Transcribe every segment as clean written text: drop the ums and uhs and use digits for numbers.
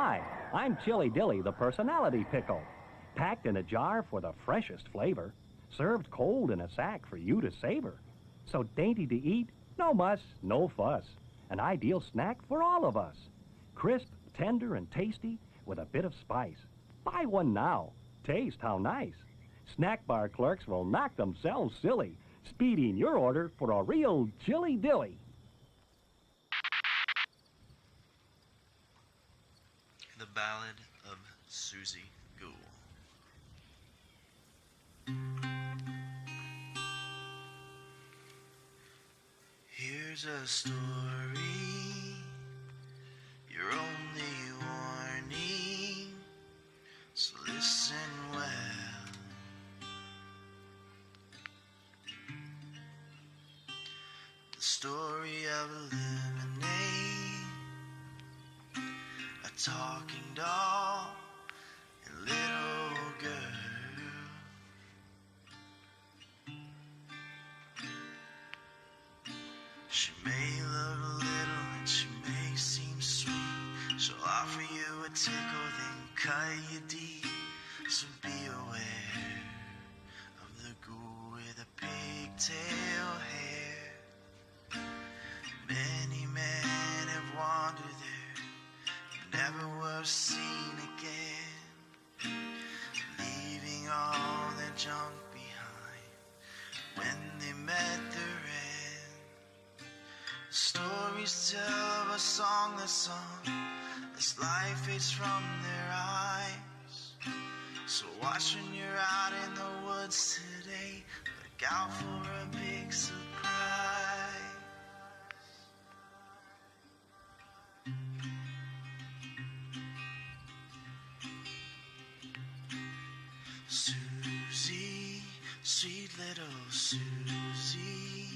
Hi, I'm Chili Dilly, the personality pickle. Packed in a jar for the freshest flavor. Served cold in a sack for you to savor. So dainty to eat, no muss, no fuss. An ideal snack for all of us. Crisp, tender, and tasty with a bit of spice. Buy one now. Taste how nice. Snack bar clerks will knock themselves silly, speeding your order for a real Chili Dilly. The Ballad of Susie Gould. Here's a story, your only warning, so listen well. The story of a lemonade, a talking doll, and little girl. She may look little and she may seem sweet. She'll offer you a tickle, then cut you deep. So be aware of the ghoul with a pigtail hair. Many men have wandered there, never were seen again, leaving all their junk behind when they met their end. Stories tell of a songless song as life fades from their eyes. So watch when you're out in the woods today, look out for a big surprise. Susie, sweet little Susie,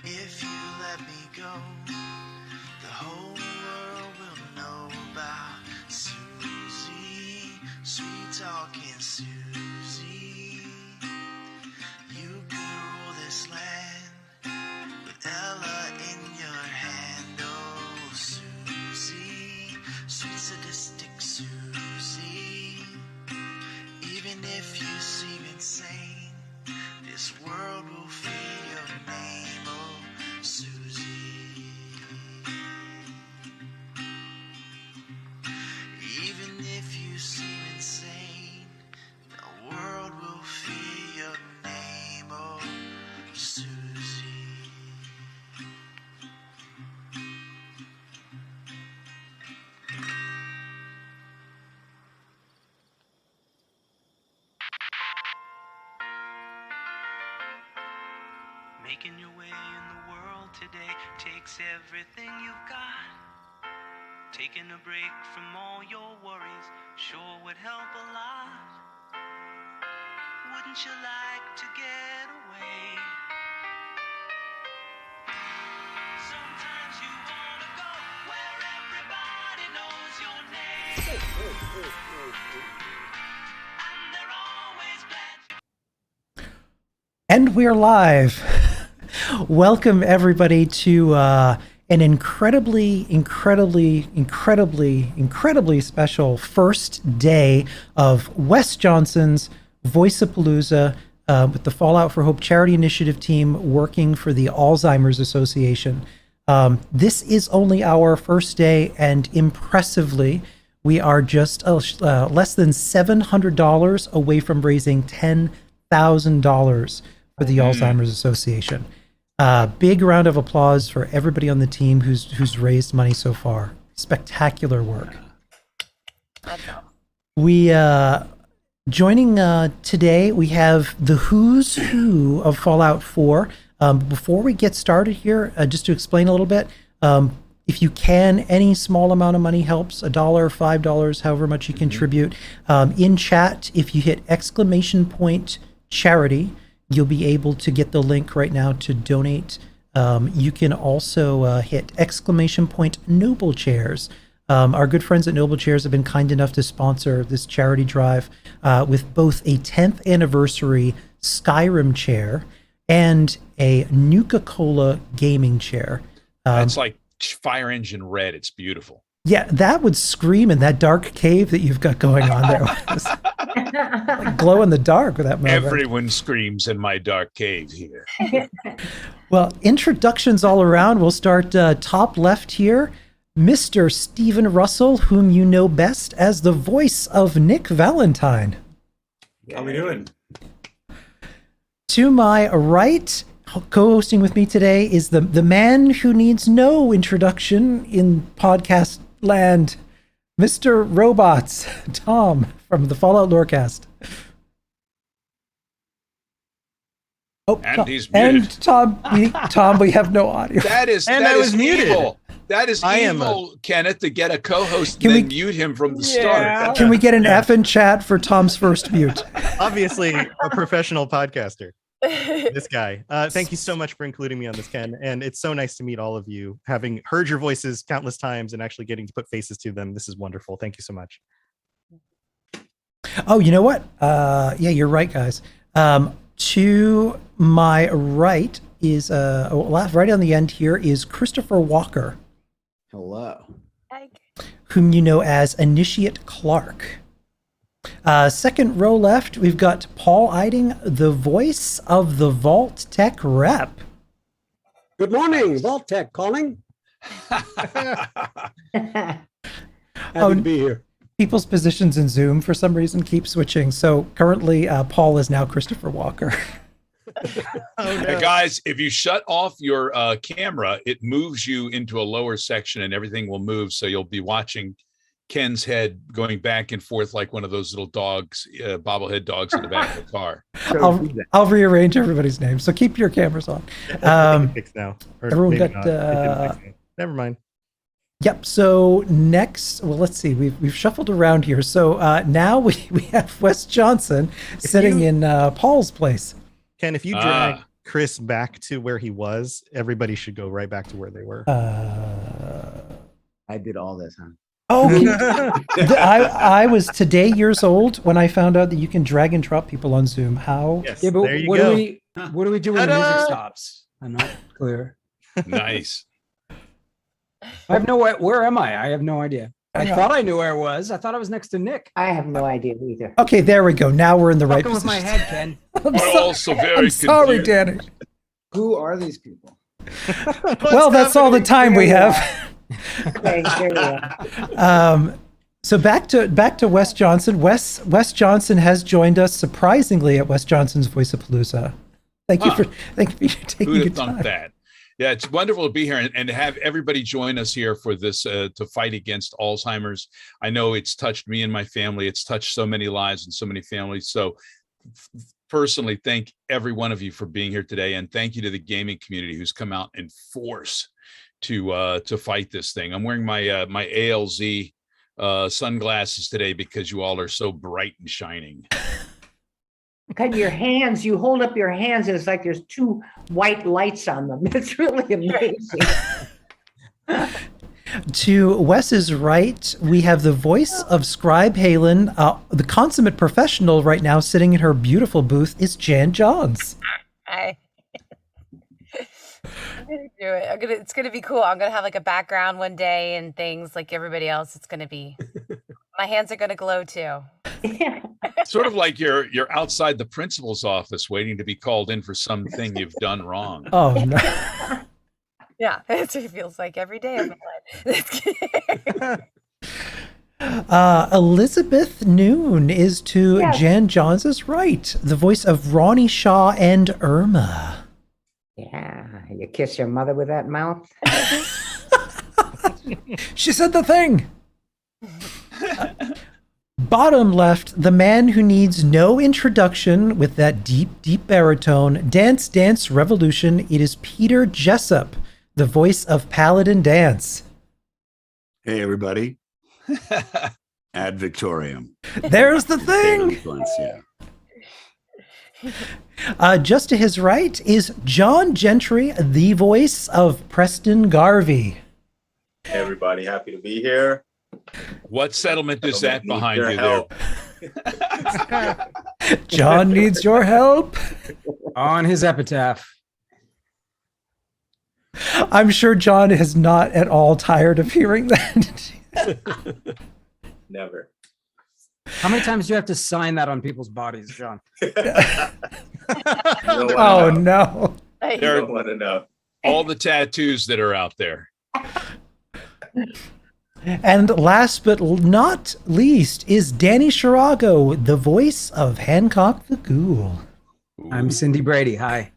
if you let me go, the whole world will know about Susie, sweet talking Susie. You could rule this land with Ella in your hand. Oh, Susie, sweet sadistic Susie. Even if you seem insane, this world will fear your name. Oh, Susie. Even if you seem insane, the world will fear your name. Oh, Susie. Making your way in the world today takes everything you've got. Taking a break from all your worries sure would help a lot. Wouldn't you like to get away? Sometimes you wanna go where everybody knows your name. And they're always glad. And we're live. Welcome everybody to an incredibly special first day of Wes Johnson's Voice-A-Palooza with the Fallout for Hope Charity Initiative team working for the Alzheimer's Association. This is only our first day, and impressively, we are just less than $700 away from raising $10,000 for the Alzheimer's Association. Big round of applause for everybody on the team who's raised money so far. Spectacular work. We joining today, we have the who's who of Fallout 4. Before we get started here, just to explain a little bit, if you can, any small amount of money helps. $1, $5, however much you contribute. In chat, if you hit !charity, you'll be able to get the link right now to donate. You can also hit !Noble Chairs. Our good friends at Noble Chairs have been kind enough to sponsor this charity drive with both a 10th anniversary Skyrim chair and a Nuka-Cola gaming chair. It's like fire engine red. It's beautiful. Yeah, that would scream in that dark cave that you've got going on there. Like glow in the dark with that moment. Everyone screams in my dark cave here. Well, introductions all around. We'll start top left here. Mr. Stephen Russell, whom you know best as the voice of Nick Valentine. How we doing? To my right, co-hosting with me today is the man who needs no introduction in podcast land, Mr. Robots, Tom from the Fallout Lorecast. Oh, And he's muted. And Tom, we have no audio. That is muted. evil. That is evil, Kenneth, to get a co-host and then mute him from the start. Can we get an F in chat for Tom's first mute? Obviously, a professional podcaster. This guy. Thank you so much for including me on this, Ken. And it's so nice to meet all of you. Having heard your voices countless times and actually getting to put faces to them, this is wonderful. Thank you so much. Oh, you know what? Yeah, you're right, guys. To my right is right on the end here is Christopher Walker. Hello. Whom you know as Initiate Clark. Second row left, we've got Paul Eiding, the voice of the Vault-Tec rep. Good morning, Vault-Tec calling. Happy to be here. People's positions in Zoom for some reason keep switching. So currently, Paul is now Christopher Walker. Hey guys, if you shut off your camera, it moves you into a lower section and everything will move. So you'll be watching Ken's head going back and forth like one of those little dogs, bobblehead dogs in the back of the car. I'll rearrange everybody's names. So keep your cameras on. Fixed now. Or Everyone maybe got. not. Never mind. Yep. So next, well, let's see. We've shuffled around here. So now we have Wes Johnson sitting in Paul's place. Ken, if you drag Chris back to where he was, everybody should go right back to where they were. I did all this, huh? Oh, I was today years old when I found out that you can drag and drop people on Zoom. How? Yes, Yeah, but there you what go. do we do when the music stops? I'm not clear. Nice. I have no. Where am I? I have no idea. I thought I knew where I was. I thought I was next to Nick. I have no idea either. Okay, there we go. Now we're in the right Fucking with position. my head, Ken. We're also very I'm sorry, confused. Danny. Who are these people? Well, that's all the time we have. Okay, there you go. So back to Wes Johnson. Wes Johnson has joined us surprisingly at Wes Johnson's Voice-a-Palooza. Thank you for taking Who'd your have thunk time. that? Yeah, it's wonderful to be here and to have everybody join us here for this to fight against Alzheimer's. I know it's touched me and my family. It's touched so many lives and so many families. So personally, thank every one of you for being here today, and thank you to the gaming community who's come out in force to fight this thing. I'm wearing my my ALZ sunglasses today because you all are so bright and shining. Because your hands, you hold up your hands and it's like there's two white lights on them. It's really amazing. To Wes's right, we have the voice of Scribe Halen, the consummate professional right now sitting in her beautiful booth is Jan Johns. I'm gonna do it. It's gonna be cool. I'm gonna have like a background one day and things like everybody else. It's gonna be. My hands are gonna glow too. Sort of like you're outside the principal's office waiting to be called in for something you've done wrong. Oh no. Yeah, it feels like every day of my life. Elizabeth Noon is to Jan Johns' right, the voice of Ronnie Shaw and Irma. Yeah, you kiss your mother with that mouth? She said the thing. Bottom left, the man who needs no introduction with that deep, deep baritone. Dance, Dance Revolution. It is Peter Jessup, the voice of Paladin Dance. Hey, everybody. Ad Victoriam. There's the thing. Influence, yeah. Just to his right is John Gentry, the voice of Preston Garvey. Hey, everybody. Happy to be here. What settlement is that behind your you help. there? John needs your help. On his epitaph. I'm sure John is not at all tired of hearing that. Never. How many times do you have to sign that on people's bodies, John? Oh no. I don't want to know. All the tattoos that are out there. And last but not least is Danny Shirago, the voice of Hancock the Ghoul. I'm Cindy Brady. Hi.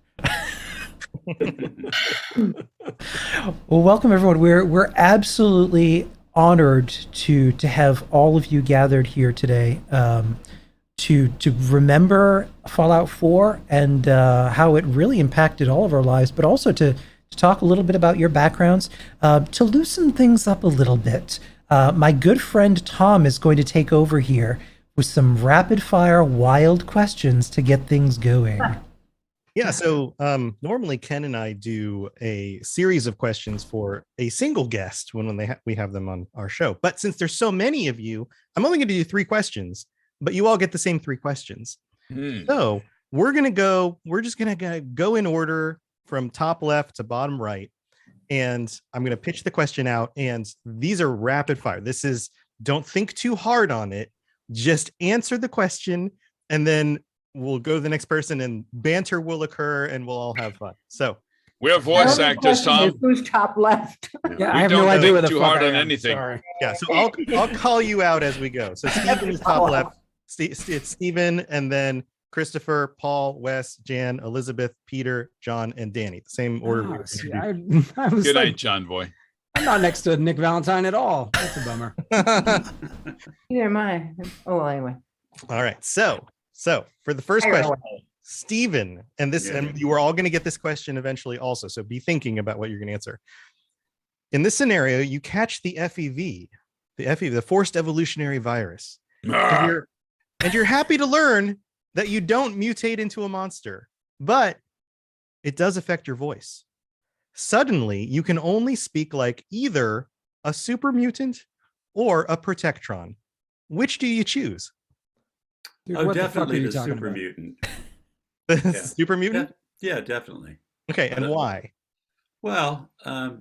Well, welcome everyone. We're absolutely honored to have all of you gathered here today to remember Fallout 4 and how it really impacted all of our lives, but also to talk a little bit about your backgrounds, to loosen things up a little bit. My good friend Tom is going to take over here with some rapid fire wild questions to get things going. Yeah, so normally Ken and I do a series of questions for a single guest when we have them on our show. But since there's so many of you, I'm only going to do 3 questions, but you all get the same 3 questions. So we're just going to go in order from top left to bottom right. And I'm going to pitch the question out. And these are rapid fire. This is, don't think too hard on it. Just answer the question. And then we'll go to the next person and banter will occur and we'll all have fun. So we're voice actors, Tom. Who's top left? Yeah, I have no idea what the too fuck hard I on am. anything. Sorry. yeah, so I'll call you out as we go. So Stephen is top left. It's Stephen, and then Christopher, Paul, Wes, Jan, Elizabeth, Peter, John, and Danny. The same order. Oh, we see, introduced. I was Good like, night, John boy. I'm not next to Nick Valentine at all. That's a bummer. Neither am I. Oh, well, anyway. All right. So for the first question, Stephen, and you are all going to get this question eventually also. So be thinking about what you're going to answer. In this scenario, you catch the FEV, the forced evolutionary virus. And you're happy to learn that you don't mutate into a monster, but it does affect your voice. Suddenly, you can only speak like either a super mutant or a protectron. Which do you choose? Dude, Oh, what the fuck are definitely you the talking super about? mutant. The super mutant? Yeah, definitely. Okay, and why? Well, a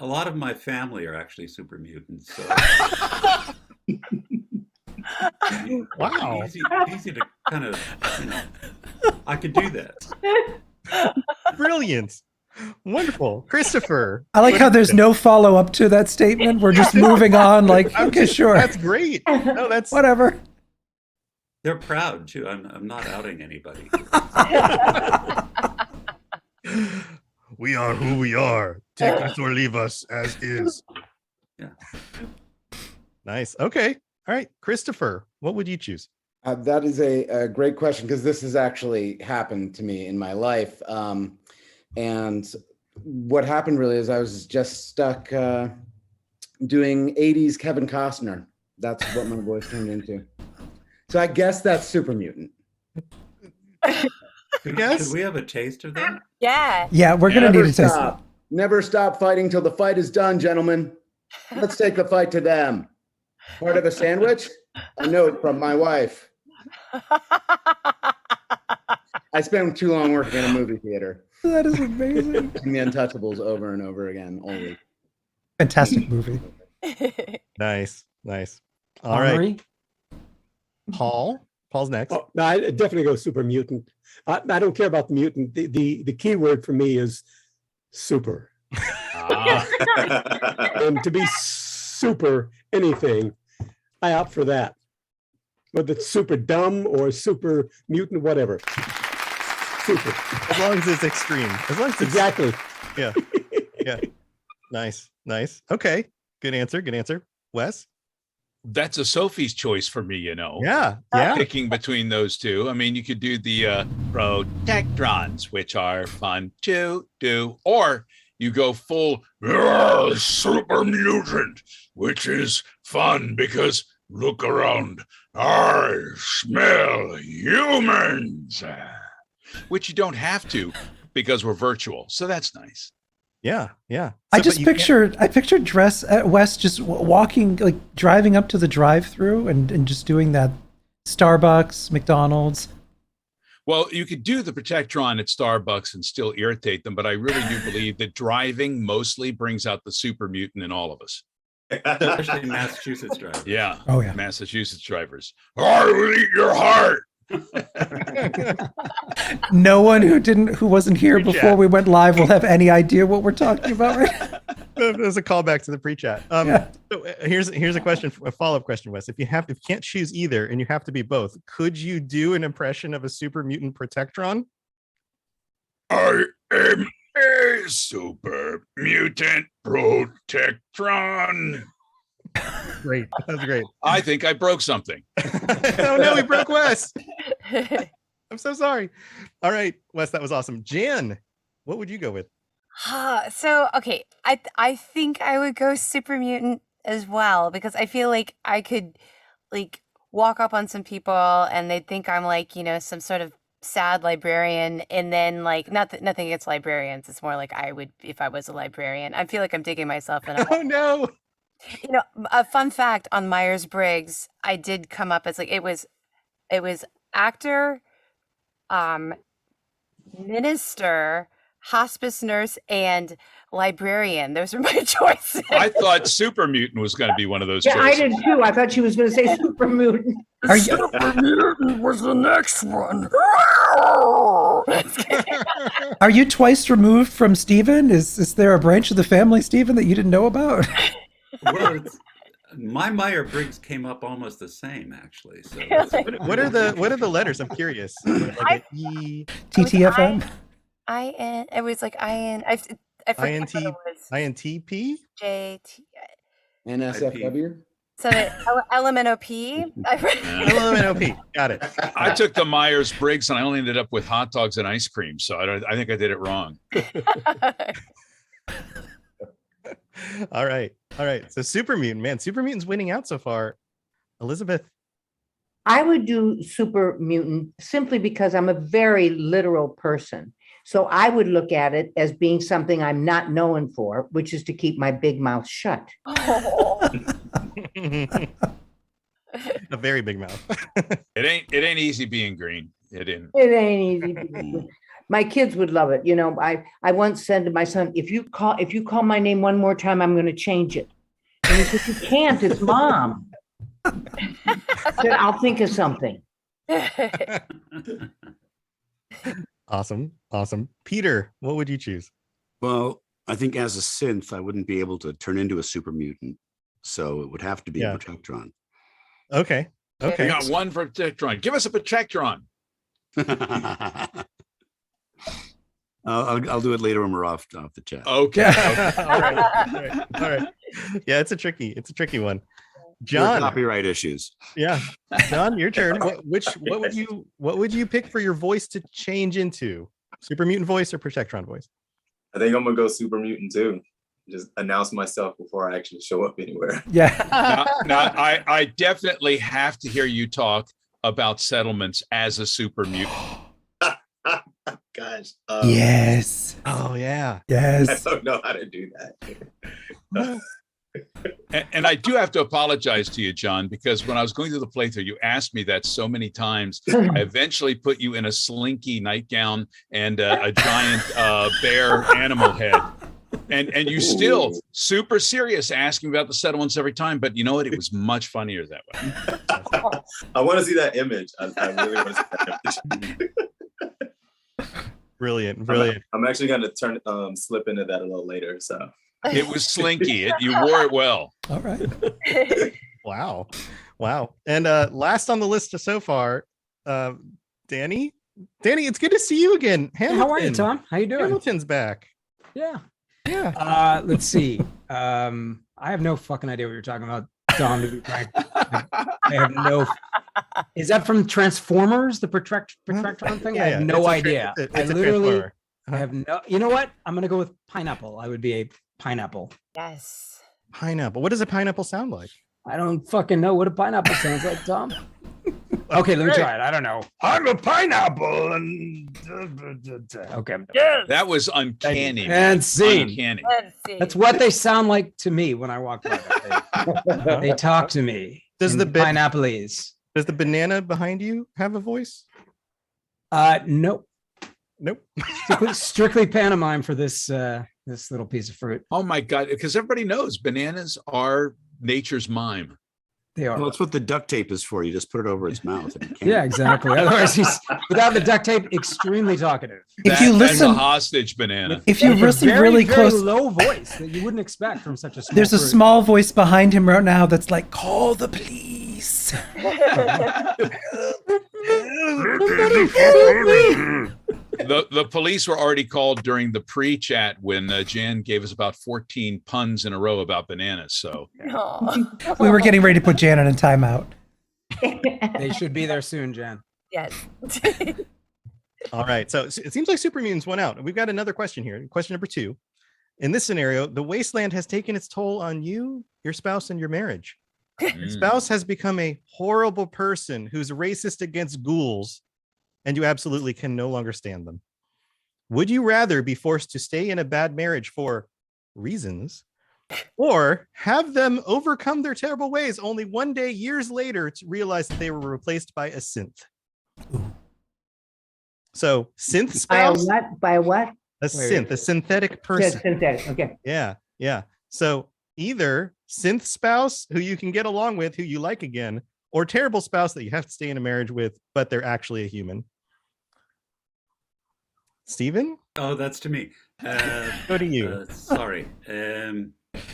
lot of my family are actually super mutants. So Wow. Easy to kind of, I could do that. Brilliant. Wonderful. Christopher. I like how there's no follow up to that statement. We're just moving on. Like, okay, sure. That's great. No, that's whatever. They're proud too. I'm not outing anybody. We are who we are. Take us or leave us as is. Yeah. Nice. Okay. All right. Christopher, what would you choose? That is a great question because this has actually happened to me in my life. And what happened really is I was just stuck doing 80s Kevin Costner. That's what my voice turned into. So I guess that's super mutant. Should we have a taste of that? Yeah. Yeah, we're going to need to taste it. Stop. Never stop fighting till the fight is done, gentlemen. Let's take the fight to them. Part of a sandwich? A note from my wife. I spent too long working in a movie theater. That is amazing. And The Untouchables over and over again, all week. Fantastic movie. Nice. All right. Paul's next. Oh, no, I definitely go super mutant. I don't care about the mutant. The key word for me is super. And to be super anything, I opt for that. Whether it's super dumb or super mutant, whatever. Super. As long as it's extreme. As long as it's exactly. Yeah. Yeah. Nice. Okay. Good answer. Wes? That's a Sophie's choice for me, Yeah. Picking between those two. I mean, you could do the protectrons, which are fun to do, or you go full super mutant, which is fun because look around, I smell humans, which you don't have to because we're virtual. So that's nice. Yeah. I pictured Wes just walking, like driving up to the drive-through and just doing that. Starbucks, McDonald's. Well, you could do the Protectron at Starbucks and still irritate them, but I really do believe that driving mostly brings out the super mutant in all of us. Especially Massachusetts drivers. Yeah. Oh, yeah. Massachusetts drivers. I will eat your heart. No one who wasn't here before we went live will have any idea what we're talking about right now. There's a callback to the pre-chat. Yeah. So here's a question, a follow-up question, Wes. If you can't choose either and you have to be both, could you do an impression of a super mutant Protectron? I am a super mutant Protectron. Great. That was great. I think I broke something. Oh no, we broke Wes. I'm so sorry. All right, Wes, that was awesome. Jan, what would you go with? So okay, I think I would go super mutant as well, because I feel like I could like walk up on some people and they'd think I'm like, some sort of sad librarian, and then like nothing against librarians. It's more like I would if I was a librarian. I feel like I'm digging myself in. Oh no. A fun fact on Myers-Briggs, I did come up as like it was actor, minister, hospice nurse, and librarian. Those were my choices. I thought super mutant was going to be one of those Yeah, choices. I did too. I thought she was going to say super mutant. Super mutant was the next one. Are you twice removed from Steven? Is there a branch of the family, Steven, that you didn't know about? Well, my Myers-Briggs came up almost the same, actually. So What are the letters? I'm curious. Like E, TTFN? It was like IN. I forget what it was. INTP? JT. NSFW. So LMNOP. LMNOP. Got it. I took the Myers-Briggs and I only ended up with hot dogs and ice cream. So I think I did it wrong. All right. So super mutant, man. Super mutant's winning out so far. Elizabeth. I would do super mutant simply because I'm a very literal person. So I would look at it as being something I'm not known for, which is to keep my big mouth shut. A very big mouth. It ain't easy being green. It ain't. It ain't easy. My kids would love it. I once said to my son, if you call my name one more time, I'm going to change it. And he said, you can't, it's Mom. I said, I'll think of something. Awesome. Peter, what would you choose? Well, I think as a synth, I wouldn't be able to turn into a super mutant. So it would have to be a Protectron. Okay. We got one Protectron. Give us a Protectron. I'll do it later when we're off the chat. Okay. All right. Yeah, it's a tricky one. John, copyright issues. Yeah, John, your turn. What would you pick for your voice to change into? Super mutant voice or Protectron voice? I think I'm gonna go super mutant too. Just announce myself before I actually show up anywhere. Yeah. Now, I definitely have to hear you talk about settlements as a super mutant. Gosh. Yes. Oh yeah. Yes. I don't know how to do that. And I do have to apologize to you, John, because when I was going through the playthrough, you asked me that so many times. I eventually put you in a slinky nightgown and a giant bear animal head. And you still super serious asking about the settlements every time. But you know what? It was much funnier that way. I want to see that image. I really want to see that image. Brilliant. I'm actually going to slip into that a little later. So it was slinky. You wore it well. All right. Wow. And last on the list so far, Danny, it's good to see you again. Hamilton. How are you, Tom? How you doing? Hamilton's back. Yeah. Let's see. I have no fucking idea what you're talking about, Tom, to be frank. I have no. Is that from Transformers, the Protectron thing? Yeah, I have no idea. I literally I have no. You know what? I'm gonna go with pineapple. I would be a pineapple. Yes. Pineapple. What does a pineapple sound like? I don't fucking know what a pineapple sounds like, Tom. Okay, let me try it. I don't know. I'm a pineapple and okay. Yes. That was uncanny. And scene. Uncanny. That's what they sound like to me when I walk by. They talk to me. Does the pineapples? Does the banana behind you have a voice? Nope. Nope. Strictly pantomime for this this little piece of fruit. Oh my God! Because everybody knows bananas are nature's mime. They are. Well, that's what the duct tape is for. You just put it over its mouth. And it can't. Yeah, exactly. Otherwise, he's without the duct tape, extremely talkative. If you That's listen, a hostage banana. if you With a listen very, really very close, low voice that you wouldn't expect from such a small there's a fruit. small voice behind him right now that's like, "Call the police." The police were already called during the pre-chat when Jan gave us about 14 puns in a row about bananas. So We were getting ready to put Janet in timeout. They should be there soon, Jan. Yes. All right. So it seems like super mutants went out. We've got another question here. Question number 2. In this scenario, the wasteland has taken its toll on you, your spouse, and your marriage. Your spouse has become a horrible person who's racist against ghouls, and you absolutely can no longer stand them. Would you rather be forced to stay in a bad marriage for reasons, or have them overcome their terrible ways only one day, years later, to realize that they were replaced by a synth? So, synth spouse? By a what? A synth, a synthetic person. Synthetic. Okay. Yeah, yeah. So either synth spouse who you can get along with, who you like again, or terrible spouse that you have to stay in a marriage with, but they're actually a human. Steven? Oh, that's to me. Go to you. Sorry.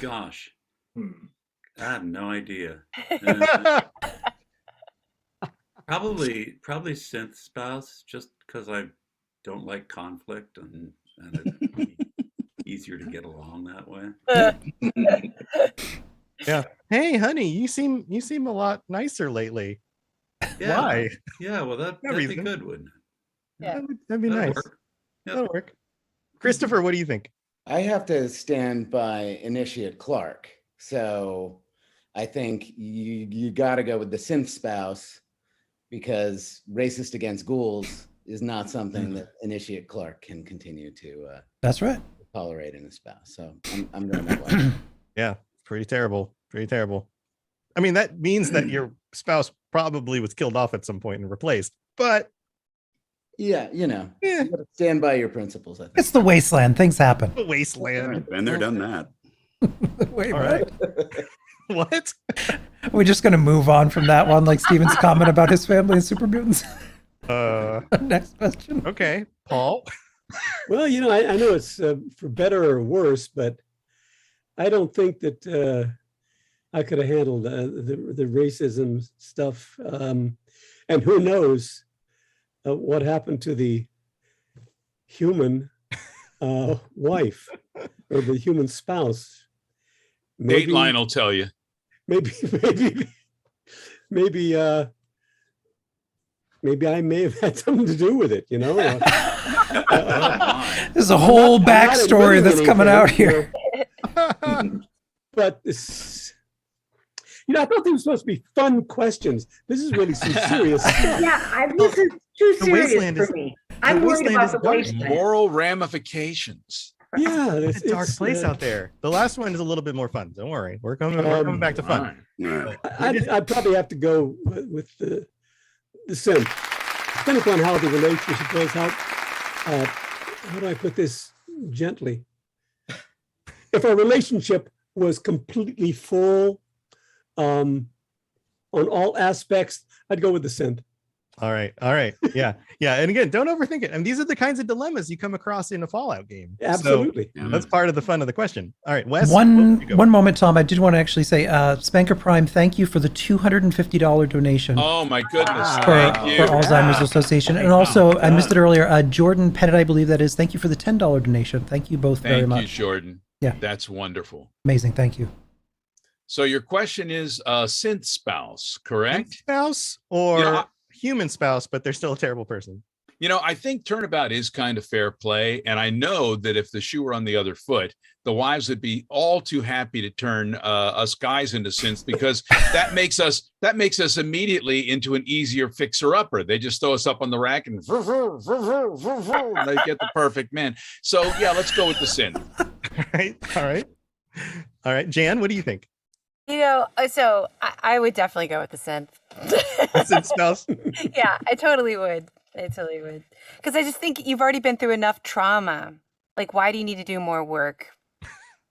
Gosh. I have no idea. Probably synth spouse, just because I don't like conflict and it'd be easier to get along that way. Yeah. Hey, honey, you seem a lot nicer lately. Yeah. Why? Yeah, well that'd be good, wouldn't it? Yeah. That'd be That'd nice. work. Yep. That'll work. Christopher, what do you think? I have to stand by Initiate Clark. So I think you got to go with the synth spouse, because racist against ghouls is not something that Initiate Clark can continue to That's right. tolerate in a spouse. So I'm going that way. Yeah, pretty terrible. Pretty terrible. I mean, that means that your spouse probably was killed off at some point and replaced, but Yeah, you gotta stand by your principles, I think. It's the wasteland. Things happen. The wasteland. Been there, done that. Wait, All right. What? We're just gonna move on from that one, like Steven's comment about his family and super mutants. Next question. Okay, Paul. Well, I know it's for better or worse, but I don't think that I could have handled the racism stuff. And who knows what happened to the human wife or the human spouse. Dateline will tell you. Maybe I may have had something to do with it, There's a whole backstory that's coming out here. But this, I thought these were supposed to be fun questions. This is really some serious stuff. Yeah, this is too serious wasteland for is- me. I'm the worried wasteland about is the dark. wasteland. Moral ramifications. Yeah, It's a dark place out there. The last one is a little bit more fun. Don't worry. We're coming back to fun. Right. I'd probably have to go with the sin. Depending upon how the relationship goes, how do I put this gently? If our relationship was completely full on all aspects, I'd go with the synth. All right. Yeah. And again, don't overthink it. And these are the kinds of dilemmas you come across in a Fallout game. Absolutely. So that's part of the fun of the question. All right, Wes. One moment, Tom. I did want to actually say, Spanker Prime, thank you for the $250 donation Oh my goodness. for Thank you. Alzheimer's Association. And also, I missed it earlier, Jordan Pettit, I believe that is. Thank you for the $10 donation. Thank you both very Thank you, much. Jordan. Yeah. That's wonderful. Amazing. Thank you. So your question is synth spouse, correct? Spouse or Yeah. human spouse, but they're still a terrible person. I think turnabout is kind of fair play. And I know that if the shoe were on the other foot, the wives would be all too happy to turn us guys into synths, because that makes us immediately into an easier fixer-upper. They just throw us up on the rack and they get the perfect man. So yeah, let's go with the synth. All right. Jan, what do you think? So I would definitely go with the synth. Synth spouse? Yeah, I totally would. Because I just think you've already been through enough trauma Like, why do you need to do more work?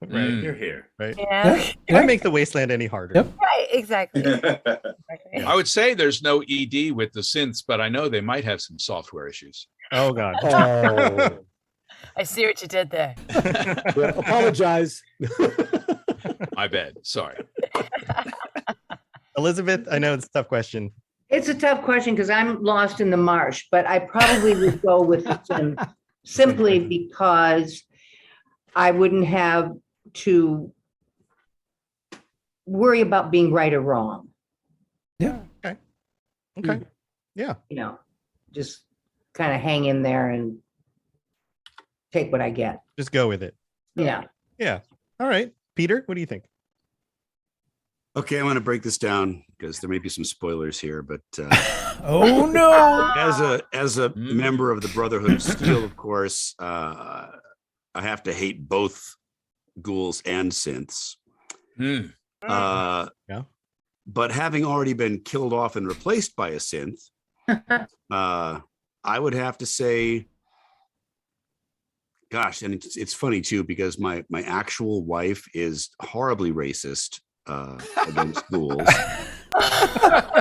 Right. You're here. Right. Yeah. Why make the wasteland any harder? Yep. Right, exactly. I would say there's no ED with the synths, but I know they might have some software issues. Oh God. Oh, I see what you did there. well, apologize. My bad. Sorry. Elizabeth, I know it's a tough question. It's a tough question because I'm lost in the marsh, but I probably would go with Sim simply because I wouldn't have to worry about being right or wrong. Okay. Yeah. You know, just kind of hang in there and take what I get. Just go with it. Yeah. Yeah. All right. Peter, what do you think? Okay, I'm going to break this down because there may be some spoilers here, but Oh no! as a member of the Brotherhood of Steel, of course, I have to hate both ghouls and synths. Yeah. But having already been killed off and replaced by a synth, I would have to say, gosh, and it's funny too because my actual wife is horribly racist against ghouls,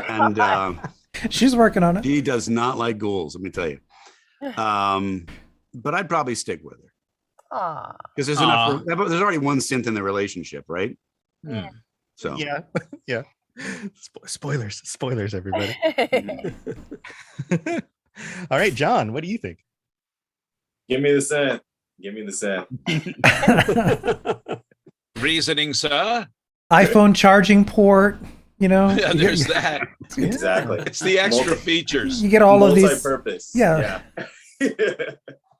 and she's working on it. She does not like ghouls, let me tell you. But I'd probably stick with her because there's enough. There's already one synth in the relationship, right? Yeah. So yeah. Spoilers, everybody. All right, John, what do you think? Give me the set. Give me the set. Reasoning, sir. iPhone charging port, you know. Yeah, there's that. Exactly. It's the extra features. You get all of these multi-purpose. Yeah.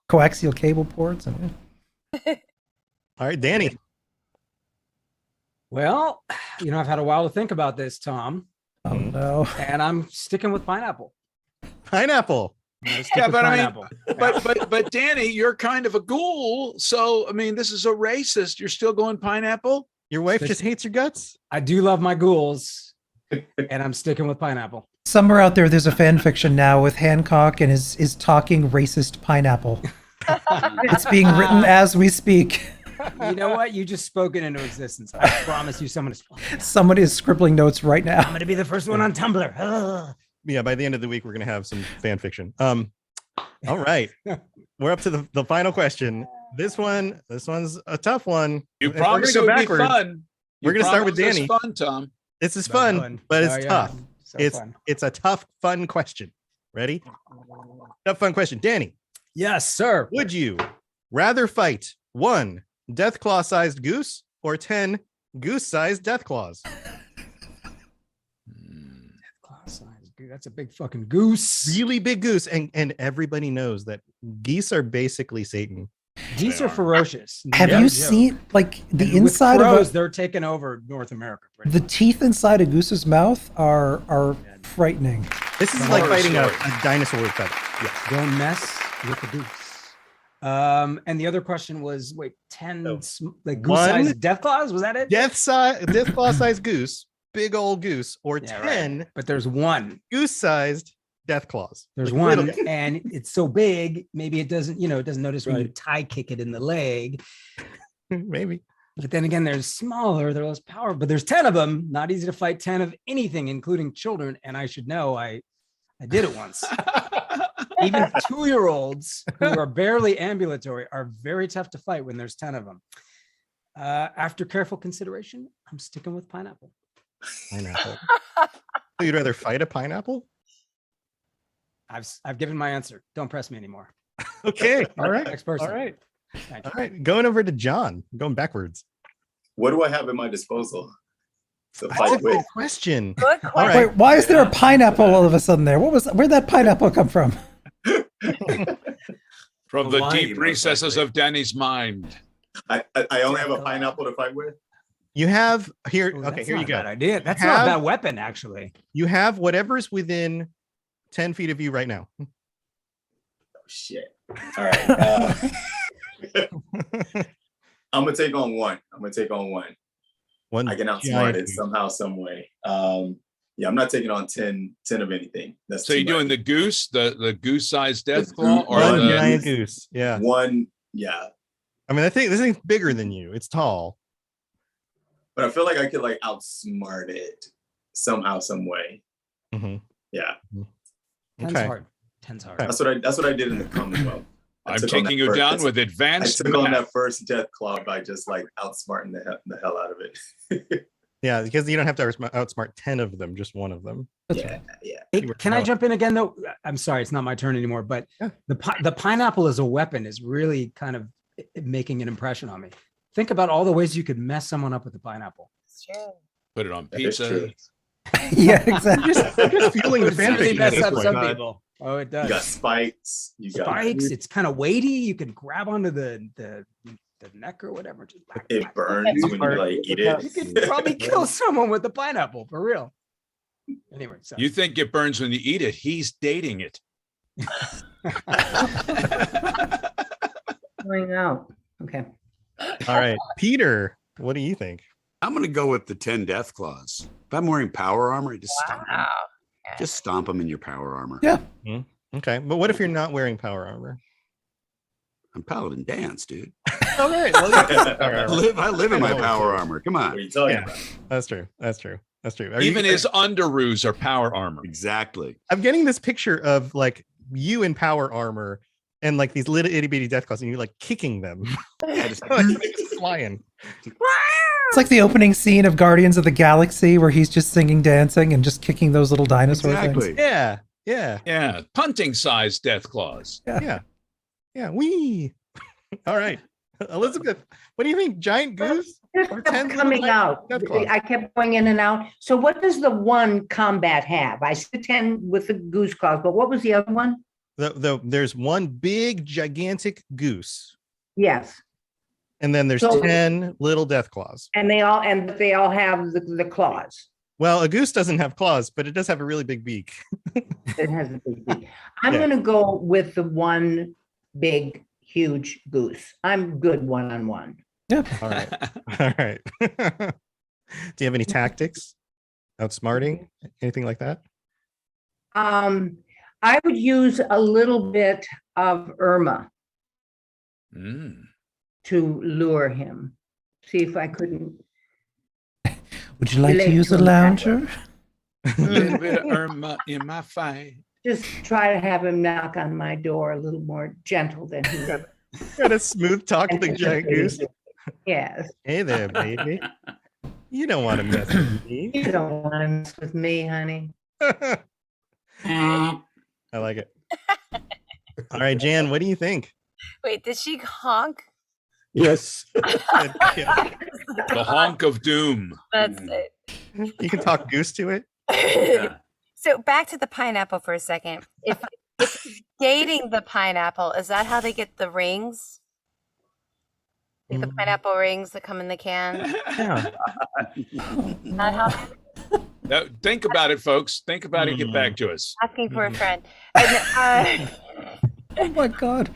Coaxial cable ports. And, All right, Danny. Well, I've had a while to think about this, Tom. Oh no. And I'm sticking with pineapple. Pineapple. Yeah, but pineapple. but Danny, you're kind of a ghoul, so I mean, this is a racist. You're still going pineapple? Your wife just hates your guts? I do love my ghouls, and I'm sticking with pineapple. somewhere out there's a fan fiction now with Hancock and is talking racist pineapple. It's being written as we speak. You know what? You just spoke it into existence. I promise you Somebody is scribbling notes right now. I'm going to be the first one on Tumblr. Yeah, by the end of the week, we're going to have some fan fiction. All right. We're up to the final question. This one's a tough one. You promised it would be fun. We're going to start with Danny. Fun, Tom. This is fun, but it's tough. So it's a tough, fun question. Ready? Tough, fun question. Danny. Yes, sir. Would you rather fight 1 Deathclaw-sized goose or 10 goose-sized Deathclaws? Deathclaw-sized goose. That's a big fucking goose. Really big goose. And everybody knows that geese are basically Satan. Geese are ferocious. Have you seen like the And inside with crows, of they're taking over North America? the teeth inside a goose's mouth are frightening. This is like fighting a dinosaur with feathers. Yes. Don't mess with the goose. And the other question was, 10 like goose-sized Deathclaws? Was that it? Deathclaw-sized goose, big old goose, or 10. Right. But there's one goose-sized Deathclaws. There's one, and it's so big, maybe it doesn't notice when you tie kick it in the leg. Maybe. But then again, there's smaller, they're less powerful, but there's 10 of them. Not easy to fight 10 of anything, including children. And I should know, I did it once. Even 2-year-olds who are barely ambulatory are very tough to fight when there's 10 of them. After careful consideration, I'm sticking with pineapple. Pineapple. So you'd rather fight a pineapple? I've given my answer. Don't press me anymore. Okay. All right. Next person. All right. All right. Going over to John. Going backwards. What do I have at my disposal to That's fight a good with? question. Good All right. Wait, why is there a pineapple all of a sudden there? Where'd that pineapple come from? From the Hawaii, deep most recesses likely. of Danny's mind. I only have a pineapple to fight with. You have here. Ooh, Okay, that's here you not a go. bad idea. That's You not a have- bad weapon, actually. You have whatever's within 10 feet of you right now. Oh, shit. All right. I'm gonna take on one. One I can outsmart giant it goose. somehow, some way. Yeah, I'm not taking on 10 of anything. That's So too you're doing much. the goose, the goose-sized The Deathclaw, or One the giant goose. Yeah. one. Yeah, I mean, I think this thing's bigger than you. It's tall. But I feel like I could like outsmart it somehow, some way. Mm-hmm. Yeah. 10's Okay. hard. 10's hard. That's what I did in the Commonwealth. I'm taking you down with advanced I took on math. that first Deathclaw by just like outsmarting the hell out of it. Yeah, because you don't have to outsmart 10 of them, just one of them. Yeah. Hey, can I jump in again though? I'm sorry, it's not my turn anymore. But the pineapple as a weapon is really kind of making an impression on me. Think about all the ways you could mess someone up with a pineapple. It's true. Put it on That is pizza. true. Yeah, exactly. I'm just fueling the It really fanfiction. mess at this up point. some people. Oh, it You does. got spikes. You got Spikes. It's kind of weighty. You can grab onto the neck or whatever. Just it burns when you like eat it. You could probably kill someone with a pineapple for real. Anyway, so You think it burns when you eat it? He's dating it. Going out. Okay. All right, Peter, what do you think? I'm going to go with the 10 Deathclaws. If I'm wearing power armor, just stomp 'em. Wow. Just stomp them in your power armor. Yeah. Okay, but what if you're not wearing power armor? I'm Paladin Dance, dude. All right, well, yeah. All right. I live in my power armor. Come What on. are you talking Yeah. about? That's true. That's true. That's true. Even his underoos are power armor. Exactly. I'm getting this picture of like you in power armor and like these little itty bitty Deathclaws, and you're like kicking them, Yeah, just like just flying. It's like the opening scene of Guardians of the Galaxy where he's just singing, dancing, and just kicking those little dinosaur exactly. things. Yeah, yeah, Yeah, punting sized death claws. yeah, yeah. Wee. All right, Elizabeth, what do you think? Giant goose This or kept 10 little coming out. Deathclaws? I kept going in and out. So what does the one combat have? I said 10 with the goose claws, but what was the other one? There's one big gigantic goose, Yes. and then there's So- 10 little Deathclaws. And they all have the claws. Well, a goose doesn't have claws, but it does have a really big beak. It has a big beak. I'm Yeah. going to go with the one big, huge goose. I'm good one-on-one. All right. All right. Do you have any tactics? Outsmarting? Anything like that? I would use a little bit of Irma Mm. to lure him. See if I couldn't. Would you like to Relate use to a him that way. lounger? A little bit of Irma in my fight. Just try to have him knock on my door a little more gentle than he would. Got a smooth talk with the giant goose. Yes. Hey there, baby. You don't want to mess with me. You don't want to mess with me, honey. I like it. All right, Jan, what do you think? Wait, did she honk? Yes. Yeah. The honk of doom. That's it. You can talk goose to it. Yeah. So back to the pineapple for a second. If dating the pineapple, is that how they get the rings? Like the pineapple rings that come in the can? Yeah. Not how Now, think about it, folks. Think about it. Get back to us. asking for a friend. And, Oh my God.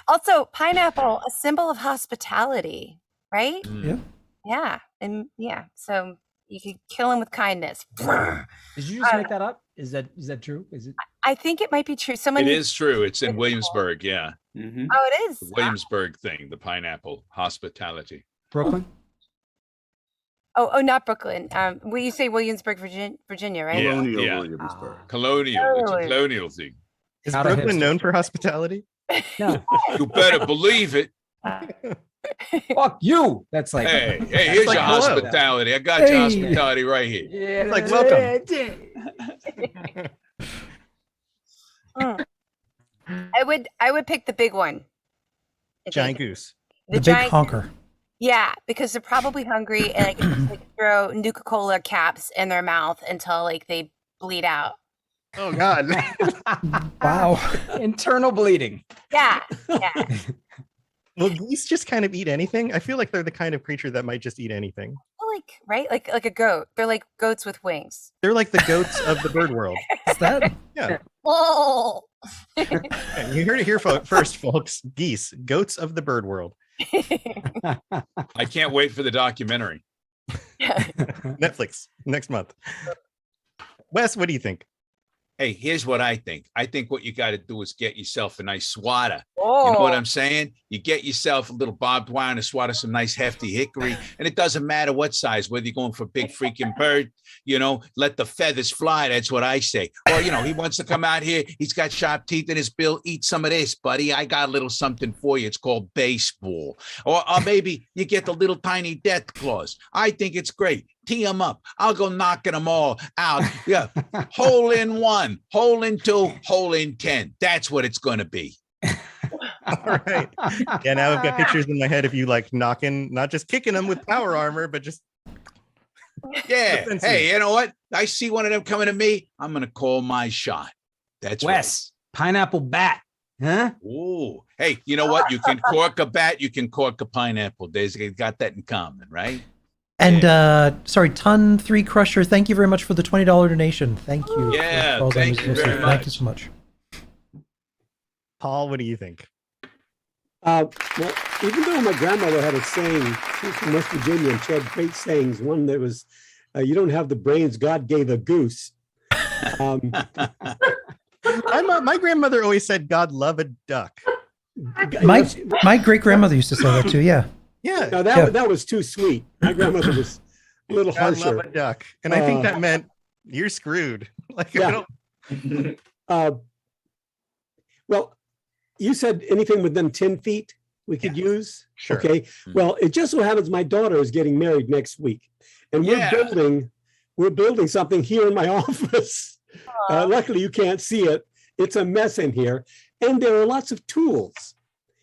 also, pineapple, a symbol of hospitality, right? Mm. Yeah. Yeah. And yeah, so you could kill him with kindness. Did you just make that up? Is that true? Is it? I think it might be true. Someone It is true. It's in Williamsburg. Yeah. Mhm. Oh, it is. The Williamsburg thing, the pineapple hospitality. Brooklyn? Oh, not Brooklyn. Well, you say Williamsburg, Virginia, right? Yeah, Colonial yeah. Williamsburg. Colonial. It's a Totally. colonial thing. Is Not a Brooklyn hipster. known for hospitality? No. You better believe it. Fuck you. That's like. Hey, that's here's like your hello. hospitality. I got your Hey. hospitality right here. Yeah, Like, welcome. Mm. I would pick the big one. I Giant think. goose. The big giant- honker. Yeah, because they're probably hungry and I can just, like, throw Nuka-Cola caps in their mouth until like they bleed out. Oh God. Wow. Internal bleeding. Yeah, yeah. Will geese just kind of eat anything? I feel like they're the kind of creature that might just eat anything. Like right, like a goat. They're like goats with wings. They're like the goats of the bird world. Is that? Yeah. Oh. And you heard it here first, folks. Geese, goats of the bird world. I can't wait for the documentary. Netflix next month. Wes, what do you think? Hey, here's what I think. I think what you got to do is get yourself a nice swatter. You know what I'm saying? You get yourself a little barbed wire and a swatter, some nice hefty hickory, and it doesn't matter what size, whether you're going for a big freaking bird, let the feathers fly. That's what I say. Or, he wants to come out here. He's got sharp teeth in his bill. Eat some of this, buddy. I got a little something for you. It's called baseball. Or maybe you get the little tiny Deathclaws. I think it's great. Tee them up. I'll go knocking them all out. Yeah. Hole in 1, hole in 2, hole in 10. That's what it's going to be. All right. Yeah, now I've got pictures in my head of you like knocking, not just kicking them with power armor, but just. Yeah. Hey, you know what? I see one of them coming to me. I'm going to call my shot. That's Wes, pineapple bat. Huh? Ooh. Hey, you know what? You can cork a bat. You can cork a pineapple. They got that in common, right? And Ton 3 Crusher, thank you very much for the $20 donation. Thank you. Yeah, thank you very much. Thank you so much. Paul, what do you think? Well, even though my grandmother had a saying, she was from West Virginia, and she had great sayings. One that was, "You don't have the brains God gave a goose." My grandmother always said, "God love a duck." My great grandmother used to say that too. Yeah. Yeah. No, that was too sweet. My grandmother was a little God harsher. love a duck, and I think that meant you're screwed. Like, yeah. Well, you said anything within 10 feet we could use. Sure. Okay. Well, it just so happens my daughter is getting married next week, and we're building something here in my office. Luckily, you can't see it. It's a mess in here, and there are lots of tools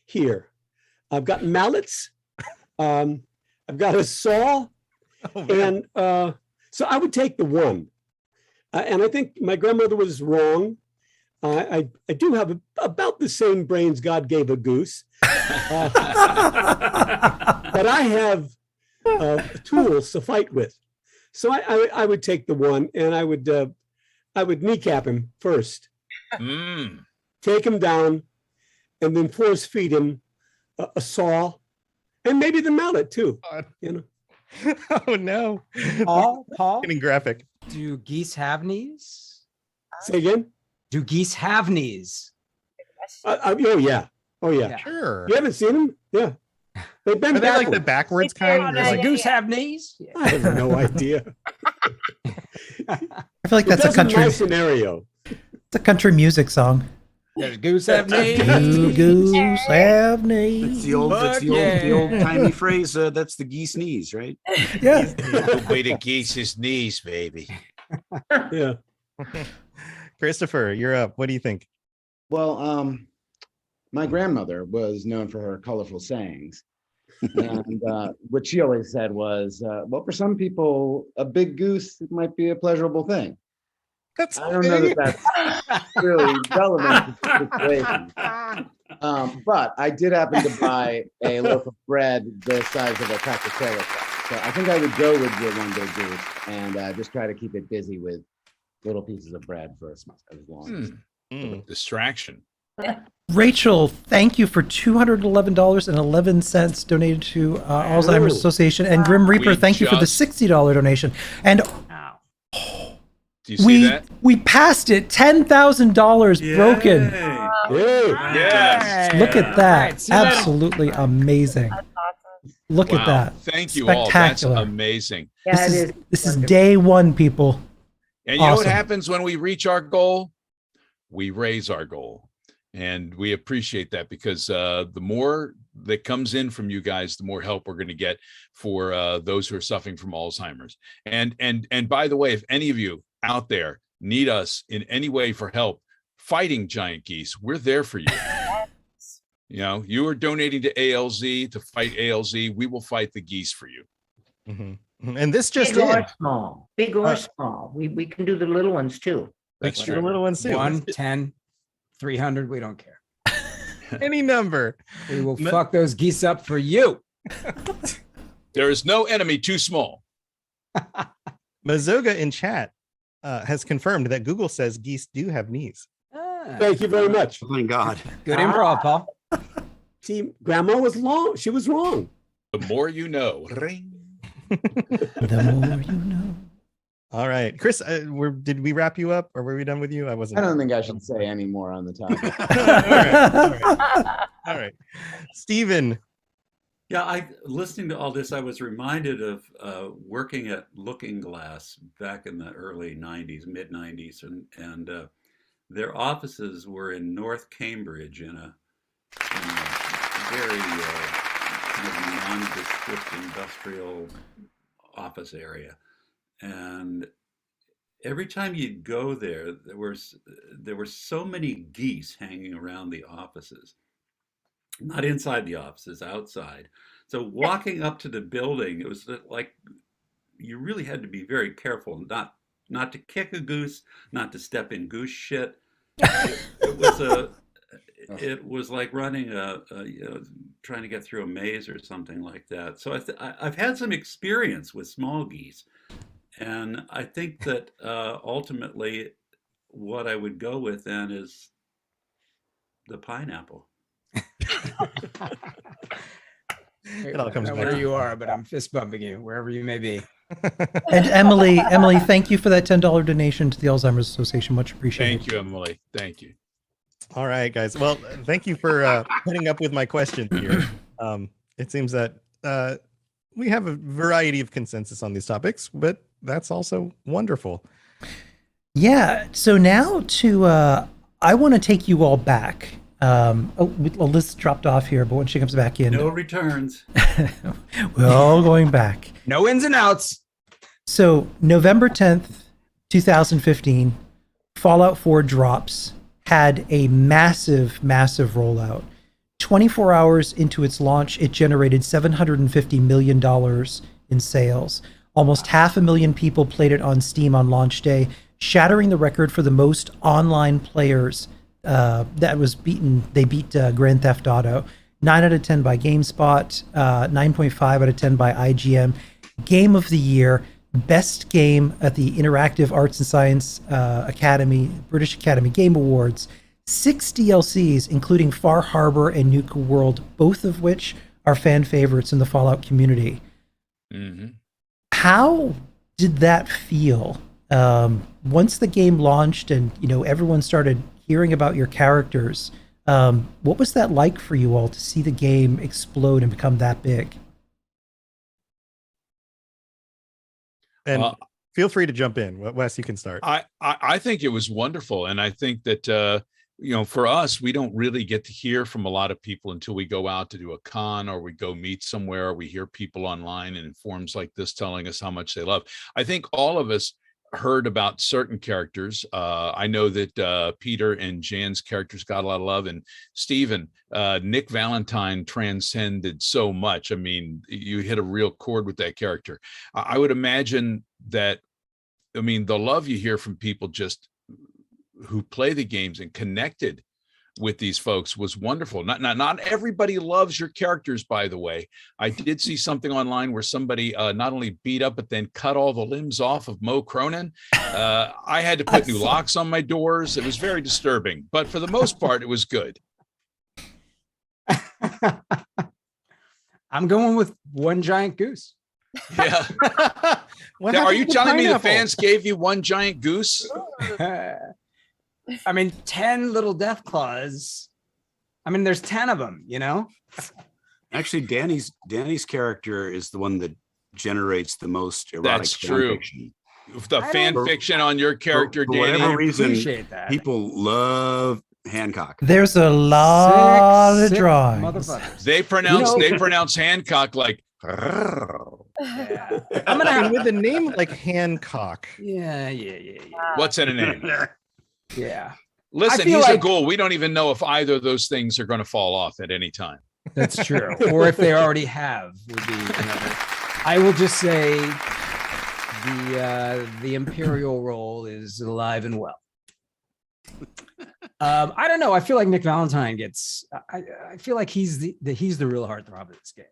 here. I've got mallets. I've got a saw, and so I would take the 1. And I think my grandmother was wrong. I do have about the same brains God gave a goose, but I have tools to fight with. So I would take the 1, and I would kneecap him first, take him down, and then force feed him a saw, and maybe the mallet too. Oh no, Paul, getting graphic. Do geese have knees? Say again. Do geese have knees? Oh yeah. Sure. You haven't seen them? Yeah. They've been Are they like the backwards kind? Does a goose have knees? I have no idea. I feel like that's a country my scenario. It's a country music song. Does goose have knees? Do goose have knees? It's the old timey phrase. That's the geese knees, right? Yeah. Way to geese's knees, baby. Yeah. Christopher, you're up. What do you think? Well, my grandmother was known for her colorful sayings. And what she always said was, well, for some people, a big goose might be a pleasurable thing. I don't know that that's really relevant to the situation. But I did happen to buy a loaf of bread the size of a tractor trailer truck. So I think I would go with your one big goose and just try to keep it busy with little pieces of bread for as long. Distraction. Rachel, thank you for $211.11 donated to Alzheimer's Association. And Grim Reaper, thank you for the $60 donation. And do you see that? We passed it. $10,000 broken. Yes. Look at that. Absolutely amazing. Look at that. Thank you all. That's amazing. Yeah, this is day one, people. And you know what happens when we reach our goal? We raise our goal. And we appreciate that because the more that comes in from you guys, the more help we're going to get for those who are suffering from Alzheimer's. And by the way, if any of you out there need us in any way for help fighting giant geese, we're there for you. You know, you are donating to ALZ to fight ALZ. We will fight the geese for you. Mm-hmm. And this just big or small, big or small. We can do the little ones too. That's true. The little ones too. 1, 10, 300. We don't care. Any number. We will fuck those geese up for you. There is no enemy too small. Mazoga in chat has confirmed that Google says geese do have knees. Thank you very much. Oh my God. Good improv, Paul. See, Grandma was long. She was wrong. The more you know. Ring. The more you know. All right, Chris, did we wrap you up, or were we done with you? I wasn't. I don't think I should say any more on the topic. All right. Stephen. Yeah, listening to all this, I was reminded of working at Looking Glass back in the early '90s, mid '90s, and their offices were in North Cambridge in a very kind of nondescript industrial office area. And every time you'd go there, there were so many geese hanging around the offices. Not inside the offices, outside. So walking up to the building, it was like you really had to be very careful not to kick a goose, not to step in goose shit. It was like running trying to get through a maze or something like that. So I've had some experience with small geese. And I think that ultimately what I would go with then is the pineapple. It all comes back where to you are, but I'm fist bumping you wherever you may be. And Emily, thank you for that $10 donation to the Alzheimer's Association. Much appreciated. Thank you, Emily. Thank you. All right, guys. Well, thank you for putting up with my question here. It seems that we have a variety of consensus on these topics, but that's also wonderful. Yeah. So now I want to take you all back. Liz dropped off here, but when she comes back in, no returns. We're all going back. No ins and outs. So November 10th, 2015, Fallout 4 drops, had a massive rollout. 24 hours into its launch, it generated $750 million in sales. Almost 500,000 people played it on Steam on launch day, shattering the record for the most online players. They beat Grand Theft Auto. 9 out of 10 by GameSpot, 9.5 out of 10 by IGN. Game of the year, best game at the Interactive Arts and Science Academy, British Academy Game Awards. 6 DLCs, including Far Harbor and Nuka World, both of which are fan favorites in the Fallout community. Mm-hmm. How did that feel once the game launched and everyone started hearing about your characters? What was that like for you all to see the game explode and become that big? And feel free to jump in. Wes, you can start. I think it was wonderful. And I think that, for us, we don't really get to hear from a lot of people until we go out to do a con or we go meet somewhere, or we hear people online and in forums like this telling us how much they love. I think all of us heard about certain characters. I know that Peter and Jan's characters got a lot of love, and Stephen, Nick Valentine transcended so much. I mean, you hit a real chord with that character. I would imagine that, the love you hear from people just who play the games and connected with these folks was wonderful. Not everybody loves your characters, by the way. I did see something online where somebody not only beat up, but then cut all the limbs off of Mo Cronin. I had to put new locks on my doors. It was very disturbing, but for the most part, it was good. I'm going with one giant goose. Yeah. Now, are you telling me the fans gave you one giant goose? 10 little Deathclaws. There's 10 of them, Actually, Danny's character is the one that generates the most erotic That's true. fiction. The fan fiction on your character, For Danny. whatever reason, appreciate that. people love Hancock. There's a lot of drawings. Motherfuckers. They pronounce Hancock like. Yeah. With a name like Hancock. Yeah. What's in a name? Yeah. Listen, he's a ghoul. We don't even know if either of those things are going to fall off at any time. That's true. Or if they already have, would be another. I will just say the Imperial role is alive and well. I don't know. I feel like Nick Valentine gets. I feel like he's the real heartthrob of this game.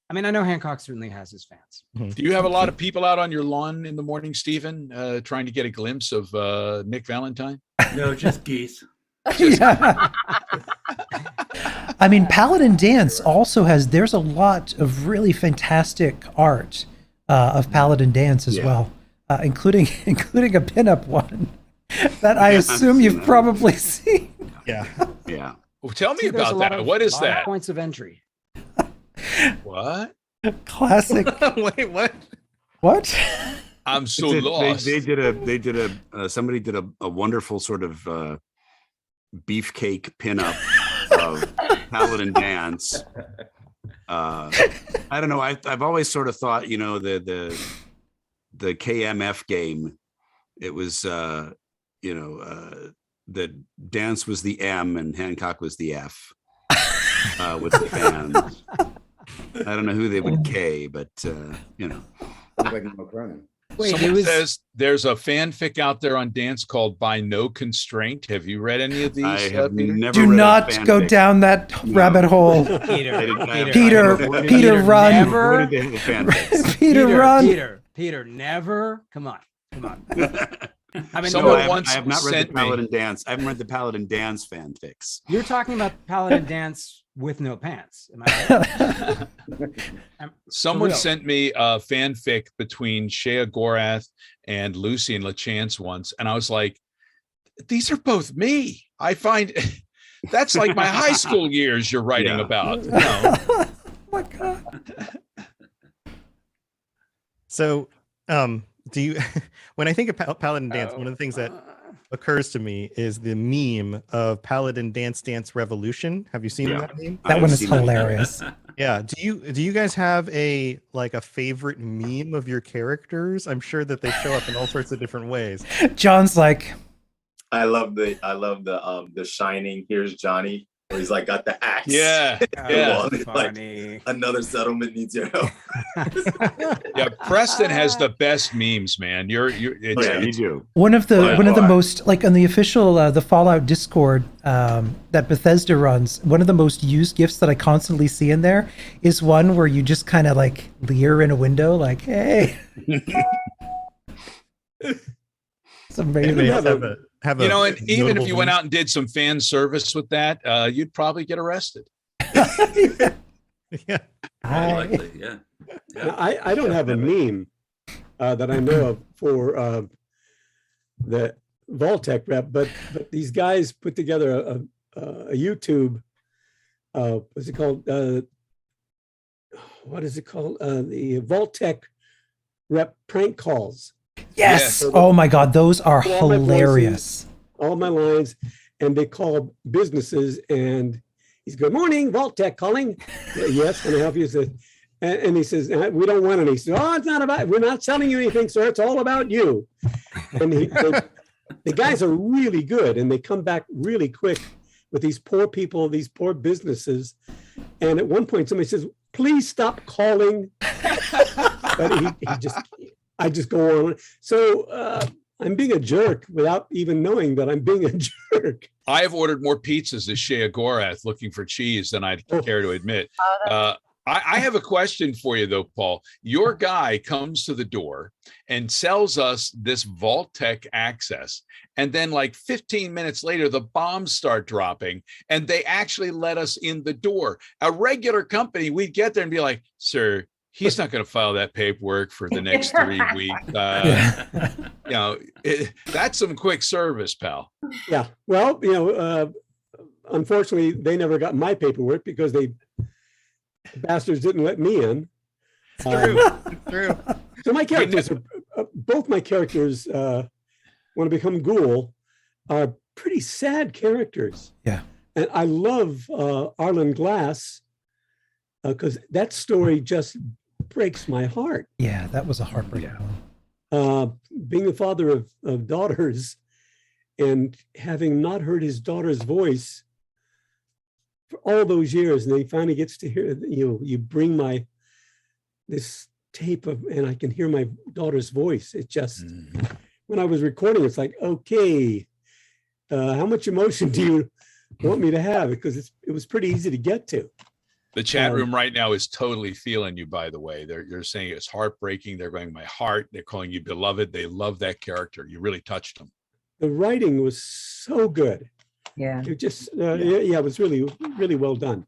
I know Hancock certainly has his fans. Do you have a lot of people out on your lawn in the morning, Stephen, trying to get a glimpse of Nick Valentine? No, just geese. Yeah. Paladin Dance also there's a lot of really fantastic art of Paladin Dance as well, including a pinup one that I assume you've probably seen. Yeah. Yeah. Well, tell me See, there's about a lot that. of- What is lot of that? points of entry. What? Classic. Wait, what? What? I'm so They- lost. Somebody did a wonderful sort of beefcake pinup of Paladin Dance. I don't know. I've always sort of thought, the KMF game. It was, the Dance was the M and Hancock was the F with the fans. I don't know who they would K, but Sounds like Mo Cronin. Wait, Someone says there's a fanfic out there on Dance called By No Constraint. Have you read any of these? I have Peter? never Do read a not go fanfic. down that rabbit hole. Peter, run. Never. Where did they have the fanfics? Peter, run. Peter, never. Come on. I mean, Someone I once have not read sent the me- Paladin Dance. I haven't read the Paladin Dance fanfics. you're talking about Paladin Dance with no pants. Am I right? Someone real. sent me a fanfic between Shea Gorath and Lucy and LaChance once, and I was like, "These are both me." I find that's like my high school years you're writing Yeah. about. Oh my God. So, do you, when I think of Paladin Dance, one of the things that occurs to me is the meme of Paladin Dance Revolution. Have you seen that meme? That one is hilarious. Yeah. Do you guys have a favorite meme of your characters? I'm sure that they show up in all sorts of different ways. John's like, I love the Shining. Here's Johnny, where he's like got the axe. Yeah, And yeah. Wally, like, another settlement needs your help. Yeah, Preston has the best memes, man. You do. one of the Why? most, like, on the official the Fallout Discord that Bethesda runs, one of the most used gifs that I constantly see in there is one where you just kind of like leer in a window, like, "Hey." It's amazing. Anybody else have a and even notable if you went meme? out and did some fan service with that, you'd probably get arrested. Yeah. Likely, yeah. Now, I don't have a meme that I know of for the Vault-Tec rep, but these guys put together a YouTube. What's it called? What is it called? The Vault-Tec rep prank calls. Yes. So Oh my God, those are all my hilarious. voices, all my lines, and they call businesses, and he's, "Good morning, Vault-Tec calling." "Yes, can I help you?" He says, and he says, "We don't want any." He says, "Oh, it's not about. We're not selling you anything, sir. It's all about you." And the guys are really good, and they come back really quick with these poor people, these poor businesses. And at one point, somebody says, "Please stop calling." But I just go on. So I'm being a jerk without even knowing that I'm being a jerk. I have ordered more pizzas as Shea Gorath looking for cheese than I'd care to admit. I have a question for you, though, Paul. Your guy comes to the door and sells us this Vault-Tec access. And then like 15 minutes later, the bombs start dropping and they actually let us in the door. A regular company, we'd get there and be like, "Sir, he's not going to file that paperwork for the next 3 weeks." That's some quick service, pal. Yeah. Well, unfortunately, they never got my paperwork because they bastards didn't let me in. True. So my characters are both my characters when I become Ghoul are pretty sad characters. Yeah. And I love Arlen Glass because that story just breaks my heart. Yeah, that was a heartbreaking one. Being the father of daughters and having not heard his daughter's voice for all those years, and then he finally gets to hear, you bring this tape of, and I can hear my daughter's voice. It just, when I was recording, it's like, okay, how much emotion do you want me to have? Because it was pretty easy to get to. The chat room right now is totally feeling you, by the way. They're saying it's heartbreaking. They're going, "My heart." They're calling you beloved. They love that character. You really touched them. The writing was so good. Yeah. It just, it was really, really well done.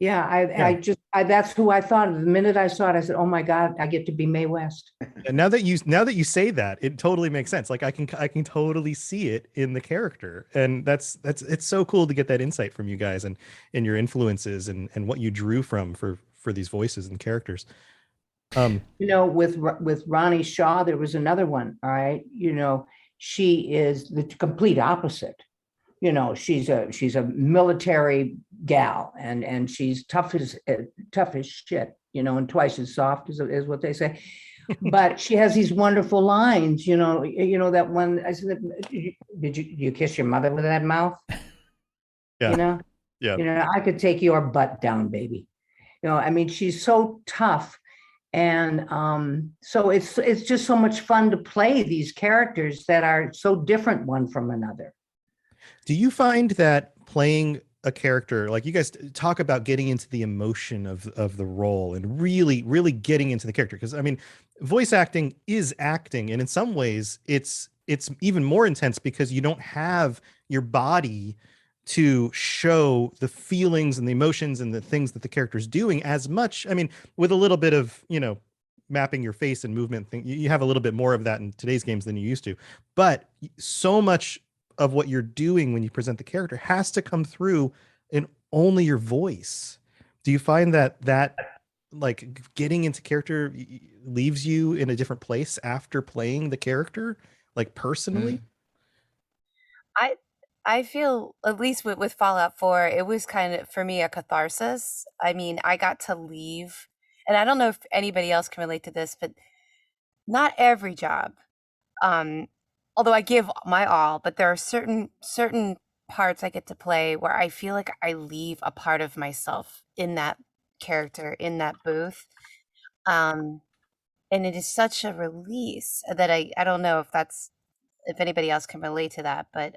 Yeah, that's who I thought. The minute I saw it, I said, "Oh my God, I get to be Mae West." And now that you say that, it totally makes sense. Like I can totally see it in the character, and that's it's so cool to get that insight from you guys and your influences and what you drew from for these voices and characters. With Ronnie Shaw, there was another one. All right, she is the complete opposite. She's a military gal, and she's tough as shit, and twice as soft is what they say. But she has these wonderful lines, that one. I said, did you kiss your mother with that mouth? Yeah. Yeah. I could take your butt down, baby. She's so tough. And so it's just so much fun to play these characters that are so different one from another. Do you find that playing a character, like you guys talk about getting into the emotion of the role and really, really getting into the character? Because voice acting is acting, and in some ways it's even more intense because you don't have your body to show the feelings and the emotions and the things that the character is doing as much. With a little bit of, mapping your face and movement thing, you have a little bit more of that in today's games than you used to. But so much of what you're doing when you present the character has to come through in only your voice. Do you find that like getting into character leaves you in a different place after playing the character, like personally? I feel, at least with Fallout 4, it was kind of, for me, a catharsis. I got to leave, and I don't know if anybody else can relate to this, but not every job, although I give my all, but there are certain parts I get to play where I feel like I leave a part of myself in that character, in that booth. And it is such a release that I don't know if anybody else can relate to that, but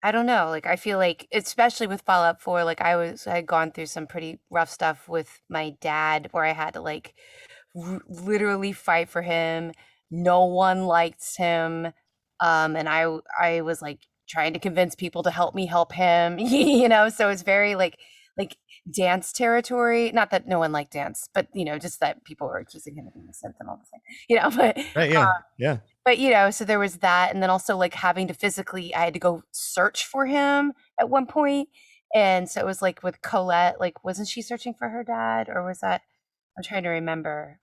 I don't know. Like, I feel like, especially with Fallout 4, like I had gone through some pretty rough stuff with my dad where I had to like literally fight for him. No one liked him. And I was like trying to convince people to help me help him, so it's very like dance territory. Not that no one liked dance, but just that people were accusing him of being a synth and all this thing, but right, yeah. But so there was that, and then also like having to physically, I had to go search for him at one point, and so it was like with Colette, like wasn't she searching for her dad, or was that? I'm trying to remember.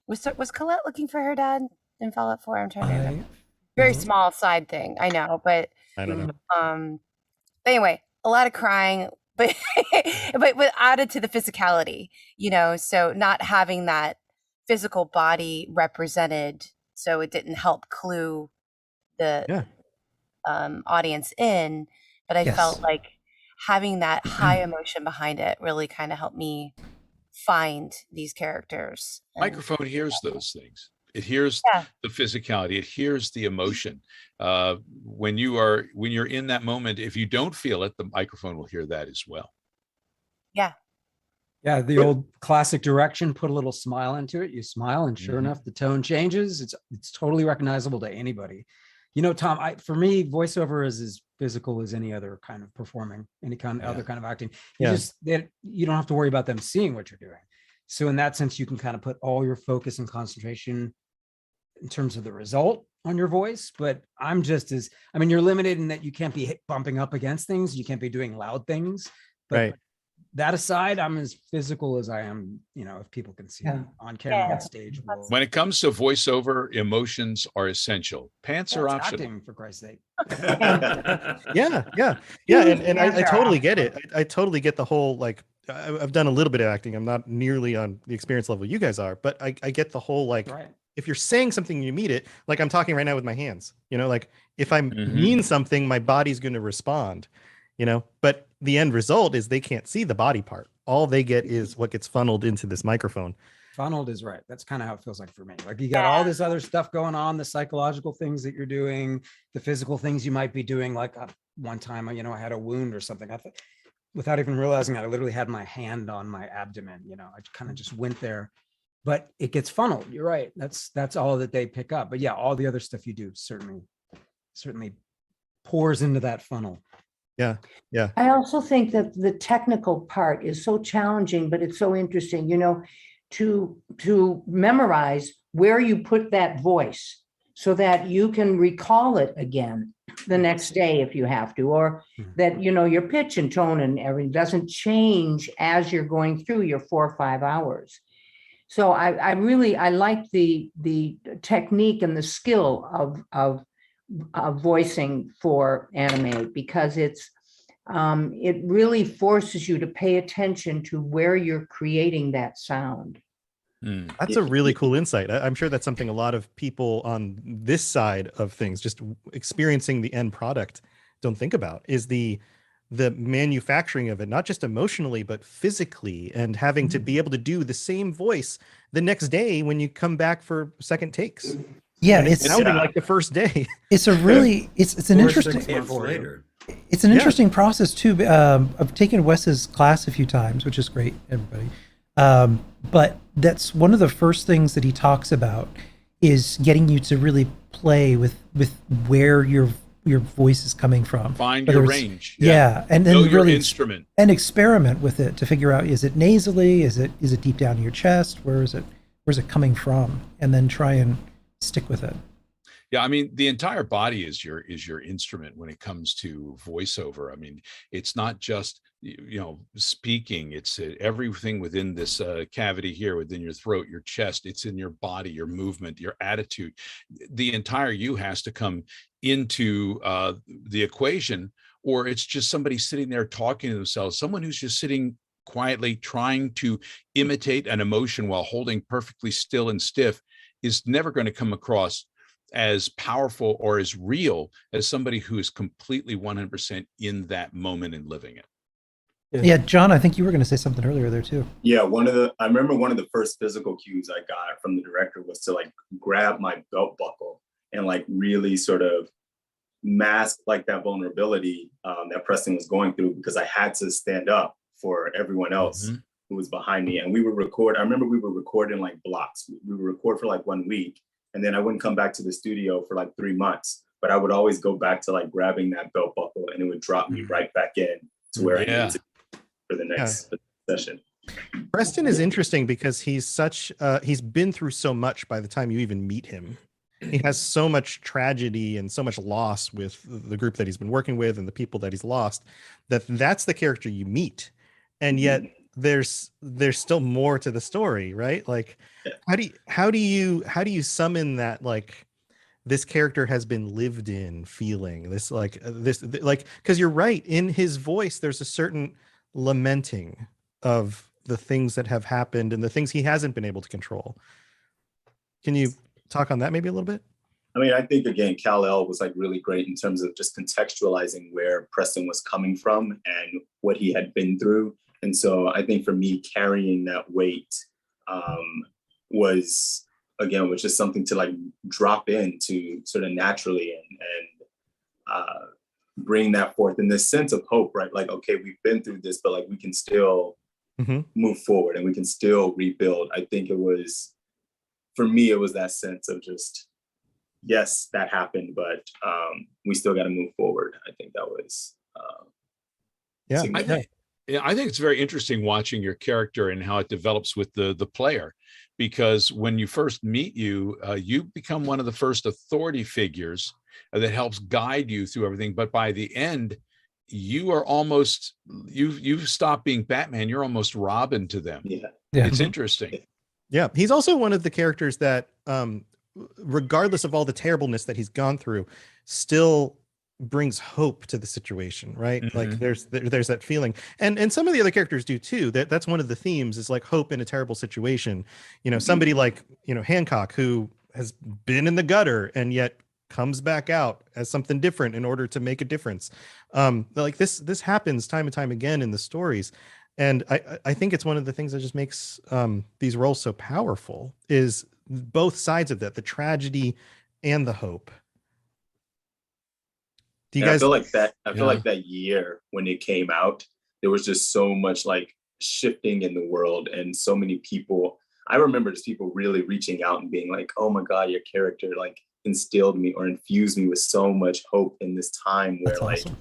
Was Colette looking for her dad in Fallout 4? I'm trying to remember. Very small side thing, I know, but I don't know. But anyway, a lot of crying, but but added to the physicality, so not having that physical body represented, so it didn't help clue the audience in, but I felt like having that high emotion behind it really kind of helped me find these characters. Microphone hears those things. It hears the physicality. It hears the emotion. When you're in that moment, if you don't feel it, the microphone will hear that as well. Yeah, the old classic direction, put a little smile into it. You smile, and sure enough, the tone changes. It's totally recognizable to anybody. Tom, for me, voiceover is as physical as any other kind of performing, any kind of other kind of acting. You don't have to worry about them seeing what you're doing. So in that sense, you can kind of put all your focus and concentration in terms of the result on your voice. But I'm just you're limited in that you can't be bumping up against things. You can't be doing loud things. But right. That aside, I'm as physical as I am, if people can see me on camera, on stage. When it comes to voiceover, emotions are essential. Pants are optional. Acting, for Christ's sake. Yeah. And I totally get it. I totally get the whole, like, I've done a little bit of acting. I'm not nearly on the experience level you guys are, but I get the whole, like, if you're saying something, you mean it. Like I'm talking right now with my hands, like if I mean something, my body's going to respond, but the end result is they can't see the body part. All they get is what gets funneled into this microphone. Funneled is right. That's kind of how it feels like for me. Like you got all this other stuff going on, the psychological things that you're doing, the physical things you might be doing. Like one time, I had a wound or something. Without even realizing it, I literally had my hand on my abdomen. I kind of just went there, but it gets funneled. You're right. That's all that they pick up. But yeah, all the other stuff you do certainly pours into that funnel. Yeah. Yeah. I also think that the technical part is so challenging, but it's so interesting, to memorize where you put that voice so that you can recall it again the next day if you have to, or that, your pitch and tone and everything doesn't change as you're going through your 4 or 5 hours. So I really like the technique and the skill of voicing for anime, because it really forces you to pay attention to where you're creating that sound. That's a really cool insight. I'm sure that's something a lot of people on this side of things, just experiencing the end product, don't think about, is the manufacturing of it, not just emotionally, but physically, and having to be able to do the same voice the next day when you come back for second takes. Yeah, it's sounding like the first day. It's a really, it's an interesting, it's an interesting process too. I've taken Wes's class a few times, which is great, everybody. But that's one of the first things that he talks about, is getting you to really play with where your voice is coming from. Find your range. Yeah. And then know your really instrument. And experiment with it to figure out, is it nasally? Is it deep down in your chest? Where's it coming from? And then try and stick with it. Yeah, I mean, the entire body is your instrument when it comes to voiceover. I mean, it's not just speaking. It's everything within this cavity here, within your throat, your chest. It's in your body, your movement, your attitude. The entire you has to come into the equation, or it's just somebody sitting there talking to themselves. Someone who's just sitting quietly trying to imitate an emotion while holding perfectly still and stiff is never going to come across as powerful or as real as somebody who is completely 100% in that moment and living it. Yeah, John, I think you were going to say something earlier there too. Yeah, I remember one of the first physical cues I got from the director was to grab my belt buckle and really sort of mask that vulnerability that Preston was going through, because I had to stand up for everyone else who was behind me. And I remember we were recording blocks. We would record for 1 week, and then I wouldn't come back to the studio for 3 months, but I would always go back to grabbing that belt buckle, and it would drop me right back in to where I needed to for the next session. Preston is interesting because he's been through so much by the time you even meet him. He has so much tragedy and so much loss with the group that he's been working with and the people that he's lost, that's the character you meet. And yet there's still more to the story, right? How do you summon that, this character has been lived in feeling this, because you're right, in his voice there's a certain lamenting of the things that have happened and the things he hasn't been able to control. Can you talk on that maybe a little bit? I mean, I think again, Kal-El was really great in terms of just contextualizing where Preston was coming from and what he had been through. And so I think for me, carrying that weight was just something to drop into sort of naturally and bring that forth in this sense of hope, right? Okay, we've been through this, but we can still move forward and we can still rebuild. I think for me, it was that sense of just, yes, that happened, but we still got to move forward. I think that was I think it's very interesting watching your character and how it develops with the player, because when you first meet you, you become one of the first authority figures that helps guide you through everything. But by the end, you are almost, you've stopped being Batman. You're almost Robin to them. Yeah. It's interesting. Yeah. He's also one of the characters that, regardless of all the terribleness that he's gone through, still brings hope to the situation, right? There's that feeling, and some of the other characters do too. That's one of the themes, is hope in a terrible situation. Somebody Hancock, who has been in the gutter and yet comes back out as something different in order to make a difference. This happens time and time again in the stories. And I think it's one of the things that just makes these roles so powerful, is both sides of that, the tragedy and the hope. Do you guys? I feel like that year when it came out, there was just so much shifting in the world, and so many people. I remember just people really reaching out and being like, "Oh my God, your character instilled me or infused me with so much hope in this time where That's awesome.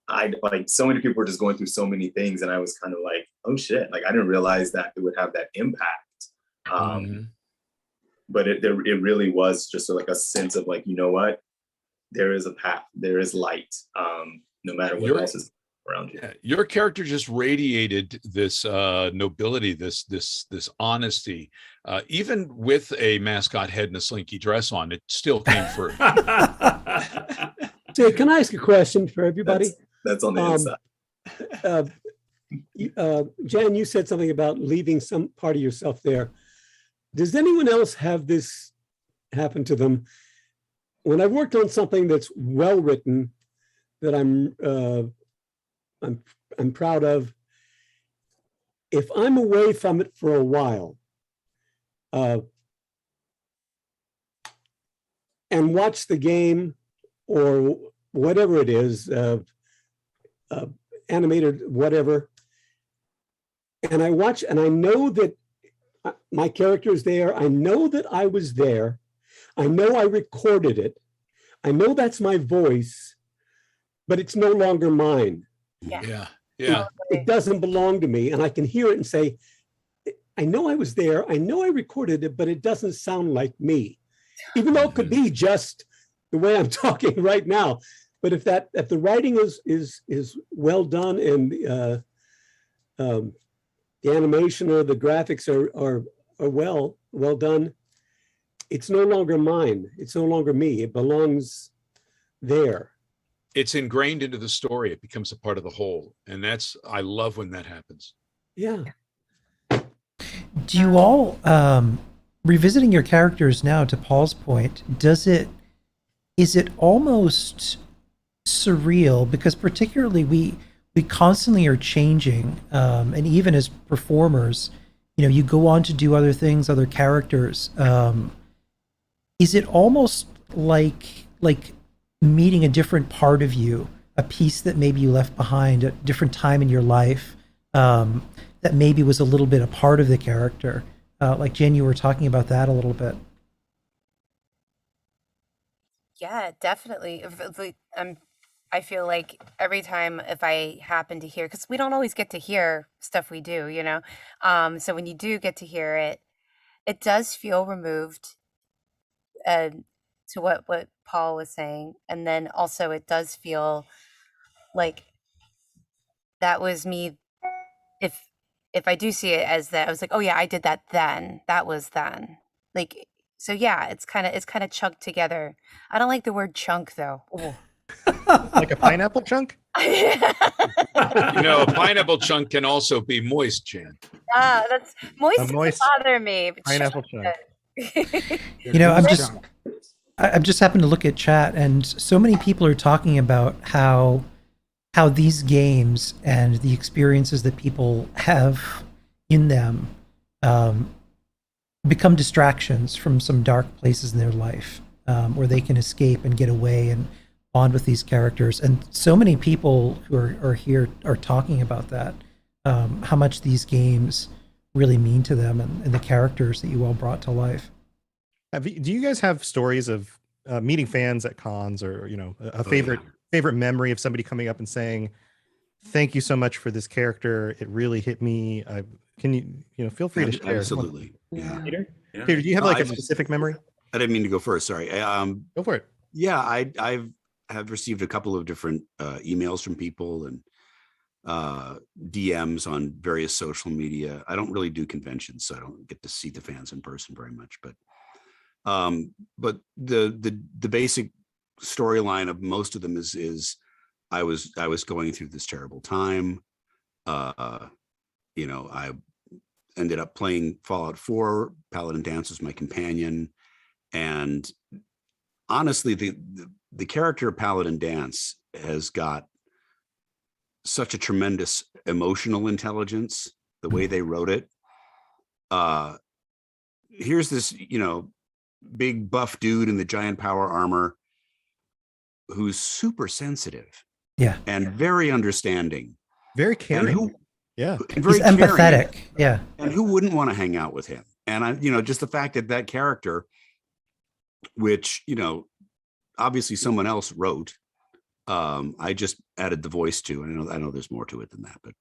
like so many people were just going through so many things, and I was kind of like, oh shit, like I didn't realize that it would have that impact. But it really was just like a sense of like, you know what, there is a path, there is light, no matter what else is around you. Your character just radiated this nobility, this honesty. Even with a mascot head and a slinky dress on, it still came through. So can I ask a question for everybody? That's on the inside. Jen, you said something about leaving some part of yourself there. Does anyone else have this happen to them? When I've worked on something that's well written, that I'm proud of, if I'm away from it for a while, and watch the game or whatever it is, animated, whatever, and I watch and I know that my character is there. I know that I was there. I know I recorded it. I know that's my voice, but it's no longer mine. Yeah. It doesn't belong to me. And I can hear it and say, I know I was there. I know I recorded it, but it doesn't sound like me. Even though it could be just the way I'm talking right now. But if the writing is well done and the animation or the graphics are well done, it's no longer mine. It's no longer me. It belongs there. It's ingrained into the story. It becomes a part of the whole. And I love when that happens. Yeah. Do you all, revisiting your characters now, to Paul's point, is it almost surreal? Because particularly we constantly are changing, and even as performers, you go on to do other things, other characters. Is it almost like meeting a different part of you, a piece that maybe you left behind at a different time in your life, that maybe was a little bit a part of the character? Like Jen, you were talking about that a little bit. Yeah, definitely. I feel like every time if I happen to hear, because we don't always get to hear stuff we do, so when you do get to hear it, it does feel removed to what Paul was saying. And then also it does feel like that was me. If I do see it as that, I was like, oh yeah, I did that then. That was then. Like, so yeah, it's kind of chunked together. I don't like the word chunk though. Ooh. Like a pineapple chunk? A pineapple chunk can also be moist, Jan. That's moist. Doesn't bother me. Pineapple chunk. I'm just happened to look at chat, and so many people are talking about how these games and the experiences that people have in them become distractions from some dark places in their life, where they can escape and get away and bond with these characters. And so many people who are here are talking about that, how much these games really mean to them and the characters that you all brought to life. Do you guys have stories of meeting fans at cons, or a favorite memory of somebody coming up and saying, "Thank you so much for this character. It really hit me." Can you feel free to share? Absolutely. Yeah. Peter, do you have a specific memory? I didn't mean to go first. Sorry. Go for it. Yeah, I have received a couple of different emails from people and DMs on various social media. I don't really do conventions, so I don't get to see the fans in person very much. But the basic storyline of most of them is I was going through this terrible time. I ended up playing Fallout 4. Paladin Dance was my companion, and honestly, the character of Paladin Dance has got such a tremendous emotional intelligence. The way they wrote it. Here's this, big buff dude in the giant power armor who's super sensitive, and very understanding, very caring, and very empathetic, and who wouldn't want to hang out with him? And just the fact that character, which obviously someone else wrote, I just added the voice to, and I know there's more to it than that, but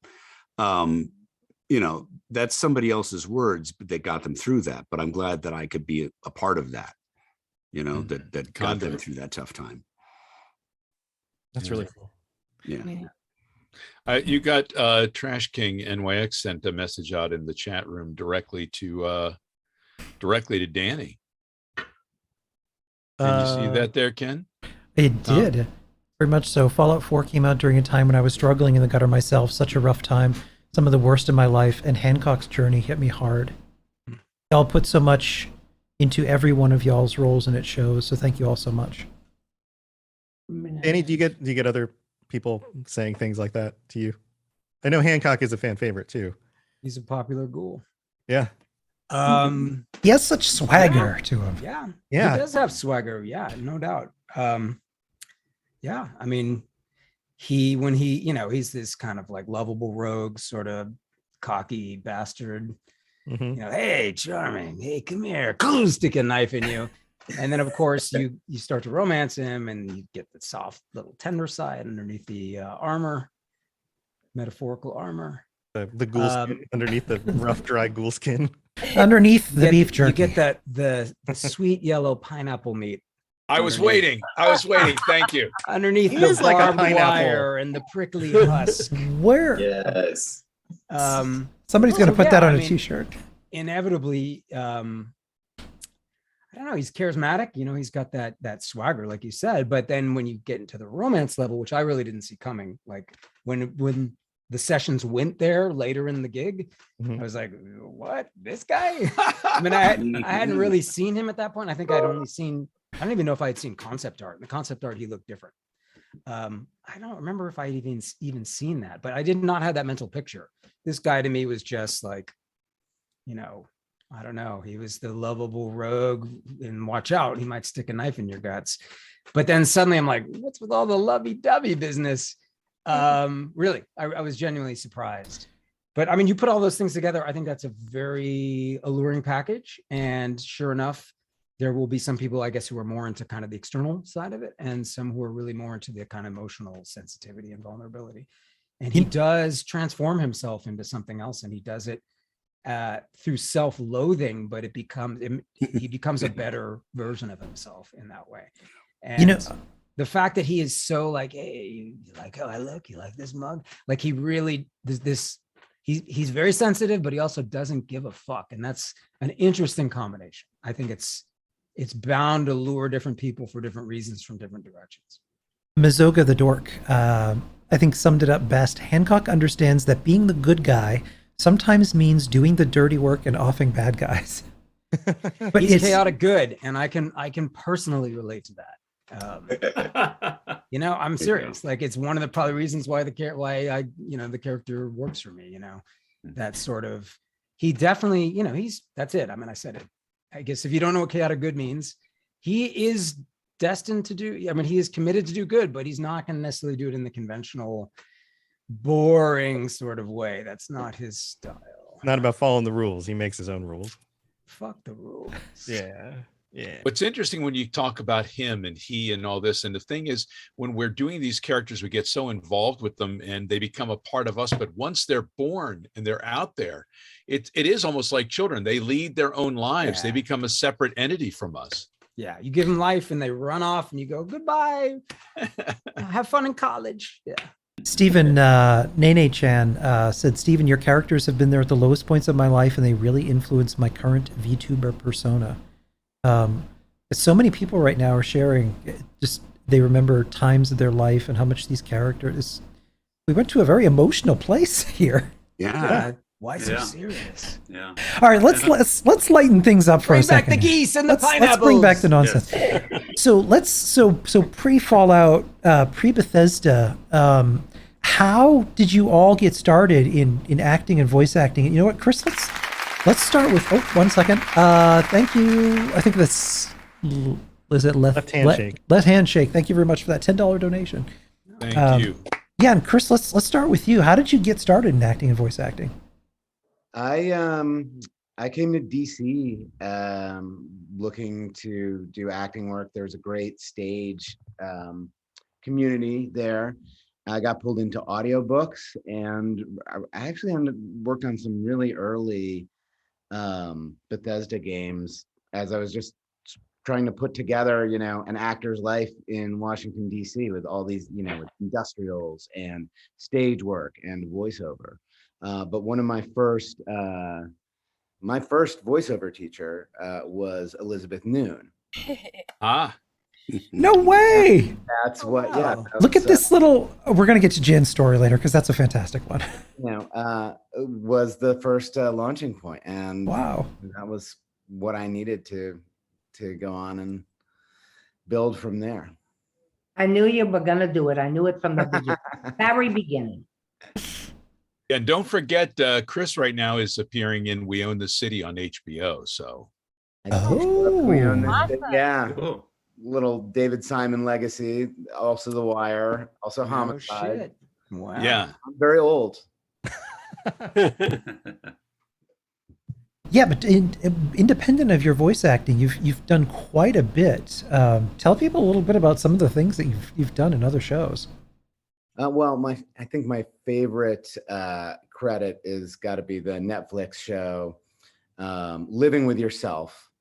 that's somebody else's words, but they got them through that. But I'm glad that I could be a part of that, that got them through that tough time. That's really cool. Yeah. You got Trash King NYX sent a message out in the chat room directly to Danny. Can you see that there, Ken? It did. Very much so. Fallout 4 came out during a time when I was struggling in the gutter myself. Such a rough time. Some of the worst in my life. And Hancock's journey hit me hard. Y'all put so much into every one of y'all's roles, and it shows. So thank you all so much. Danny, do you get other people saying things like that to you? I know Hancock is a fan favorite too. He's a popular ghoul. Yeah. He has such swagger to him. Yeah. He does have swagger. Yeah, no doubt. Yeah. I mean, when he's this kind of like lovable rogue, sort of cocky bastard. Hey, charming. Hey, come here. Come stick a knife in you. And then, of course, you start to romance him, and you get the soft little tender side underneath the armor, metaphorical armor. The ghoul skin underneath the rough, dry ghoul skin. Underneath the beef jerky. You get the sweet yellow pineapple meat. I was waiting. Thank you. Underneath the barbed wire and the prickly husk. Where? Yes. Somebody's going to put that on a t-shirt. Inevitably, I don't know. He's charismatic. He's got that swagger, like you said. But then when you get into the romance level, which I really didn't see coming, like when the sessions went there later in the gig, I was like, what? This guy? I mean, I hadn't really seen him at that point. I think I'd only seen, I don't even know if I had seen concept art. In the concept art, he looked different. I don't remember if I had even seen that, but I did not have that mental picture. This guy to me was just like, I don't know. He was the lovable rogue, and watch out, he might stick a knife in your guts. But then suddenly I'm like, what's with all the lovey-dovey business? Really, I was genuinely surprised. But I mean, you put all those things together, I think that's a very alluring package. And sure enough, there will be some people, I guess, who are more into kind of the external side of it, and some who are really more into the kind of emotional sensitivity and vulnerability. And he does transform himself into something else, and he does it through self-loathing, but he becomes a better version of himself in that way. And the fact that he is so like, hey, you like how I look? You like this mug? Like, he really he's very sensitive, but he also doesn't give a fuck, and that's an interesting combination. I think it's bound to lure different people for different reasons from different directions. Mizoga the Dork, I think, summed it up best. Hancock understands that being the good guy sometimes means doing the dirty work and offing bad guys. But he's chaotic good, and I can personally relate to that. I'm serious. Like, it's one of the probably reasons why the character works for me. That sort of, he definitely, that's it. I mean, I said it. I guess if you don't know what chaotic good means, he is destined to do. I mean, he is committed to do good, but he's not going to necessarily do it in the conventional, boring sort of way. That's not his style. Not about following the rules. He makes his own rules. Fuck the rules. Yeah. What's interesting when you talk about him and he and all this, and the thing is, when we're doing these characters, we get so involved with them and they become a part of us. But once they're born and they're out there, it is almost like children. They lead their own lives. They become a separate entity from us. Yeah, you give them life and they run off and you go, goodbye. Have fun in college. Yeah. Stephen Nene Chan said, Stephen, your characters have been there at the lowest points of my life, and they really influenced my current VTuber persona. So many people right now are sharing, just they remember times of their life and how much these characters. We went to a very emotional place here. Yeah. Why so serious? Yeah. All right, let's lighten things up for a second. Bring back the geese and the pineapples. Let's bring back the nonsense. Yes. So pre-Fallout, pre-Bethesda, how did you all get started in acting and voice acting? And you know what, Chris, let's start with, one second. Thank you. I think that's, is it left handshake? Left handshake. Thank you very much for that $10 donation. Thank you. Yeah, and Chris, let's start with you. How did you get started in acting and voice acting? I came to DC looking to do acting work. There was a great stage community there. I got pulled into audiobooks, and I actually worked on some really early Bethesda games as I was just trying to put together, an actor's life in Washington, D.C. with all these, with industrials and stage work and voiceover. But one of my first voiceover teacher was Elizabeth Noon. No way. That's what, yeah. Look at this little, we're going to get to Jen's story later because that's a fantastic one. Was the first launching point. And wow, that was what I needed to go on and build from there. I knew you were going to do it. I knew it from the very beginning. And don't forget, Chris right now is appearing in We Own the City on HBO. So, We Own the City. Awesome. Yeah. Cool. Little David Simon legacy, also The Wire, also Homicide. shit. Wow. yeah. I'm very old. Yeah, but independent of your voice acting, you've done quite a bit. Tell people a little bit about some of the things that you've done in other shows. Well, I think my favorite credit is got to be the Netflix show Living with Yourself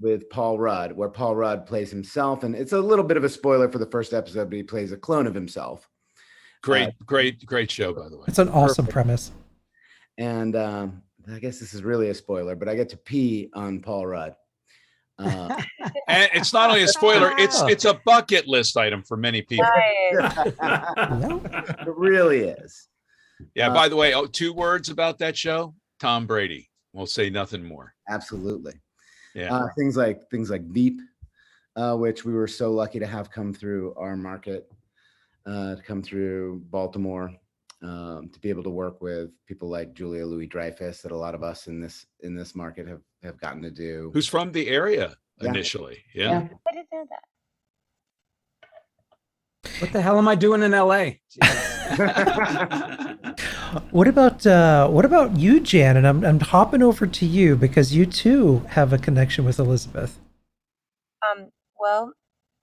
with Paul Rudd, where Paul Rudd plays himself, and it's a little bit of a spoiler for the first episode, but he plays a clone of himself. Great show, by the way. It's an awesome premise. And I guess this is really a spoiler, but I get to pee on Paul Rudd. And it's not only a spoiler; it's a bucket list item for many people. It really is. Yeah. By the way, 2 words about that show: Tom Brady. We'll say nothing more. Absolutely. Yeah. Things like Veep, which we were so lucky to have come through our market, to come through Baltimore, to be able to work with people like Julia Louis-Dreyfus that a lot of us in this market have gotten to do. Who's from the area initially? Yeah. I didn't know that. What the hell am I doing in LA? What about you, Jan? And I'm hopping over to you because you too have a connection with Elizabeth. Well,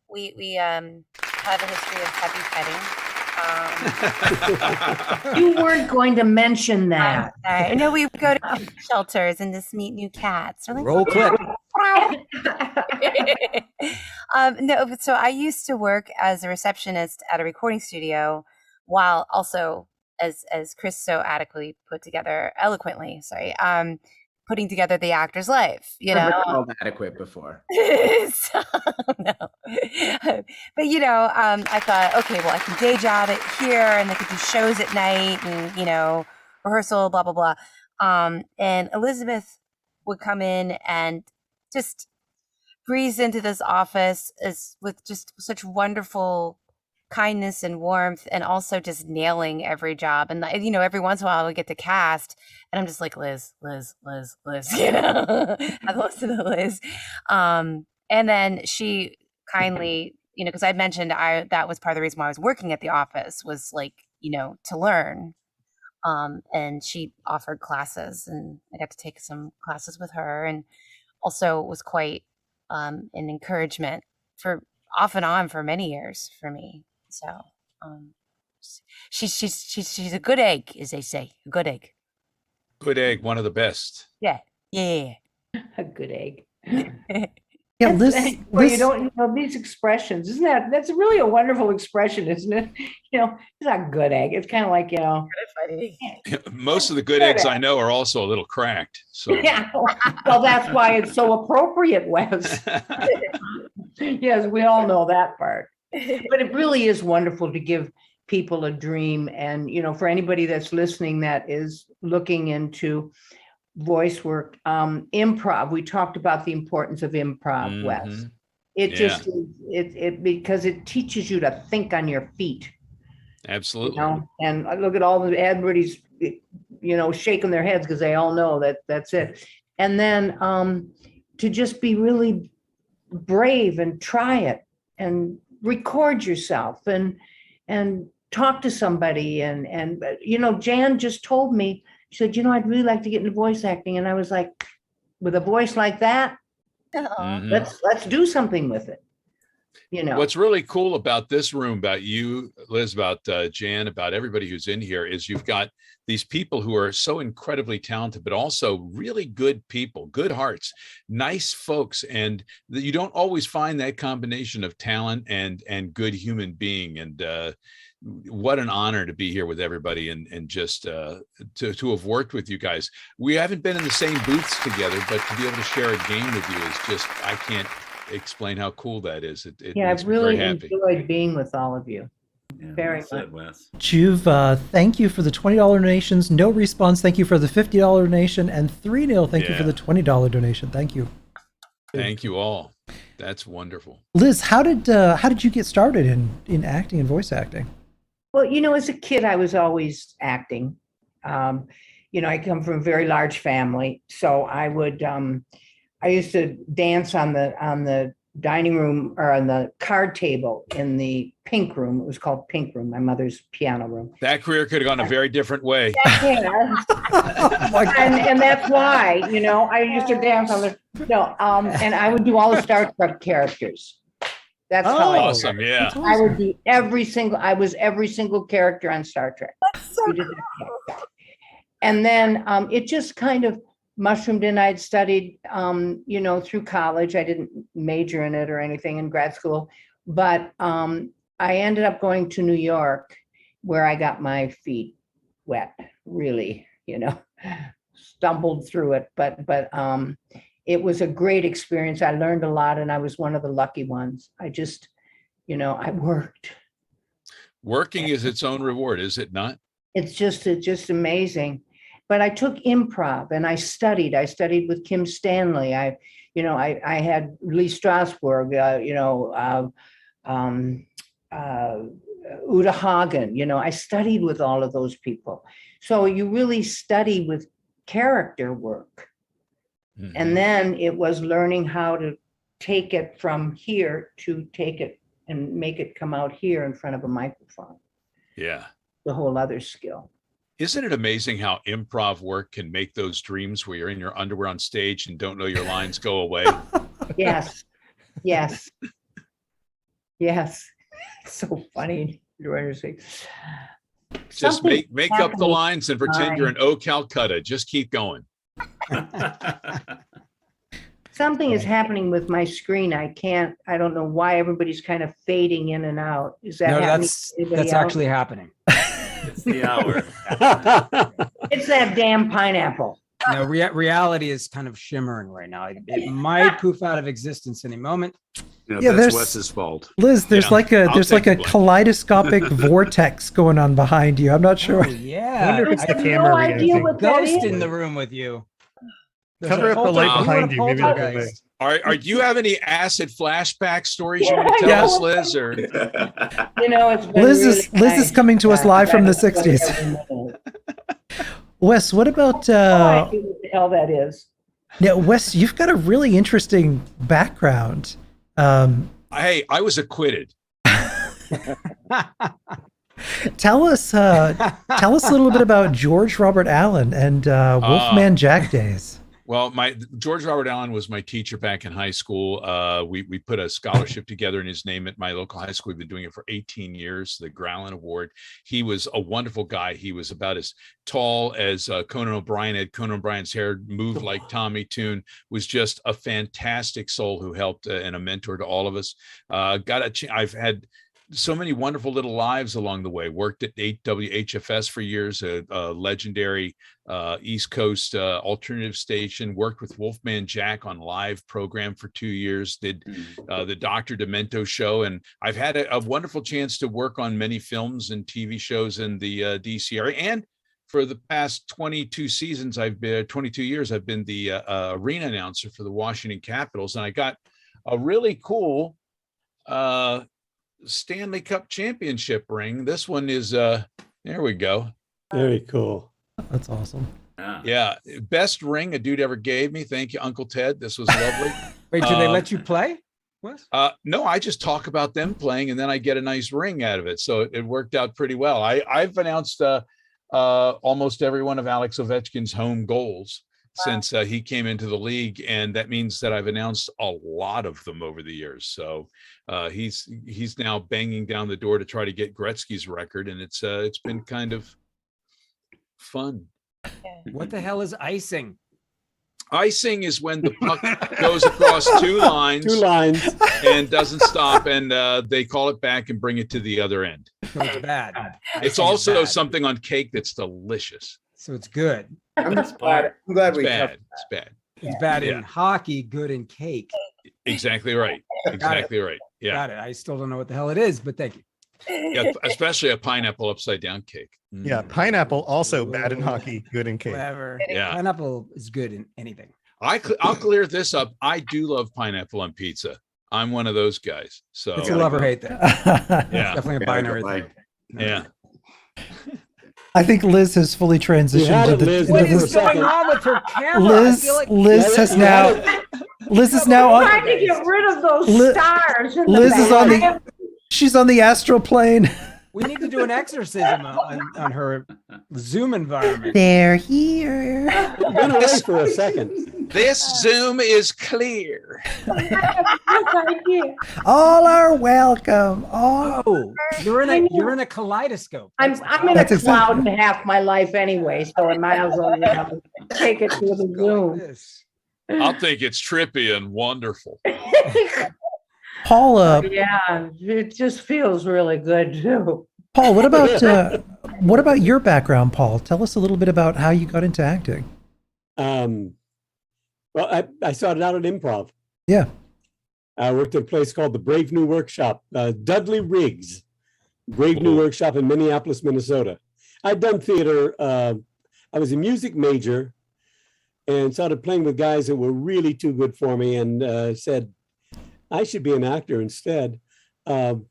we have a history of heavy petting. You weren't going to mention that. I know we go to shelters and just meet new cats. Like, Roll clip. No, so I used to work as a receptionist at a recording studio, while also, as Chris so eloquently, putting together the actor's life. I've been called adequate before. So, no. But I thought, okay, well, I can day job it here, and I could do shows at night, and rehearsal, blah blah blah. And Elizabeth would come in and just breeze into this office with just such wonderful kindness and warmth, and also just nailing every job. And every once in a while I would get to cast, and I'm just like, Liz, I'd listen to Liz. And then she kindly, because I mentioned that was part of the reason why I was working at the office, was like, to learn. And she offered classes, and I got to take some classes with her, and also was quite an encouragement for off and on for many years for me. So she's a good egg, as they say, a good egg. Good egg, one of the best. Yeah. A good egg. Yeah, Liz, you don't know these expressions. That's really a wonderful expression, isn't it? It's not good egg. It's kind of like, Most of the good eggs I know are also a little cracked. So yeah. Well, that's why it's so appropriate, Wes. Yes, we all know that part. But it really is wonderful to give people a dream. And, for anybody that's listening that is looking into voice work, improv, we talked about the importance of improv, Wes. It just is, because it teaches you to think on your feet. Absolutely. And I look at everybody's, shaking their heads because they all know that's it. And then to just be really brave and try it and record yourself and talk to somebody. And Jan just told me, she said, I'd really like to get into voice acting. And I was like, with a voice like that, let's do something with it. You know, What's really cool about this room, about you, Liz, about Jan, about everybody who's in here, is you've got these people who are so incredibly talented, but also really good people, good hearts, nice folks. And you don't always find that combination of talent and good human being. And what an honor to be here with everybody and just to have worked with you guys. We haven't been in the same booths together, but to be able to share a game with you is just, I can't explain how cool that is. It yeah, makes I've me very really happy. enjoyed being with all of you. Yeah, Very well said, Wes. Juve, thank you for the $20 donations. No Response, thank you for the $50 donation. And 3-0, thank you for the $20 donation. Thank you. Thank you all. That's wonderful. Liz, how did you get started in acting and voice acting? Well, you know, as a kid, I was always acting. You know, I come from a very large family, so I would. I used to dance on the dining room or on the card table in the pink room. It was called Pink Room, my mother's piano room. That career could have gone a very different way. Yeah. and that's why, you know, I used to dance on the and I would do all the Star Trek characters. That's how I awesome. Yeah. I would be every single character on Star Trek. That's so cool. And then it just kind of mushroomed in. I'd studied, you know, through college. I didn't major in it or anything in grad school, but I ended up going to New York where I got my feet wet, really, you know, stumbled through it, but it was a great experience. I learned a lot and I was one of the lucky ones. I just, you know, I worked. Working is its own reward, is it not? It's just amazing. But I took improv and I studied. I studied with Kim Stanley. I had Lee Strasberg, Uta Hagen. You know, I studied with all of those people. So you really study with character work. Mm-hmm. And then it was learning how to take it from here to take it and make it come out here in front of a microphone. Yeah. The whole other skill. Isn't it amazing how improv work can make those dreams where you're in your underwear on stage and don't know your lines go away? Yes. Yes. Yes. It's so funny. Just make up the lines and pretend you're an O Calcutta. Just keep going. Something is happening with my screen. I don't know why everybody's kind of fading in and out. Is that happening? That's actually happening. It's the hour. It's that damn pineapple. No, reality is kind of shimmering right now. It might poof out of existence any moment. Yeah, that's Wes's fault. Liz, there's like a kaleidoscopic vortex going on behind you. I'm not sure. Oh, yeah. I wonder if it's the camera. No idea what that Ghost is. in the room with you. Cover up the light behind you. Maybe that'll go away. Do you have any acid flashback stories you want to tell us, Liz? Or you know, it's Liz is coming to us live from the 60s. Wes, what about I see what the hell that is. Yeah, Wes, you've got a really interesting background. Hey, I was acquitted. Tell us a little bit about George Robert Allen and Wolfman Jack days. Well, George Robert Allen was my teacher back in high school. We put a scholarship together in his name at my local high school. We've been doing it for 18 years, the Growlin Award. He was a wonderful guy. He was about as tall as Conan O'Brien had. Conan O'Brien's hair moved like Tommy Tune, was just a fantastic soul who helped and a mentor to all of us. I've had so many wonderful little lives along the way. Worked at WHFS for years, a legendary East Coast alternative station. Worked with Wolfman Jack on live program for 2 years. Did the Dr. Demento show, and I've had a wonderful chance to work on many films and TV shows in the DC area. And for the past 22 years, I've been the arena announcer for the Washington Capitals, and I got a really cool Stanley Cup championship ring. This one is there we go. Very cool. That's awesome. Yeah, best ring a dude ever gave me. Thank you, Uncle Ted. This was lovely. Wait, do they let you play? What? No, I just talk about them playing and then I get a nice ring out of it. So it worked out pretty well. I've announced almost every one of Alex Ovechkin's home goals since he came into the league, and that means that I've announced a lot of them over the years. So he's now banging down the door to try to get Gretzky's record, and it's been kind of fun. What the hell is icing? Icing is when the puck goes across two lines and doesn't stop, and they call it back and bring it to the other end. So it's bad. It's also something on cake that's delicious. So it's good. I'm glad It's we bad. It's bad. It's bad in Yeah. hockey, good in cake. Exactly right. Exactly right. Yeah. Got it. I still don't know what the hell it is, but thank you. Yeah, especially a pineapple upside down cake. Yeah, pineapple also bad in hockey, good in cake. Whatever. Yeah. Pineapple is good in anything. I'll clear this up. I do love pineapple on pizza. I'm one of those guys. So It's a love or hate thing. Yeah. Definitely a binary thing. Yeah. I think Liz has fully transitioned had to it, the. Liz. into What this- is going on with her camera? Liz, I feel like Liz has now. Liz is now on. Trying to get rid of those stars. in the Liz is on back. the. She's on the astral plane. we need to do an exorcism on her Zoom environment. They're here. Went away for a second. This Zoom is clear. All are welcome. All. Oh, you're in a kaleidoscope. I'm in That's a exactly- cloud and half my life anyway, so I might as well take it to the Zoom. I'll think it's trippy and wonderful. Paul. Yeah, it just feels really good too. Paul, what about your background, Paul? Tell us a little bit about how you got into acting. Well, I started out at improv. Yeah. I worked at a place called the Brave New Workshop, Dudley Riggs, Brave New Workshop in Minneapolis, Minnesota. I'd done theater. I was a music major and started playing with guys that were really too good for me, and said, I should be an actor instead. And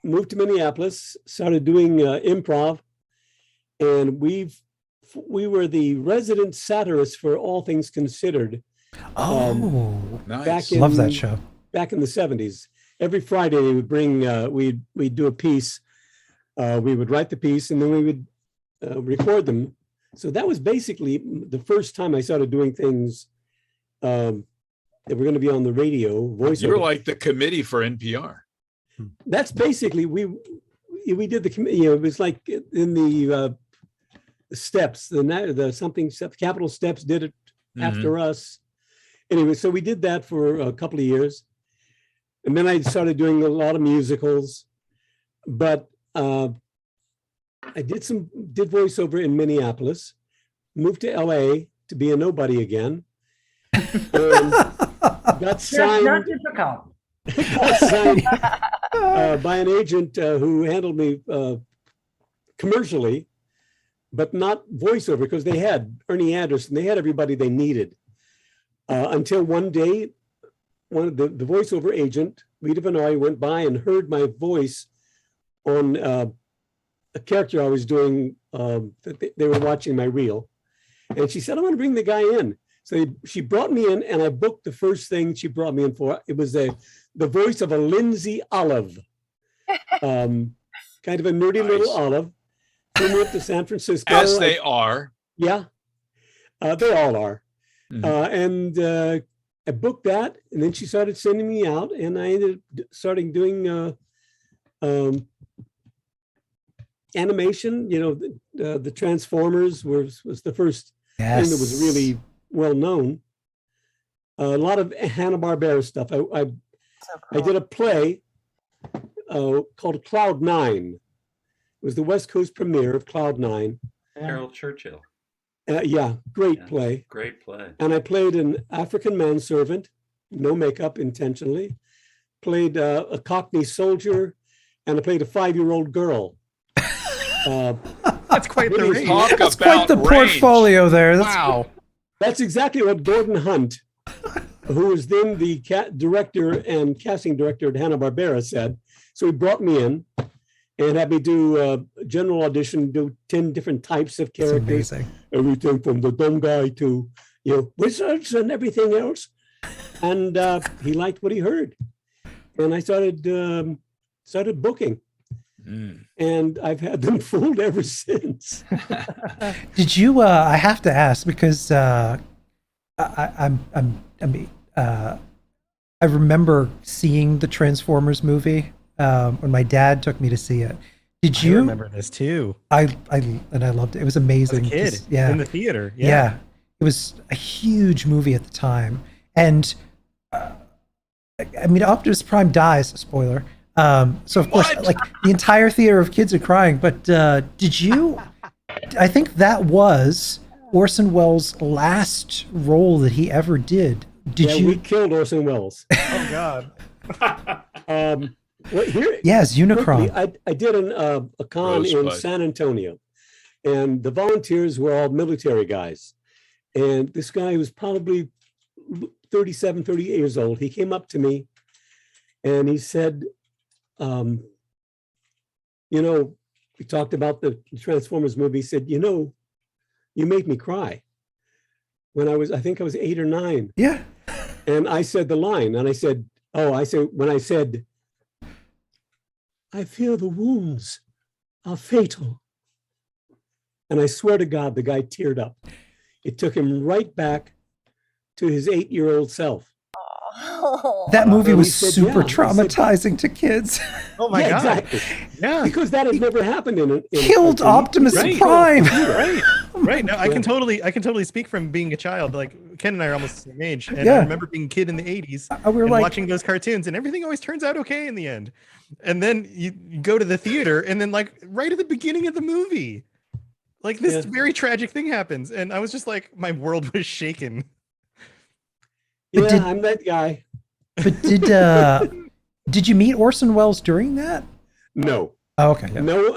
moved to Minneapolis, started doing improv, and we were the resident satirists for All Things Considered. Nice. Back in, Love that show. Back in the 70s. Every Friday we would bring, we'd do a piece. We would write the piece and then we would record them. So that was basically the first time I started doing things that were going to be on the radio. Voiceover. You're like the committee for NPR. That's basically we did the committee. It was like in the steps, the something steps, Capitol Steps did it after us. Anyway, so we did that for a couple of years, and then I started doing a lot of musicals. But I did voiceover in Minneapolis, moved to LA to be a nobody again, and got signed. Not difficult. Got signed by an agent who handled me commercially, but not voiceover, because they had Ernie Anderson, they had everybody they needed. Until one day, one of the voiceover agent, Rita Vanoy, went by and heard my voice on a character I was doing. They were watching my reel, and she said, "I want to bring the guy in." So she brought me in, and I booked the first thing she brought me in for. It was the voice of a Lindsay Olive, kind of a nerdy little Olive. Flew me up to San Francisco. As they are. Yeah, they all are. And I booked that, and then she started sending me out, and I ended up starting doing animation. You know, the Transformers was the first thing that was really well known. A lot of Hanna-Barbera stuff. I did a play called Cloud 9. It was the West Coast premiere of Cloud 9. Harold Churchill. Yeah, great play. Great play. And I played an African manservant, no makeup intentionally, played a Cockney soldier, and I played a 5-year-old girl. That's quite the range. That's quite the portfolio there. Wow. That's exactly what Gordon Hunt, who was then the director and casting director at Hanna-Barbera, said. So he brought me in and had me do a general audition, do 10 different types of characters. Everything from the dumb guy to, wizards and everything else. And he liked what he heard. And I started booking. And I've had them fooled ever since. Did you? I have to ask because I remember seeing the Transformers movie when my dad took me to see it. Did you? I remember this too. I loved it. It was amazing. As a kid, yeah, in the theater. Yeah. It was a huge movie at the time, and I mean, Optimus Prime dies. Spoiler. So of course, like the entire theater of kids are crying. But did you? I think that was Orson Welles' last role that he ever did. Did you? We killed Orson Welles. Oh God. Well, here, yes, Unicron. Quickly, I did a con in Rosebud. San Antonio, and the volunteers were all military guys. And this guy was probably 37, 38 years old. He came up to me and he said, you know, we talked about the Transformers movie. He said, you know, you made me cry when I think I was 8 or 9. Yeah. And I said the line, and I said, when I said, I fear the wounds are fatal. And I swear to God, the guy teared up. It took him right back to his 8-year-old self. That movie was said, super yeah. traumatizing to kids. Oh my God. Exactly. Yeah. Because that had never happened in Killed Optimus Prime. Right. No, I can totally speak from being a child. Like Ken and I are almost the same age. And Yeah. I remember being a kid in the 80s We were and like- watching those cartoons, and everything always turns out okay in the end. And then you go to the theater, and then like right at the beginning of the movie, like this very tragic thing happens. And I was just like, my world was shaken. Yeah, I'm that guy. But did you meet Orson Welles during that? No. Oh, okay. Yeah. No,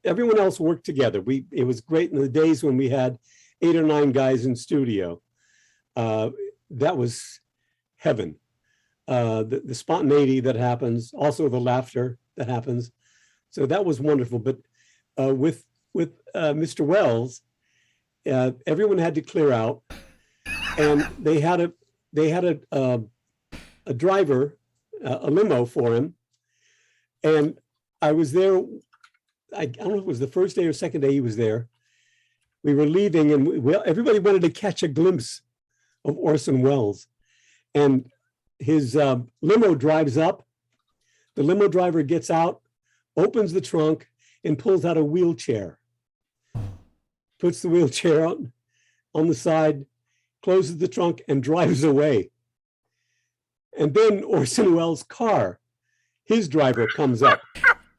everyone else worked together. It was great in the days when we had 8 or 9 guys in studio. That was heaven. The spontaneity that happens, also the laughter that happens. So that was wonderful. But with Mr. Wells, everyone had to clear out, and they had a driver, a limo for him. And I was there, I don't know if it was the first day or second day he was there. We were leaving, and everybody wanted to catch a glimpse of Orson Welles. And his limo drives up. The limo driver gets out, opens the trunk, and pulls out a wheelchair. Puts the wheelchair on the side, closes the trunk, and drives away. And then Orson Welles' car, his driver comes up.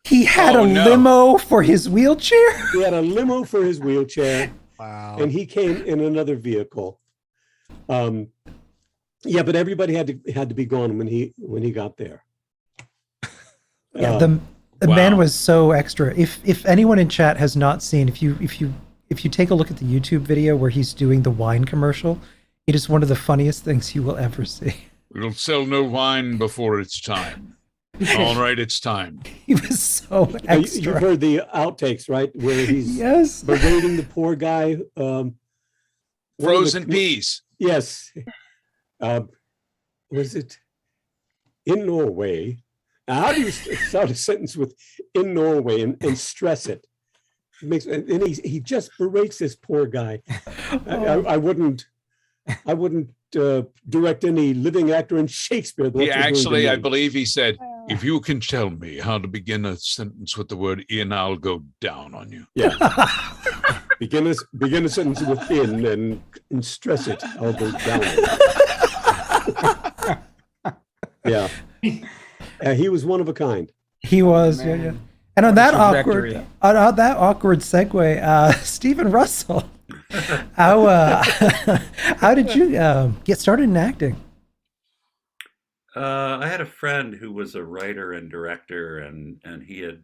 He had limo for his wheelchair? He had a limo for his wheelchair. Wow. And he came in another vehicle. Yeah, but everybody had to be gone when he got there. Yeah, the man was so extra. If anyone in chat has not seen, if you take a look at the YouTube video where he's doing the wine commercial, it is one of the funniest things you will ever see. We'll sell no wine before it's time. All right, it's time. He was so extra. You've heard the outtakes, right? Where he's berating the poor guy. Frozen peas. Yes. Was it in Norway? Now, how do you start a sentence with "in Norway" and stress it? And he just berates this poor guy. I wouldn't direct any living actor in Shakespeare. He actually, I believe he said, if you can tell me how to begin a sentence with the word "in," I'll go down on you. Yeah. begin a sentence with "in" and stress it. I'll go down. Yeah. He was one of a kind. He was, yeah. And on that awkward segue, Stephen Russell, how did you get started in acting? I had a friend who was a writer and director, and he had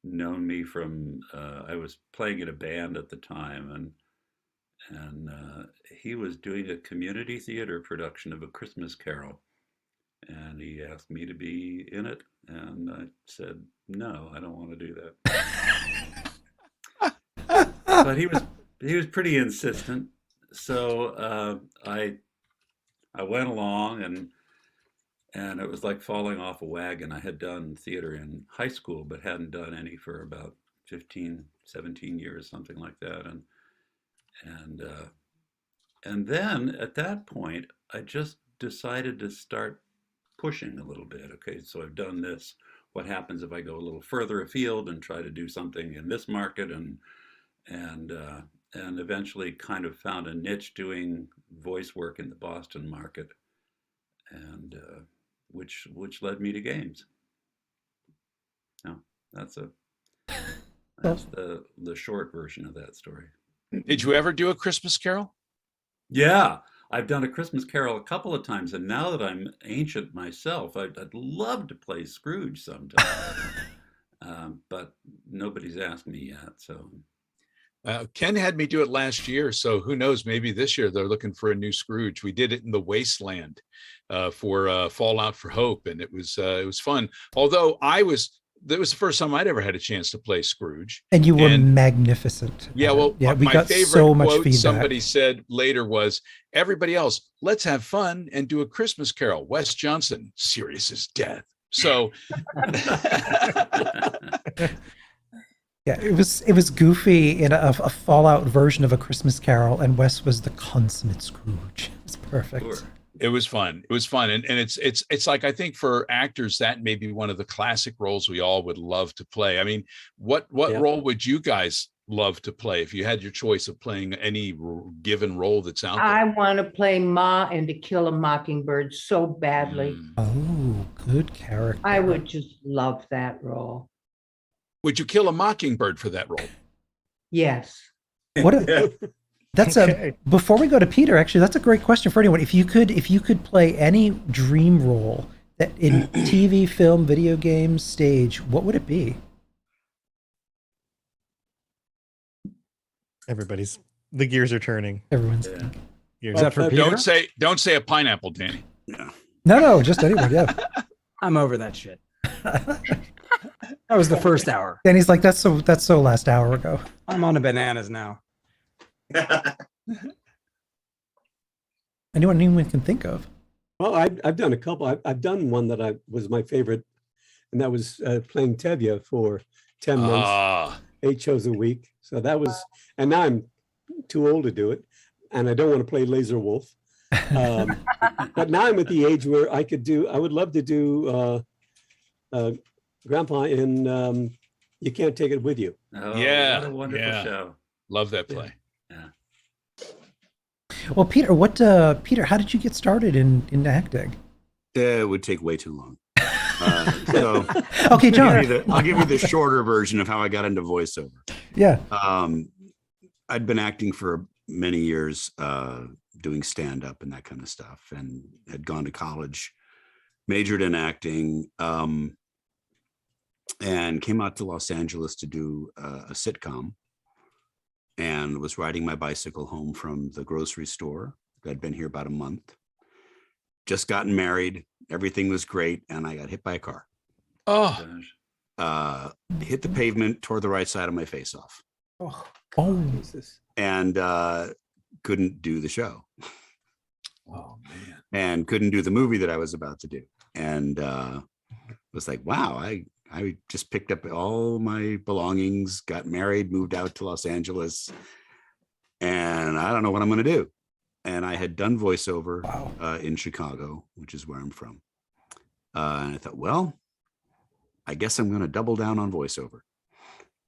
known me from I was playing in a band at the time, and he was doing a community theater production of A Christmas Carol, and he asked me to be in it, and I said no, I don't want to do that. But he was pretty insistent, so I went along, and it was like falling off a wagon. I had done theater in high school, but hadn't done any for about 15, 17 years, something like that. And and then at that point, I just decided to start pushing a little bit. Okay, so I've done this. What happens if I go a little further afield and try to do something in this market, and eventually kind of found a niche doing voice work in the Boston market, and which led me to games. No, that's the short version of that story. Did you ever do A Christmas Carol? Yeah, I've done A Christmas Carol a couple of times, and now that I'm ancient myself, I'd love to play Scrooge sometime. But nobody's asked me yet. So Ken had me do it last year, so who knows? Maybe this year they're looking for a new Scrooge. We did it in the Wasteland for Fallout for Hope, and it was fun. Although that was the first time I'd ever had a chance to play Scrooge. And you were magnificent. Yeah, well, yeah, we my got favorite so much quote feedback. somebody said later was, "Everybody else, let's have fun and do A Christmas Carol. Wes Johnson, serious as death." So yeah, it was goofy in a Fallout version of A Christmas Carol, and Wes was the consummate Scrooge. It was perfect. Sure. It was fun. It was fun. And it's like, I think for actors, that may be one of the classic roles we all would love to play. I mean, what role would you guys love to play if you had your choice of playing any given role that's out there? I want to play Ma and To Kill a Mockingbird so badly. Oh, good character. I would just love that role. Would you kill a mockingbird for that role? Yes. That's before we go to Peter, actually, that's a great question for anyone. If you could play any dream role that in TV, film, video games, stage, what would it be? The gears are turning. Everyone's Is that for Peter? Don't say a pineapple, Danny. No, just anyone. Yeah. I'm over that shit. That was the first hour. Danny's like, that's so last hour ago. I'm on to bananas now. Anyone can think of. Well, I've done a couple. I've done one that was my favorite, and that was playing Tevye for 10 months, 8 shows a week. So that was, and now I'm too old to do it, and I don't want to play Laser Wolf. But now I'm at the age where I would love to do Grandpa in You Can't Take It With You. Oh, yeah, what a wonderful show. Love that play. Yeah. Well, Peter, Peter, how did you get started in acting? It would take way too long. So okay, John. I'll give you the shorter version of how I got into voiceover. Yeah. I'd been acting for many years, doing stand-up and that kind of stuff, and had gone to college, majored in acting, and came out to Los Angeles to do a sitcom, and was riding my bicycle home from the grocery store. I'd been here about a month, just gotten married. Everything was great. And I got hit by a car. Hit the pavement, tore the right side of my face off. And couldn't do the show. Oh, man. And couldn't do the movie that I was about to do. And was like, wow, I just picked up all my belongings, got married, moved out to Los Angeles, and I don't know what I'm going to do. And I had done voiceover in Chicago, which is where I'm from. And I thought, well, I guess I'm going to double down on voiceover,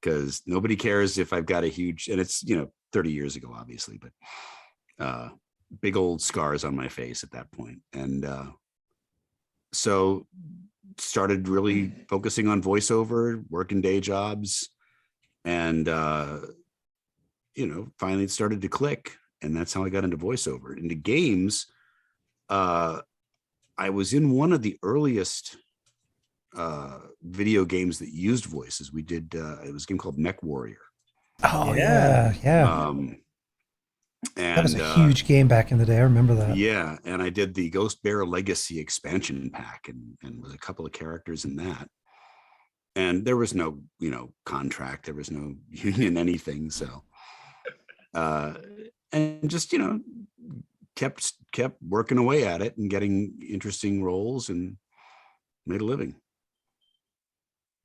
because nobody cares if I've got a huge, and it's, 30 years ago, obviously, but big old scars on my face at that point. And so started really focusing on voiceover, working day jobs, and finally it started to click, and that's how I got into voiceover. Into games, I was in one of the earliest video games that used voices. We did it was a game called Mech Warrior. Oh yeah. And that was a huge game back in the day. I remember that. Yeah, and I did the Ghost Bear Legacy expansion pack, and was a couple of characters in that. And there was no, contract. There was no union anything. So, and just kept working away at it and getting interesting roles and made a living.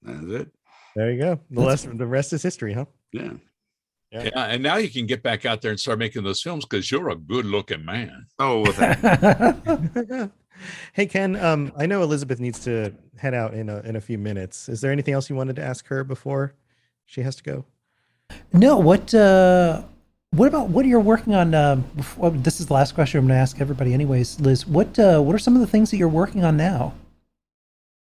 That's it. There you go. The rest is history, huh? Yeah. Yeah, and now you can get back out there and start making those films because you're a good-looking man. Oh, well, thank Hey, Ken, I know Elizabeth needs to head out in a few minutes. Is there anything else you wanted to ask her before she has to go? No. What about what you're working on? This is the last question I'm going to ask everybody, anyways. Liz, what are some of the things that you're working on now?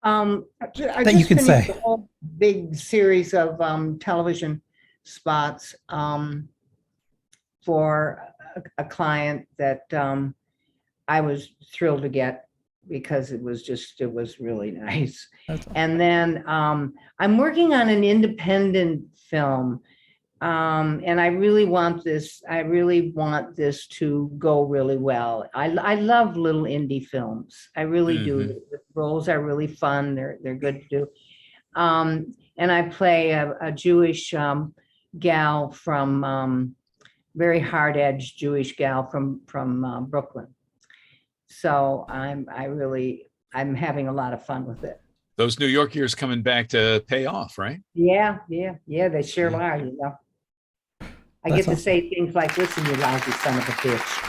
I That you can finished say. a whole big series of television spots for a client that I was thrilled to get because it was really nice. That's And then I'm working on an independent film, and I really want this to go really well. I love little indie films. I really do. The roles are really fun. They're good to do. And I play a Jewish gal from very hard-edged Jewish gal from Brooklyn. So I'm having a lot of fun with it. Those New York years coming back to pay off, right? Yeah, they sure are, you know. I get to say things like, listen, you lousy son of a bitch.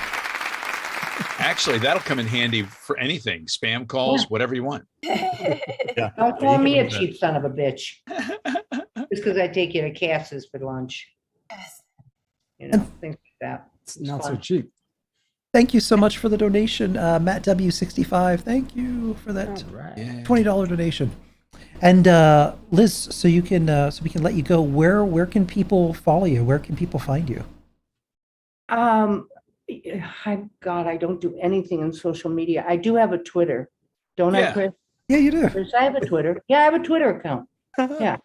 Actually, that'll come in handy for anything. Spam calls, whatever you want. Don't call me a cheap son of a bitch. Just because I take you to Cass's for lunch. You know, things like that. It's not so cheap. Thank you so much for the donation, Matt W65. Thank you for that $20 donation. And Liz, so we can let you go. Where can people follow you? Where can people find you? God, I don't do anything on social media. I do have a Twitter, don't I, Chris? Yeah, you do. Chris, I have a Twitter. Yeah, I have a Twitter account. Yeah.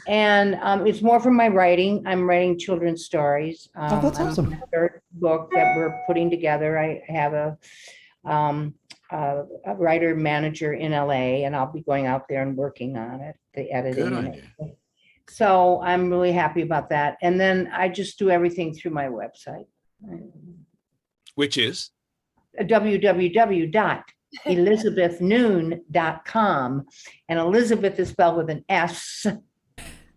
And it's more from my writing. I'm writing children's stories. That's awesome. A third book that we're putting together. I have a writer manager in LA, and I'll be going out there and working on it, the editing. Good and idea. everything. So I'm really happy about that. And then I just do everything through my website. Which is? www.elizabethnoon.com. And Elizabeth is spelled with an S,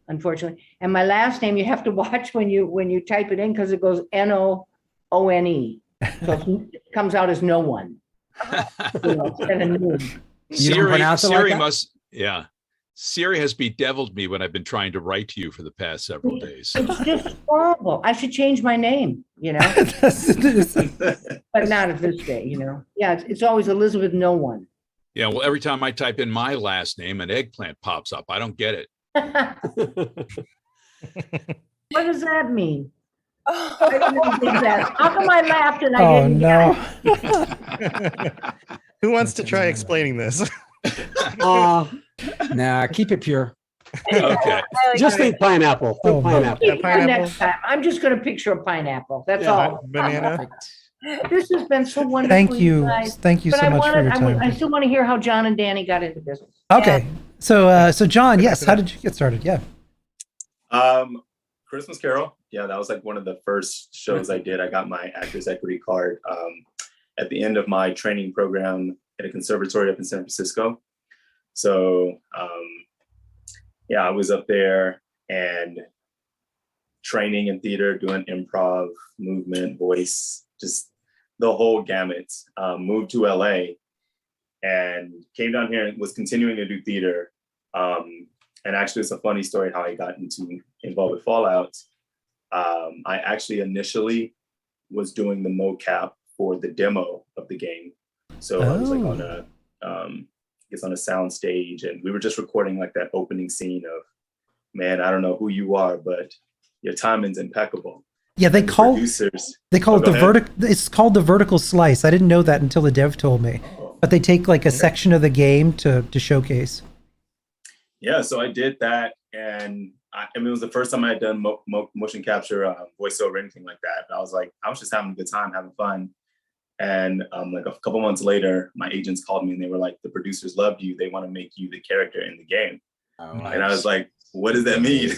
unfortunately. And my last name, you have to watch when you type it in because it goes N-O-O-N-E. So it comes out as no one. Instead of noon. Siri has bedeviled me when I've been trying to write to you for the past several days. It's just horrible. I should change my name, you know, but not at this day, you know. Yeah, it's always Elizabeth No One. Yeah, well, every time I type in my last name, an eggplant pops up. I don't get it. What does that mean? I didn't think that. How come I laughed and I didn't get it? Who wants to try explaining this? Nah, keep it pure. Okay. Just think pineapple. Think pineapple. Keep it next time. I'm just going to picture a pineapple. That's all. Banana. This has been so wonderful. Thank you. Guys. Thank you But so much for your time. I still want to hear how John and Danny got into business. Okay. So John, yes, how did you get started? Yeah. Christmas Carol. Yeah, that was like one of the first shows I did. I got my Actors Equity card at the end of my training program at a conservatory up in San Francisco. So I was up there and training in theater, doing improv, movement, voice, just the whole gamut. Moved to LA and came down here and was continuing to do theater. And actually, it's a funny story how I got involved with Fallout. I actually initially was doing the mocap for the demo of the game. So I was like on a sound stage, and we were just recording like that opening scene of, man, I don't know who you are, but your timing's impeccable. Yeah, they call it it's called the vertical slice. I didn't know that until the dev told me. But they take like a section of the game to showcase. Yeah, so I did that, and I mean, it was the first time I had done motion capture, voiceover, anything like that. And I was just having a good time, having fun. And like a couple months later, my agents called me and they were like, the producers loved you. They want to make you the character in the game. Oh, nice. And I was like, what does that mean?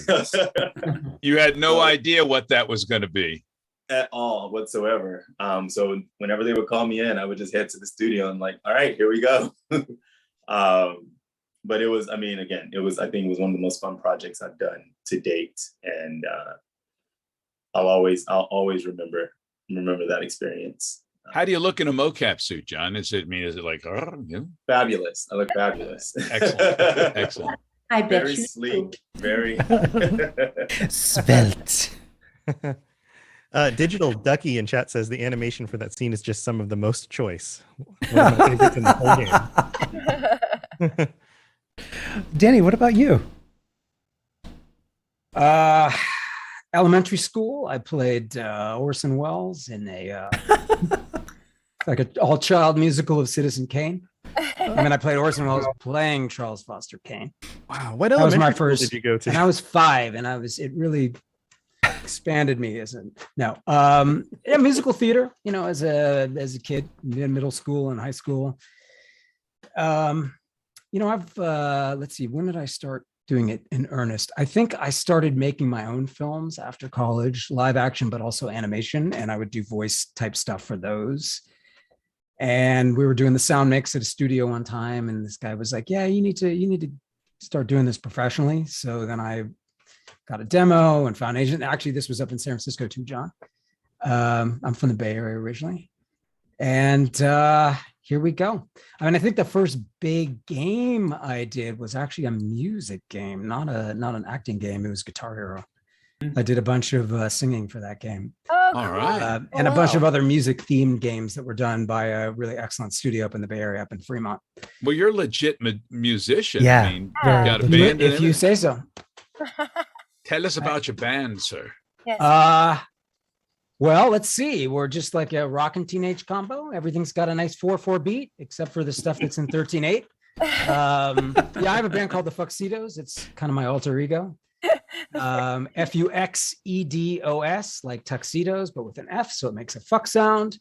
You had no idea what that was going to be. at all whatsoever. So whenever they would call me in, I would just head to the studio and like, all right, here we go. But it was, I mean, again, it was, I think it was one of the most fun projects I've done to date. And I'll always remember that experience. How do you look in a mocap suit, John? Is it like, fabulous? I look fabulous. Excellent. Excellent. I bet Very you sleek, very Svelte. Digital Ducky in chat says the animation for that scene is just some of the most choice. One of my favorites in the whole game. Danny, what about you? Elementary school, I played Orson Welles in a like an all-child musical of Citizen Kane. And then I played Orson Welles playing Charles Foster Kane. Wow, what That was elementary my school first. did you go to? And I was 5, and it really expanded me as musical theater. You know, as a kid in middle school and high school. You know, I've let's see, when did I start doing it in earnest? I think I started making my own films after college, live action, but also animation, and I would do voice type stuff for those. And we were doing the sound mix at a studio one time, and this guy was like, "Yeah, you need to start doing this professionally." So then I got a demo and found an agent. Actually, this was up in San Francisco too, John. I'm from the Bay Area originally, and here we go. I mean, I think the first big game I did was actually a music game, not an acting game. It was Guitar Hero. I did a bunch of singing for that game. Oh, all right. And a bunch of other music themed games that were done by a really excellent studio up in the Bay Area, up in Fremont. Well, you're a legit musician. Yeah, I mean, very you got a legit. band. If you say so. Tell us about your band, sir. Yes. Well, let's see. We're just like a rockin' teenage combo. Everything's got a nice 4/4 beat, except for the stuff that's in 13/8. Yeah, I have a band called the Fuxedos. It's kind of my alter ego. Fuxedos, like tuxedos, but with an F, so it makes a fuck sound.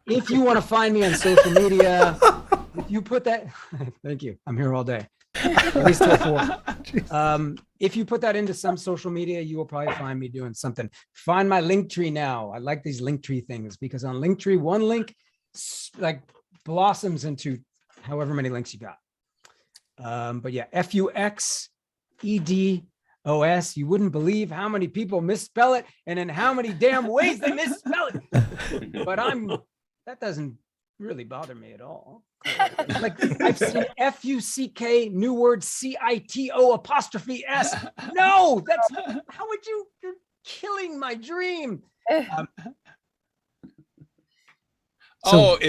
If you want to find me on social media, if you put that, thank you. I'm here all day. At least till 4. If you put that into some social media, you will probably find me doing something. Find my Linktree now. I like these Linktree things because on Linktree, one link like blossoms into however many links you got. But yeah, Fuxedos. You wouldn't believe how many people misspell it and in how many damn ways they misspell it. But that doesn't really bother me at all. Like I've seen Fuck new word CITO''S. No, that's how would you're killing my dream. It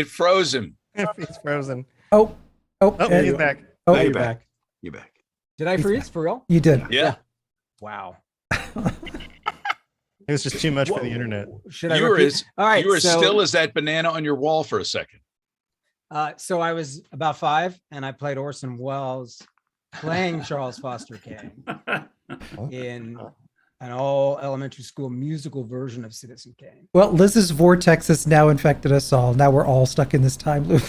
froze him. It's frozen. Oh, he's back. Oh, Now you're back. You're back. Did I freeze for real? You did. Yeah. Wow. It was just too much for the internet. Should I You were repeat? All right. you were so, still as that banana on your wall for a second. So I was about 5 and I played Orson Welles playing Charles Foster Kane in an all elementary school musical version of Citizen Kane. Well, Liz's vortex has now infected us all. Now we're all stuck in this time loop.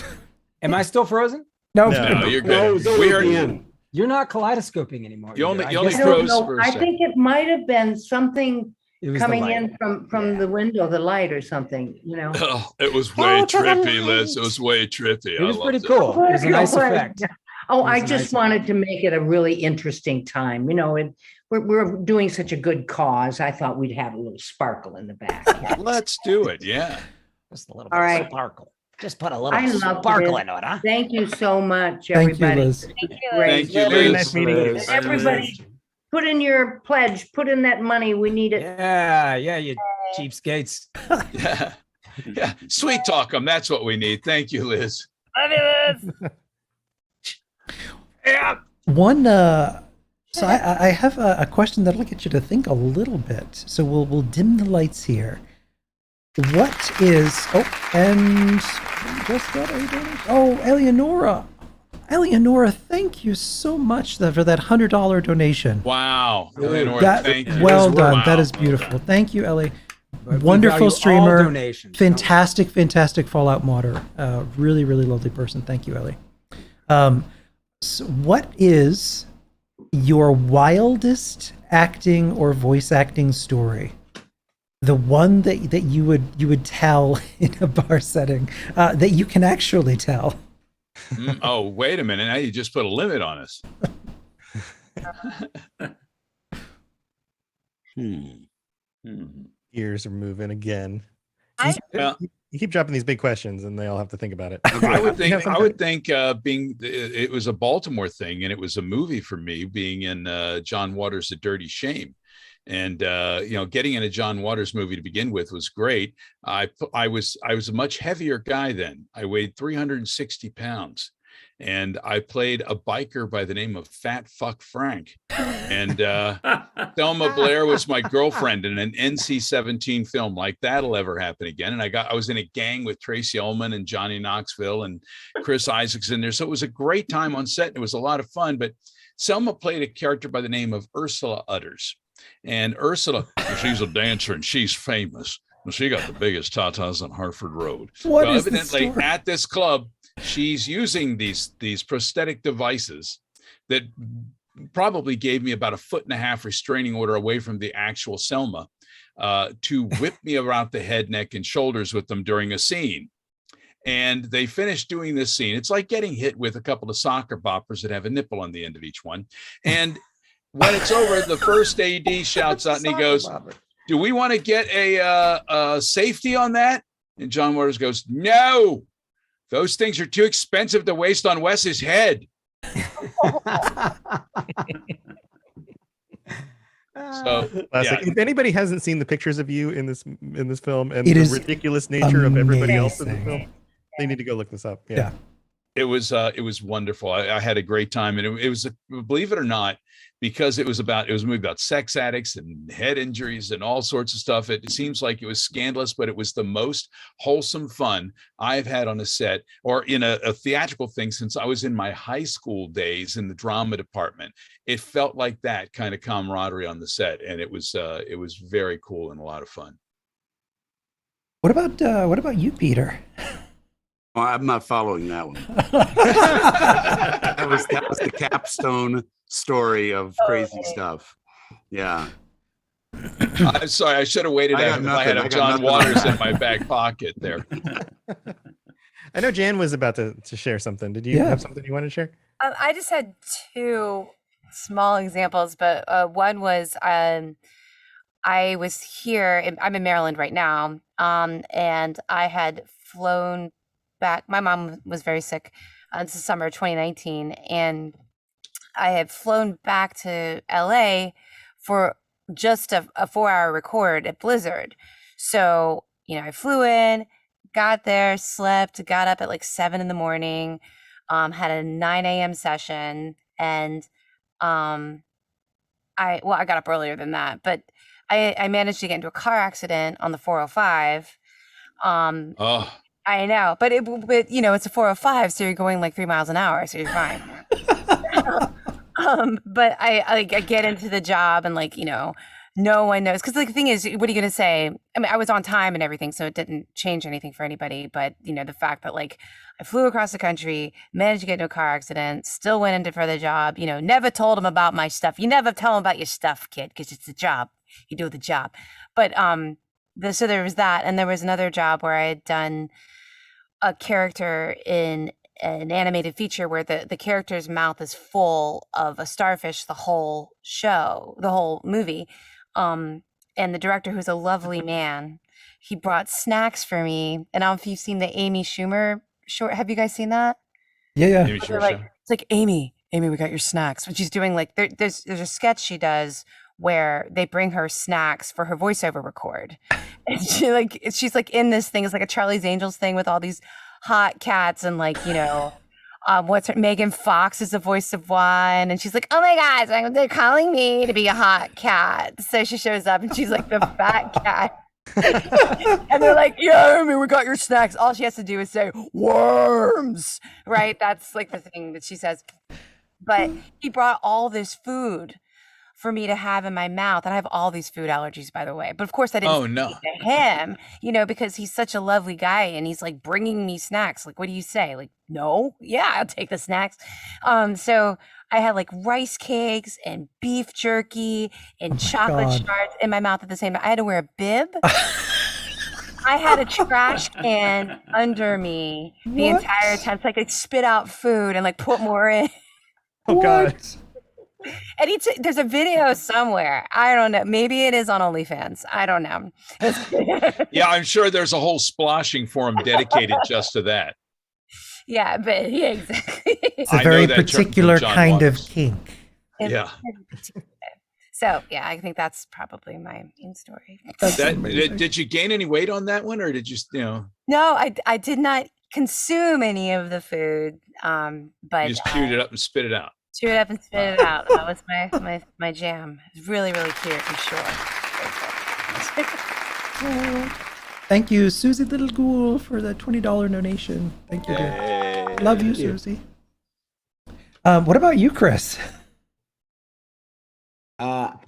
Am I still frozen? No, you're No, good. it's only at the end. You're not kaleidoscoping anymore. You only- either. you I only guess I don't froze know. for a I second. think it might have been something it was the coming light. in from the window, the light or something, you know. Oh, it was way trippy, Liz. It was way trippy. It was I pretty loved it. cool. It was a nice effect. Oh, It was I a just nice wanted to make it a really interesting time, you know, and we're doing such a good cause. I thought we'd have a little sparkle in the back. Let's do it. Yeah. Just a little All right. sparkle. Just put a I love sparkle it. into it, huh? Thank you so much, Thank you, everybody. Liz. Thank you. Great. Thank you, Very Liz. nice meeting you. Everybody, put in your pledge, put in that money. We need it. Yeah, you cheapskates. Yeah. Yeah. Sweet talk 'em. That's what we need. Thank you, Liz. Fabulous. Yeah. One, so I have a question that'll get you to think a little bit. So we'll dim the lights here. What is, and just got a donation. Oh, Eleonora, thank you so much for that $100 donation. Wow. Eleanor, That, thank you. well done. Wow. That is beautiful. Thank you, Ellie. But we value Wonderful all streamer. donations. Fantastic Fallout modder. Really, really lovely person. Thank you, Ellie. So what is your wildest acting or voice acting story? The one that you would tell in a bar setting, that you can actually tell. Oh, wait a minute. Now you just put a limit on us. Ears are moving again. Well, You keep dropping these big questions, and they all have to think about it. I would think being it was a Baltimore thing, and it was a movie for me, being in John Waters' A Dirty Shame. And getting in a John Waters movie to begin with was great. I was a much heavier guy then. I weighed 360 pounds, and I played a biker by the name of Fat Fuck Frank. And Thelma Blair was my girlfriend in an NC-17 film. Like, that'll ever happen again. And I was in a gang with Tracy Ullman and Johnny Knoxville and Chris Isaacs in there. So it was a great time on set. And it was a lot of fun. But Selma played a character by the name of Ursula Utters. And Ursula, she's a dancer and she's famous. And she got the biggest tatas on Harford Road. What is evidently at this club, she's using these prosthetic devices that probably gave me about 1.5 foot restraining order away from the actual Selma, to whip me around the head, neck, and shoulders with them during a scene. And they finished doing this scene. It's like getting hit with a couple of soccer boppers that have a nipple on the end of each one. And when it's over, the first AD shouts out and he goes, "Do we want to get a safety on that?" And John Waters goes, "No, those things are too expensive to waste on Wes's head." So, classic. If anybody hasn't seen the pictures of you in this film and It the is ridiculous nature of everybody else in the amazing. film, they need to go look this up. Yeah. It was wonderful. I had a great time, and it was, believe it or not, because it was a movie about sex addicts and head injuries and all sorts of stuff. It seems like it was scandalous, but it was the most wholesome fun I've had on a set or in a theatrical thing since I was in my high school days in the drama department. It felt like that kind of camaraderie on the set, and it was very cool and a lot of fun. What about you, Peter? Oh, I'm not following that one. that was the capstone story of crazy stuff. Yeah. I'm sorry. I should have waited. I had a John Waters in my back pocket there. I know Jan was about to share something. Did you have something you want to share? I just had two small examples, but one was I was here. I'm in Maryland right now, and I had flown back. My mom was very sick. This is summer 2019, and I had flown back to LA for just a 4-hour record at Blizzard. So, I flew in, got there, slept, got up at like 7 a.m, had a 9 a.m. session, and I got up earlier than that, but I managed to get into a car accident on the 405. I know, but it's a 405, so you're going like 3 miles an hour, so you're fine. But I get into the job and no one knows. Because the thing is, what are you going to say? I mean, I was on time and everything, so it didn't change anything for anybody. But, the fact that I flew across the country, managed to get into a car accident, still went into for the job, never told them about my stuff. You never tell them about your stuff, kid, because it's a job. You do the job. But so there was that. And there was another job where I had done a character in an animated feature where the character's mouth is full of a starfish the whole movie. And the director, who's a lovely man, he brought snacks for me. And I don't know if you've seen the Amy Schumer short. Have you guys seen that? Yeah. Amy Schumer show. It's like, Amy, we got your snacks. When she's doing there's a sketch she does where they bring her snacks for her voiceover record. And she's in this thing. It's like a Charlie's Angels thing with all these hot cats and Megan Fox is the voice of one, and she's like, "Oh my gosh, they're calling me to be a hot cat." So she shows up and she's like the fat cat. And they're like, "Yeah, we got your snacks." All she has to do is say worms, right? That's the thing that she says. But he brought all this food for me to have in my mouth. And I have all these food allergies, by the way. But of course I didn't say to him, because he's such a lovely guy and he's bringing me snacks. What do you say? No? Yeah, I'll take the snacks. So I had like rice cakes and beef jerky and chocolate God. shards in my mouth at the same time. I had to wear a bib. I had a trash can under me the What? entire time. So I could spit out food and like put more in. Oh God. And there's a video somewhere. I don't know. Maybe it is on OnlyFans. I don't know. Yeah, I'm sure there's a whole splashing forum dedicated just to that. Yeah, but yeah, exactly. It's a I know very that particular from John kind of Waters. kink. Yeah. So yeah, I think that's probably my main story. Did you gain any weight on that one, or did you, No, I did not consume any of the food. But you just chewed it up and spit it out? Chew it up and spit it out. That was my jam. It was really, really cute and short. Thank you, Susie Little Ghoul, for the $20 donation. Thank you. Dear. Love you, Susie. What about you, Chris? I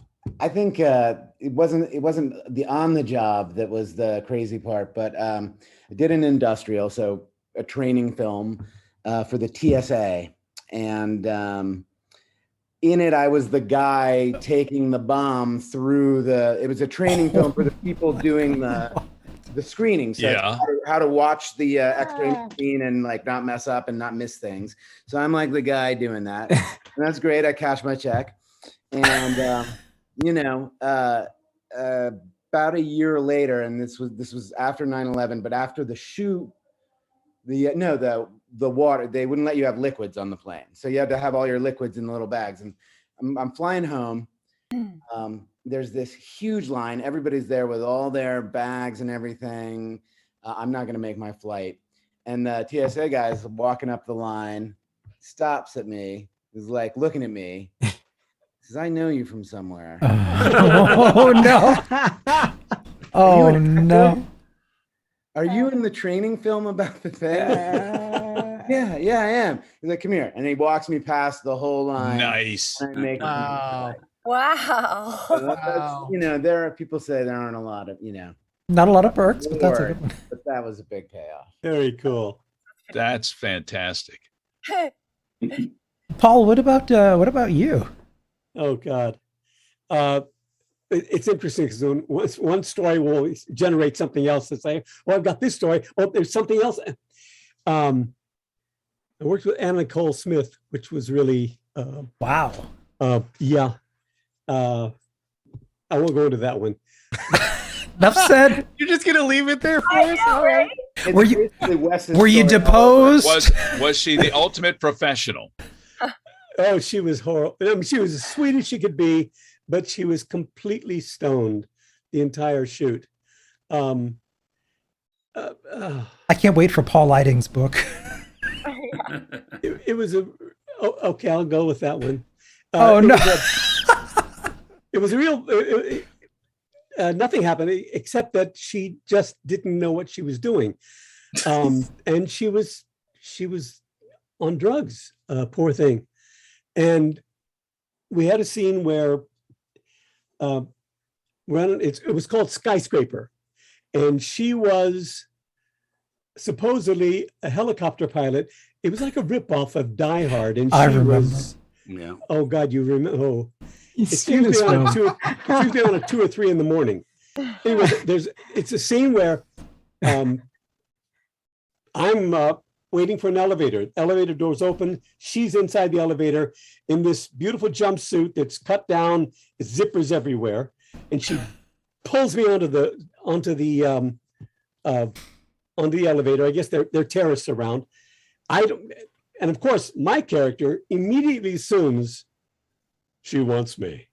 think it wasn't the on the job that was the crazy part, but I did an industrial, so a training film for the TSA, and in it I was the guy taking the bomb through it was a training film for the people doing the screening, so how to watch the X-ray machine and like not mess up and not miss things. So I'm like the guy doing that, and that's great. I cashed my check, and about a year later, and this was after 9/11, but after the shoot, the water, they wouldn't let you have liquids on the plane, so you had to have all your liquids in the little bags. And I'm flying home. There's this huge line. Everybody's there with all their bags and everything. I'm not going to make my flight, and the TSA guy's walking up the line, stops at me, is like looking at me. I know you from somewhere. Oh no! Oh no! Are you in the training film about the thing? Yeah, I am. He's like, come here, and he walks me past the whole line. Nice. Wow! So there are people say there aren't a lot of not a lot of perks, but that's a good one. But that was a big payoff. Very cool. That's fantastic. Paul, what about you? Oh God, it's interesting because one story will generate something else. It's like, well, I've got this story. Oh, there's something else. I worked with Anna Nicole Smith, which was really wow. Yeah, I won't go into that one. Enough said. You're just gonna leave it there for us? All right. Were you deposed? Was she the ultimate professional? Oh, she was horrible. I mean, she was as sweet as she could be, but she was completely stoned the entire shoot. I can't wait for Paul Eiding's book. It was okay, I'll go with that one. No. It was a real, nothing happened except that she just didn't know what she was doing. And she was on drugs, poor thing. And we had a scene where it was called Skyscraper, and she was supposedly a helicopter pilot. It was like a ripoff of Die Hard, and I she remember. was. Yeah. Oh God, you remember? Oh, it's usually on at 2 or 3 in the morning. Anyway, it's a scene where I'm waiting for an elevator. Elevator doors open. She's inside the elevator in this beautiful jumpsuit that's cut down, zippers everywhere, and she pulls me onto the elevator. I guess they're terrorists around. And of course, my character immediately assumes she wants me.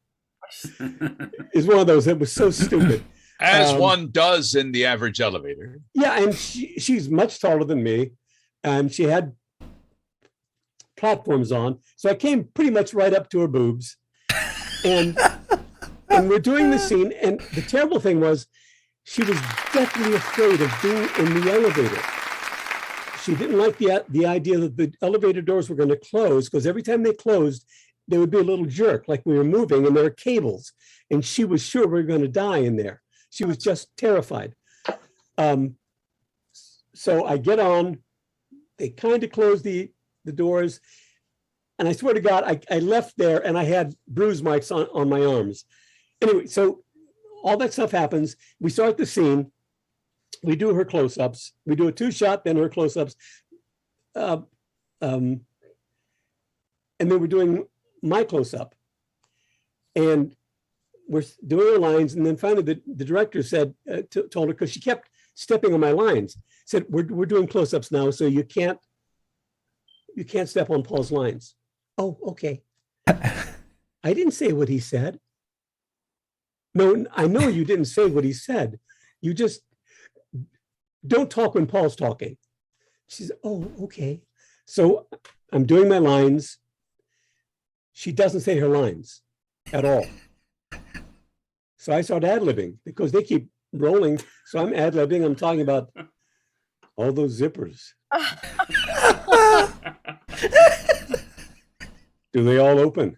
It's one of those that was so stupid. As one does in the average elevator. Yeah, and she's much taller than me. And she had platforms on. So I came pretty much right up to her boobs. And we're doing the scene. And the terrible thing was she was deathly afraid of being in the elevator. She didn't like the idea that the elevator doors were going to close, because every time they closed, there would be a little jerk, like we were moving, and there were cables. And she was sure we were going to die in there. She was just terrified. So I get on. They kind of close the doors. And I swear to God, I left there and I had bruise marks on my arms. Anyway, so all that stuff happens. We start the scene. We do her close-ups. We do a 2-shot, then her close-ups. And then we're doing my close-up. And we're doing our lines. And then finally the director said, told her, because she kept stepping on my lines, said, we're doing close-ups now, so you can't step on Paul's lines. Oh, okay. I didn't say what he said. No, I know you didn't say what he said. You just don't talk when Paul's talking. She said, oh, okay. So I'm doing my lines. She doesn't say her lines at all. So I start ad-libbing because they keep rolling. So I'm ad-libbing. I'm talking about all those zippers. Do they all open?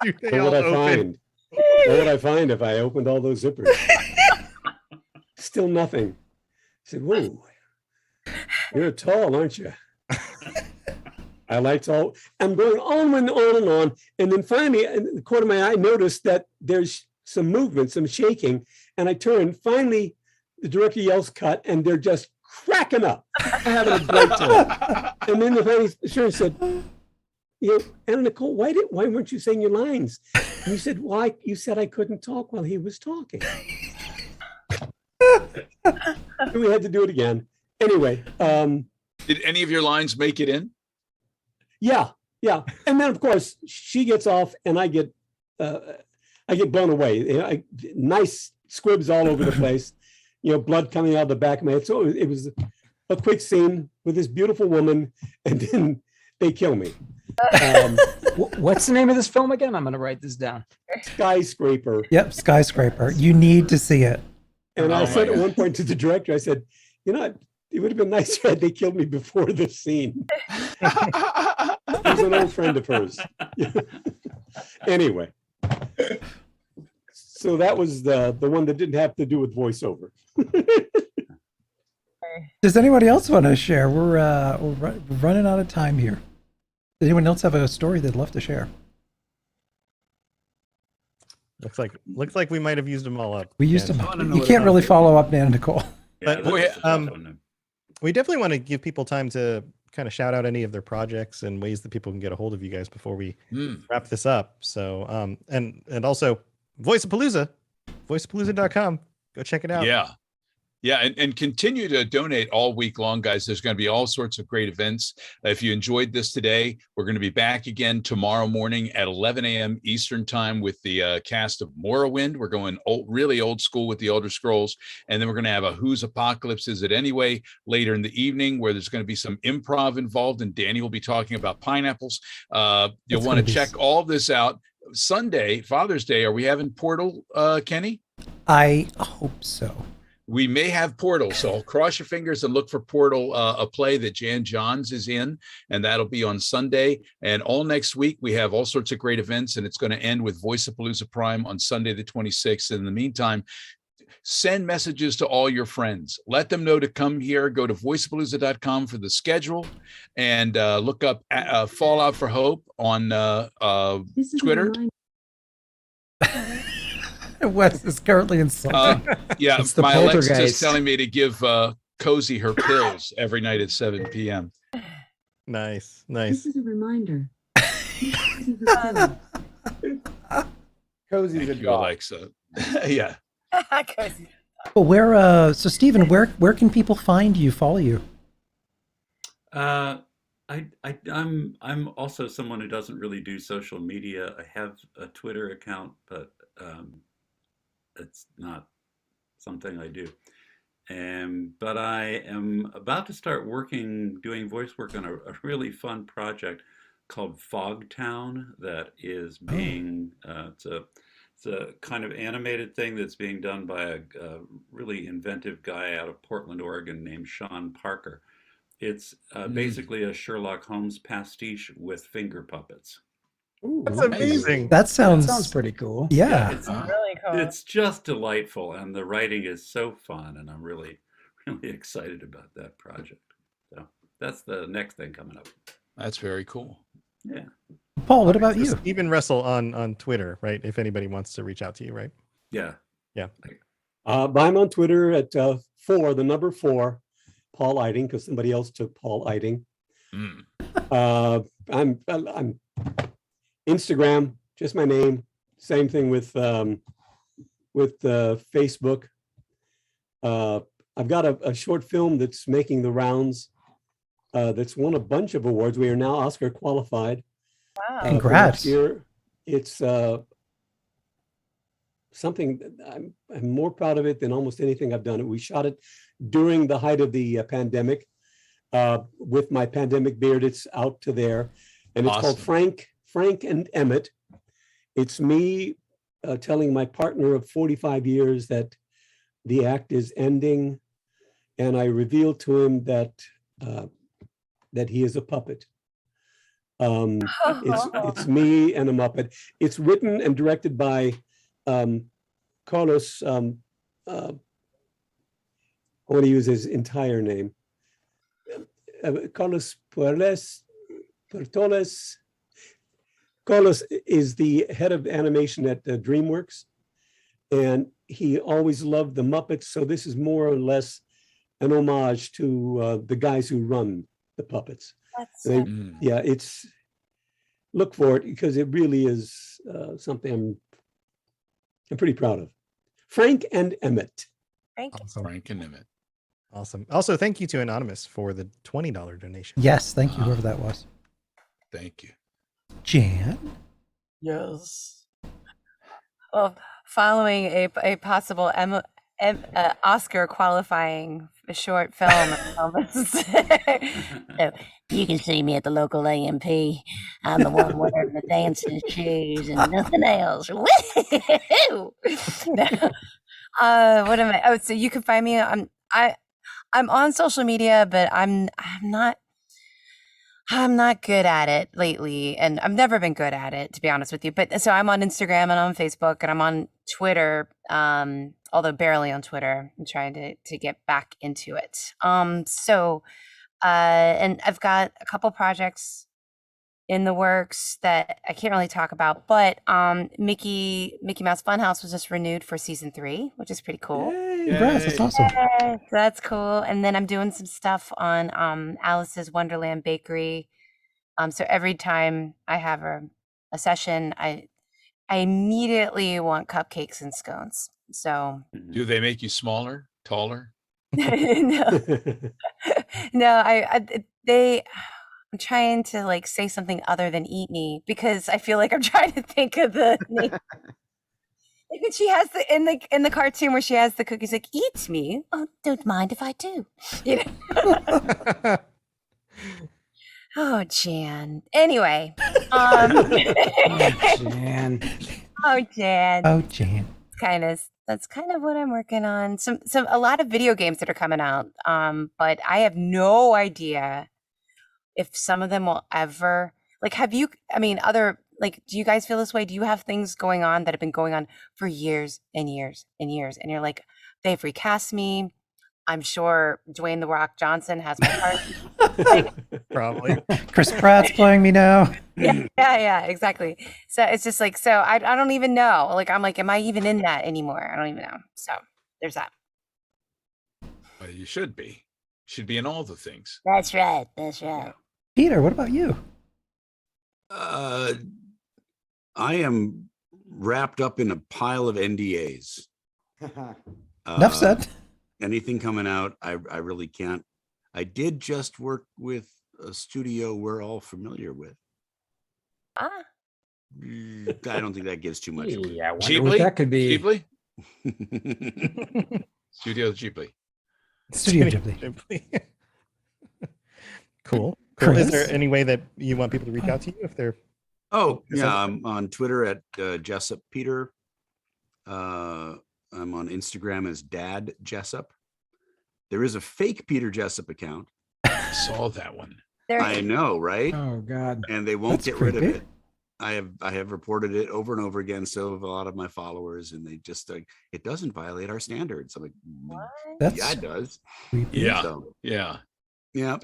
What would I find if I opened all those zippers? Still nothing. I said, whoa, you're tall, aren't you? I like tall. I'm going on and on and on. And then finally, in the corner of my eye, I noticed that there's some movement, some shaking. And I turn. Finally, the director yells cut, and they're just cracking up, having a great time. And then the funny Sharon said, Anna Nicole, why weren't you saying your lines? And you said, why? You said I couldn't talk while he was talking. We had to do it again. Anyway. Did any of your lines make it in? Yeah. And then, of course, she gets off and I get blown away. Nice squibs all over the place. Blood coming out of the back of my head. So it was a quick scene with this beautiful woman, and then they kill me. What's the name of this film again? I'm going to write this down. Skyscraper. Yep, Skyscraper. You need to see it. And I said at one point to the director, I said, it would have been nicer had they killed me before this scene. He's an old friend of hers. Anyway. So that was the one that didn't have to do with voiceover. Does anybody else want to share? We're running out of time here. Does anyone else have a story they'd love to share? Looks like we might have used them all up. We used them. You can't really follow up, Nana Nicole. But we definitely want to give people time to kind of shout out any of their projects and ways that people can get a hold of you guys before we wrap this up. So and also Voiceapalooza, voiceapalooza.com. Go check it out. Yeah, and continue to donate all week long, guys. There's going to be all sorts of great events. If you enjoyed this today, we're going to be back again tomorrow morning at 11 a.m. Eastern time with the cast of Morrowind. We're going really old school with the Elder Scrolls. And then we're going to have a Whose Apocalypse Is It Anyway later in the evening, where there's going to be some improv involved, and Danny will be talking about pineapples. You'll want to check all this out. Sunday, Father's Day, are we having Portal, Kenny? I hope so. We may have Portal, so cross your fingers and look for Portal, a play that Jan Johns is in, and that'll be on Sunday. And all next week, we have all sorts of great events, and it's going to end with Voiceapalooza Prime on Sunday the 26th. In the meantime, send messages to all your friends. Let them know to come here. Go to voiceapalooza.com for the schedule, and look up Fallout for Hope on Twitter. Wes is currently insulting. Yeah, my Alexa is telling me to give Cozy her pills every night at 7 p.m. Nice. This is a reminder. Cozy's a dog. Alexa. Yeah. Well, so Stephen, where can people find you, follow you? I'm also someone who doesn't really do social media. I have a Twitter account, but it's not something I do. But I am about to start doing voice work on a really fun project called Fogtown that is being, it's a kind of animated thing that's being done by a really inventive guy out of Portland, Oregon named Sean Parker. It's basically a Sherlock Holmes pastiche with finger puppets. Ooh, that's amazing. That sounds pretty cool. Yeah. It's really cool. It's just delightful, and the writing is so fun, and I'm really, really excited about that project. So that's the next thing coming up. That's very cool. Yeah. Paul, what about you? Stephen Russell on Twitter, right? If anybody wants to reach out to you, right? Yeah. Yeah. I'm on Twitter at 4, the number 4, Paul Eiding, because somebody else took Paul Eiding. I'm Instagram, just my name. Same thing with Facebook. I've got a short film that's making the rounds. That's won a bunch of awards. We are now Oscar qualified. Wow. Congrats. Year. It's something I'm more proud of it than almost anything I've done. We shot it during the height of the pandemic. With my pandemic beard, it's out to there, and it's called Frank and Emmett. It's me telling my partner of 45 years that the act is ending, and I reveal to him that he is a puppet. It's me and a Muppet. It's written and directed by Carlos. I want to use his entire name. Carlos Puertoles. Carlos is the head of animation at DreamWorks, and he always loved the Muppets. So this is more or less an homage to the guys who run the puppets. Yeah, it's look for it because it really is something I'm pretty proud of. Frank and Emmett. Awesome. Frank and Emmett. Awesome. Also, thank you to Anonymous for the $20 donation. Yes, thank you, whoever that was. Thank you. Jan? Yes. Well, following a possible Oscar qualifying short film. So you can see me at the local AMP. I'm the one wearing the dancing shoes and nothing else. Woo-hoo! What am I? Oh, so you can find me on I'm on social media, but I'm not good at it lately, and I've never been good at it, to be honest with you. But so I'm on Instagram and on Facebook and I'm on Twitter, although barely on Twitter. I'm trying to get back into it. And I've got a couple projects in the works that I can't really talk about, but Mickey Mouse Funhouse was just renewed for season 3, which is pretty cool. Congrats, that's awesome. Yay, so that's cool. And then I'm doing some stuff on Alice's Wonderland Bakery. So every time I have a session, I immediately want cupcakes and scones. So Do they make you smaller, taller? no, I'm trying to like say something other than eat me because I feel like I'm trying to think of the name. Like she has in the cartoon where she has the cookies like eat me. Oh, don't mind if I do. You know? Oh, Jan. Anyway. Jan. Oh, Jan. Oh, Jan. That's kind of what I'm working on. A lot of video games that are coming out. But I have no idea if some of them will ever do you guys feel this way? Do you have things going on that have been going on for years and years and years? And you're like, they've recast me. I'm sure Dwayne "The Rock" Johnson has my heart. Probably. Chris Pratt's playing me now. Yeah, exactly. So it's just like, so I don't even know. Like, I'm like, am I even in that anymore? I don't even know. So there's that. Well, you should be. Should be in all the things. That's right. That's right. Peter, what about you? I am wrapped up in a pile of NDAs. Enough said. Anything coming out, I really can't. I did just work with a studio we're all familiar with. I don't think that gives too much. Yeah, I wonder Cheaply? what that could be. Cheaply? Studio Ghibli. Studio Ghibli. Cool. Chris? Is there any way that you want people to reach out to you if they're? Oh, yeah. I'm on Twitter at Jessup Peter. I'm on Instagram as Dad Jessup. There is a fake Peter Jessup account. I saw that one. I know, right? Oh God! And they won't That's get rid of creepy. it. I have reported it over and over again. So have a lot of my followers, and they just it doesn't violate our standards. I'm like, That's yeah, it does. creepy. Yeah. So, Yeah. yeah.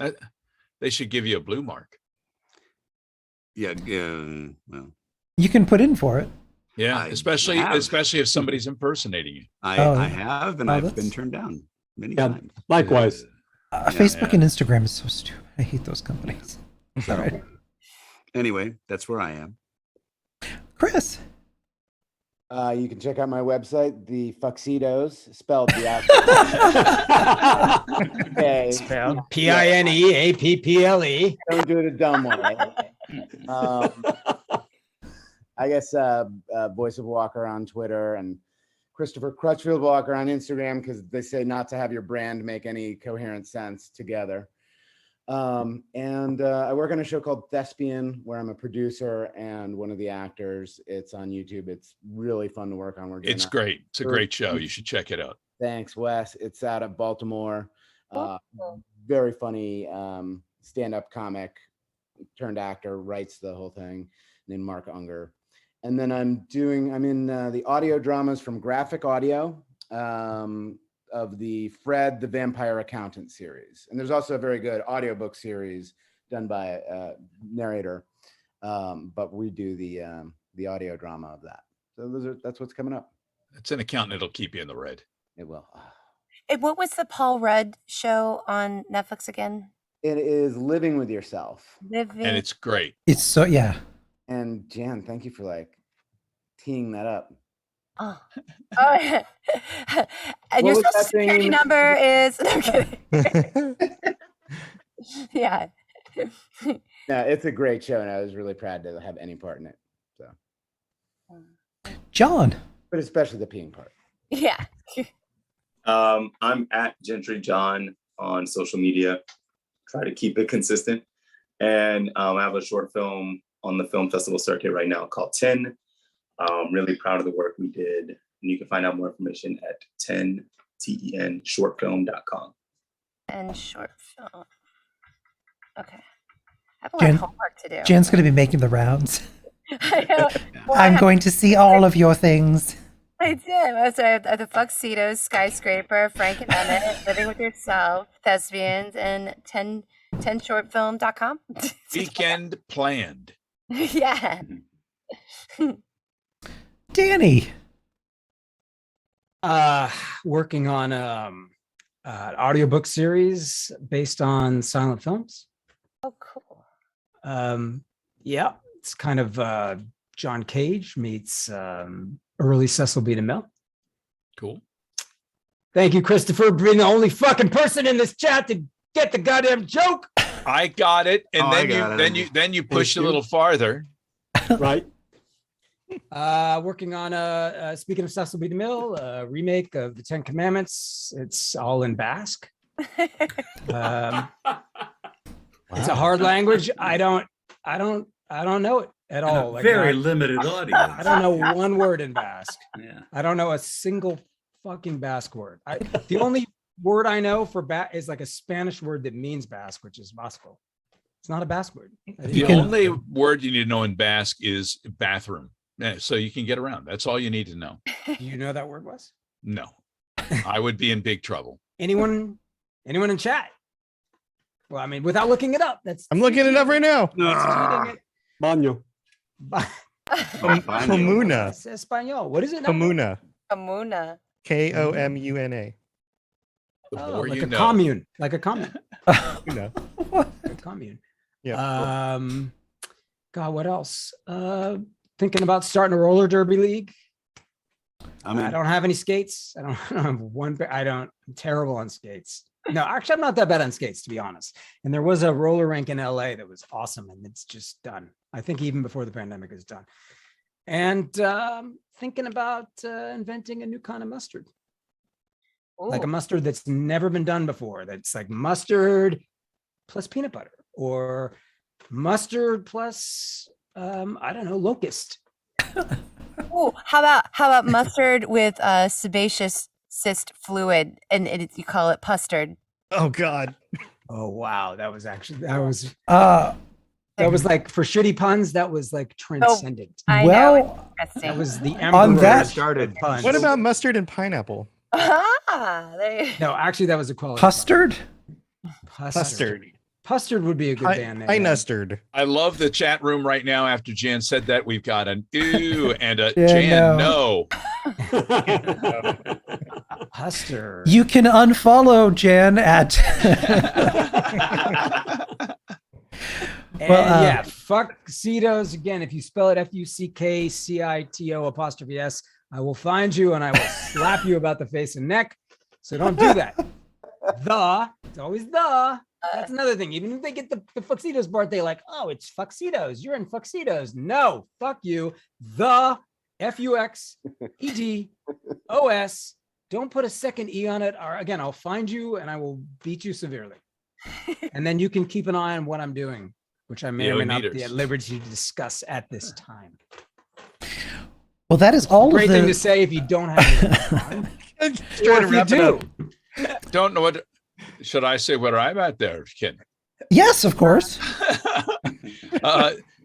They should give you a blue mark. Yeah, well, You can put in for it. Yeah, especially if somebody's impersonating you. I have, and I've been turned down many times. Likewise. Facebook and Instagram is so stupid. I hate those companies. All right. Anyway, that's where I am. Chris. You can check out my website, the Fuxitos, spelled the okay. Spelled Pineapple. Don't do it a dumb way. I guess Voice of Walker on Twitter and Christopher Crutchfield Walker on Instagram, because they say not to have your brand make any coherent sense together. And I work on a show called Thespian, where I'm a producer and one of the actors. It's on YouTube. It's really fun to work on. It's great. It's a great show. You should check it out. Thanks, Wes. It's out of Baltimore. Very funny stand-up comic turned actor, writes the whole thing, named Mark Unger. And then I'm in the audio dramas from Graphic Audio of the Fred the Vampire Accountant series. And there's also a very good audiobook series done by a narrator. But we do the audio drama of that. So that's what's coming up. It's an accountant that'll keep you in the red. It will. And what was the Paul Rudd show on Netflix again? It is Living with Yourself. Living. And it's great. It's so, yeah. And Jan, thank you for teeing that up. Oh, yeah. And your social security number is. No, I'm kidding. Yeah. No, it's a great show, and I was really proud to have any part in it. So, John, but especially the peeing part. Yeah. I'm at Gentry John on social media. Try to keep it consistent, and I have a short film on the film festival circuit right now called 10. I'm really proud of the work we did, and you can find out more information at 10tenshortfilm.com. And short film. Okay. I have a lot of homework to do. Jen's going to be making the rounds. I know. Well, I'm going to see all of your things. I did. I was at the Fuxitos, Skyscraper, Frank and Emmett, Living with Yourself, Thespians, and 10shortfilm.com. Weekend planned. Yeah. Danny. Working on an audiobook series based on silent films. Oh, cool. Yeah, it's kind of John Cage meets early Cecil B. DeMille. Cool. Thank you, Christopher, for being the only fucking person in this chat to get the goddamn joke. I got it, and then you push a little farther. Right. Working on speaking of Cecil B. DeMille, a remake of the Ten Commandments. It's all in Basque. It's a hard language. I don't know it at all. Very limited audience. I don't know one word in Basque. Yeah. I don't know a single fucking Basque word. The only word I know for is a Spanish word that means Basque, which is Vasco. It's not a Basque word. The only word you need to know in Basque is bathroom. So you can get around. That's all you need to know. Do you know that word was? No. I would be in big trouble. Anyone in chat? Well, I mean, without looking it up. I'm looking it up right now. Baño. Comuna. It's Espanol. What is it? Comuna. Comuna. Komuna. Oh, like a commune. Like a commune. No. A commune. Yeah. God, what else? Thinking about starting a roller derby league. I don't have any skates. I don't have one. I'm terrible on skates. No, actually, I'm not that bad on skates, to be honest. And there was a roller rink in LA that was awesome, and it's just done. I think even before the pandemic is done. And thinking about inventing a new kind of mustard. Ooh. Like a mustard that's never been done before. That's like mustard plus peanut butter, or mustard plus I don't know, locust. Oh, how about mustard with sebaceous cyst fluid, and you call it pustard? Oh God. Oh wow, that was like, for shitty puns, that was like transcendent. I know. That was the emperor on that started puns. What about mustard and pineapple? No, actually, that was a quality. Pustard? Pustard. Hustard would be a good band name. Hi, Nustard. I love the chat room right now. After Jan said that, we've got an ew and a Jan, Jan, no. Hustard. You can unfollow Jan at. Well, yeah, Fuckcitos. Again, if you spell it FUCKCITO''S, I will find you and I will slap you about the face and neck. So don't do that. It's always the. That's another thing. Even if they get the Fuckcitos part, they like, oh, it's Fuckcitos. You're in Fuckcitos. No, fuck you. The FUXETOS. Don't put a second E on it. Or again, I'll find you and I will beat you severely. And then you can keep an eye on what I'm doing, which I may or may not be at liberty to discuss at this time. Well, that is all. Great thing to say if you don't have it. Or if you do. Don't know what. Should I say what I'm at there, Ken? Yes, of course.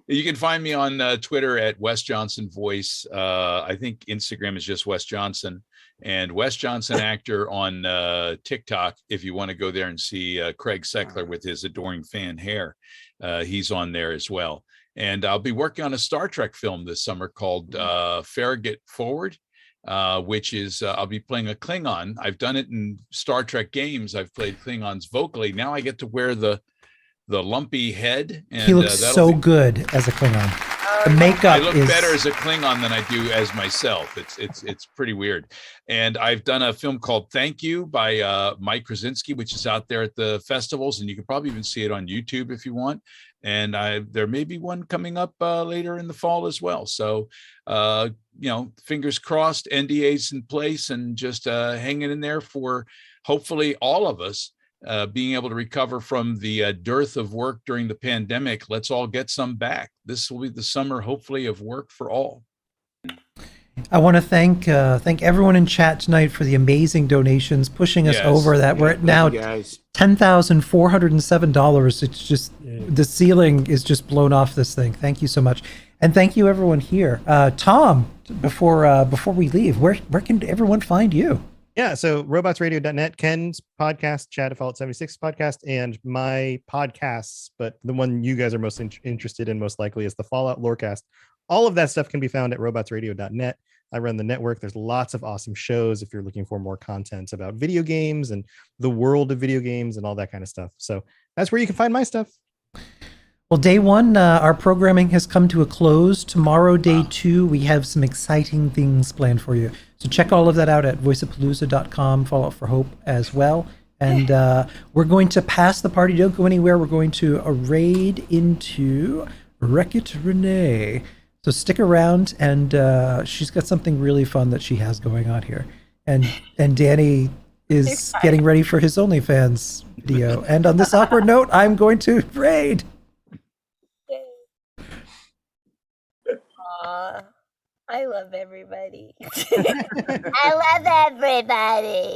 You can find me on Twitter at Wes Johnson Voice. I think Instagram is just Wes Johnson, and Wes Johnson Actor on TikTok. If you want to go there and see Craig Seckler with his adoring fan hair, he's on there as well. And I'll be working on a Star Trek film this summer called Farragut Forward. Which is I'll be playing a Klingon. I've done it in Star Trek games. I've played Klingons vocally. Now I get to wear the lumpy head. And, he looks so good as a Klingon. The makeup I look better as a Klingon than I do as myself. It's pretty weird. And I've done a film called Thank You by Mike Krasinski, which is out there at the festivals, and you can probably even see it on YouTube if you want. And there may be one coming up later in the fall as well. So, fingers crossed, NDAs in place, and just hanging in there for hopefully all of us being able to recover from the dearth of work during the pandemic. Let's all get some back. This will be the summer, hopefully, of work for all. I want to thank everyone in chat tonight for the amazing donations, pushing us over that. We're at now $10,407. It's just the ceiling is just blown off this thing. Thank you so much, and thank you everyone here. Tom, before we leave, where can everyone find you? Yeah, so robotsradio.net, Ken's podcast, Chat of Fallout 76 podcast, and my podcasts, but the one you guys are most interested in most likely is the Fallout Lorecast. All of that stuff can be found at robotsradio.net. I run the network. There's lots of awesome shows if you're looking for more content about video games and the world of video games and all that kind of stuff. So that's where you can find my stuff. Well, day one, our programming has come to a close. Tomorrow, day two, we have some exciting things planned for you. So check all of that out at voiceofpalooza.com, Fallout for Hope as well. And we're going to pass the party. Don't go anywhere. We're going to raid into Wreck-It Renee. So stick around, and she's got something really fun that she has going on here. And Danny is getting ready for his OnlyFans video. And on this awkward note, I'm going to raid. I love everybody. I love everybody.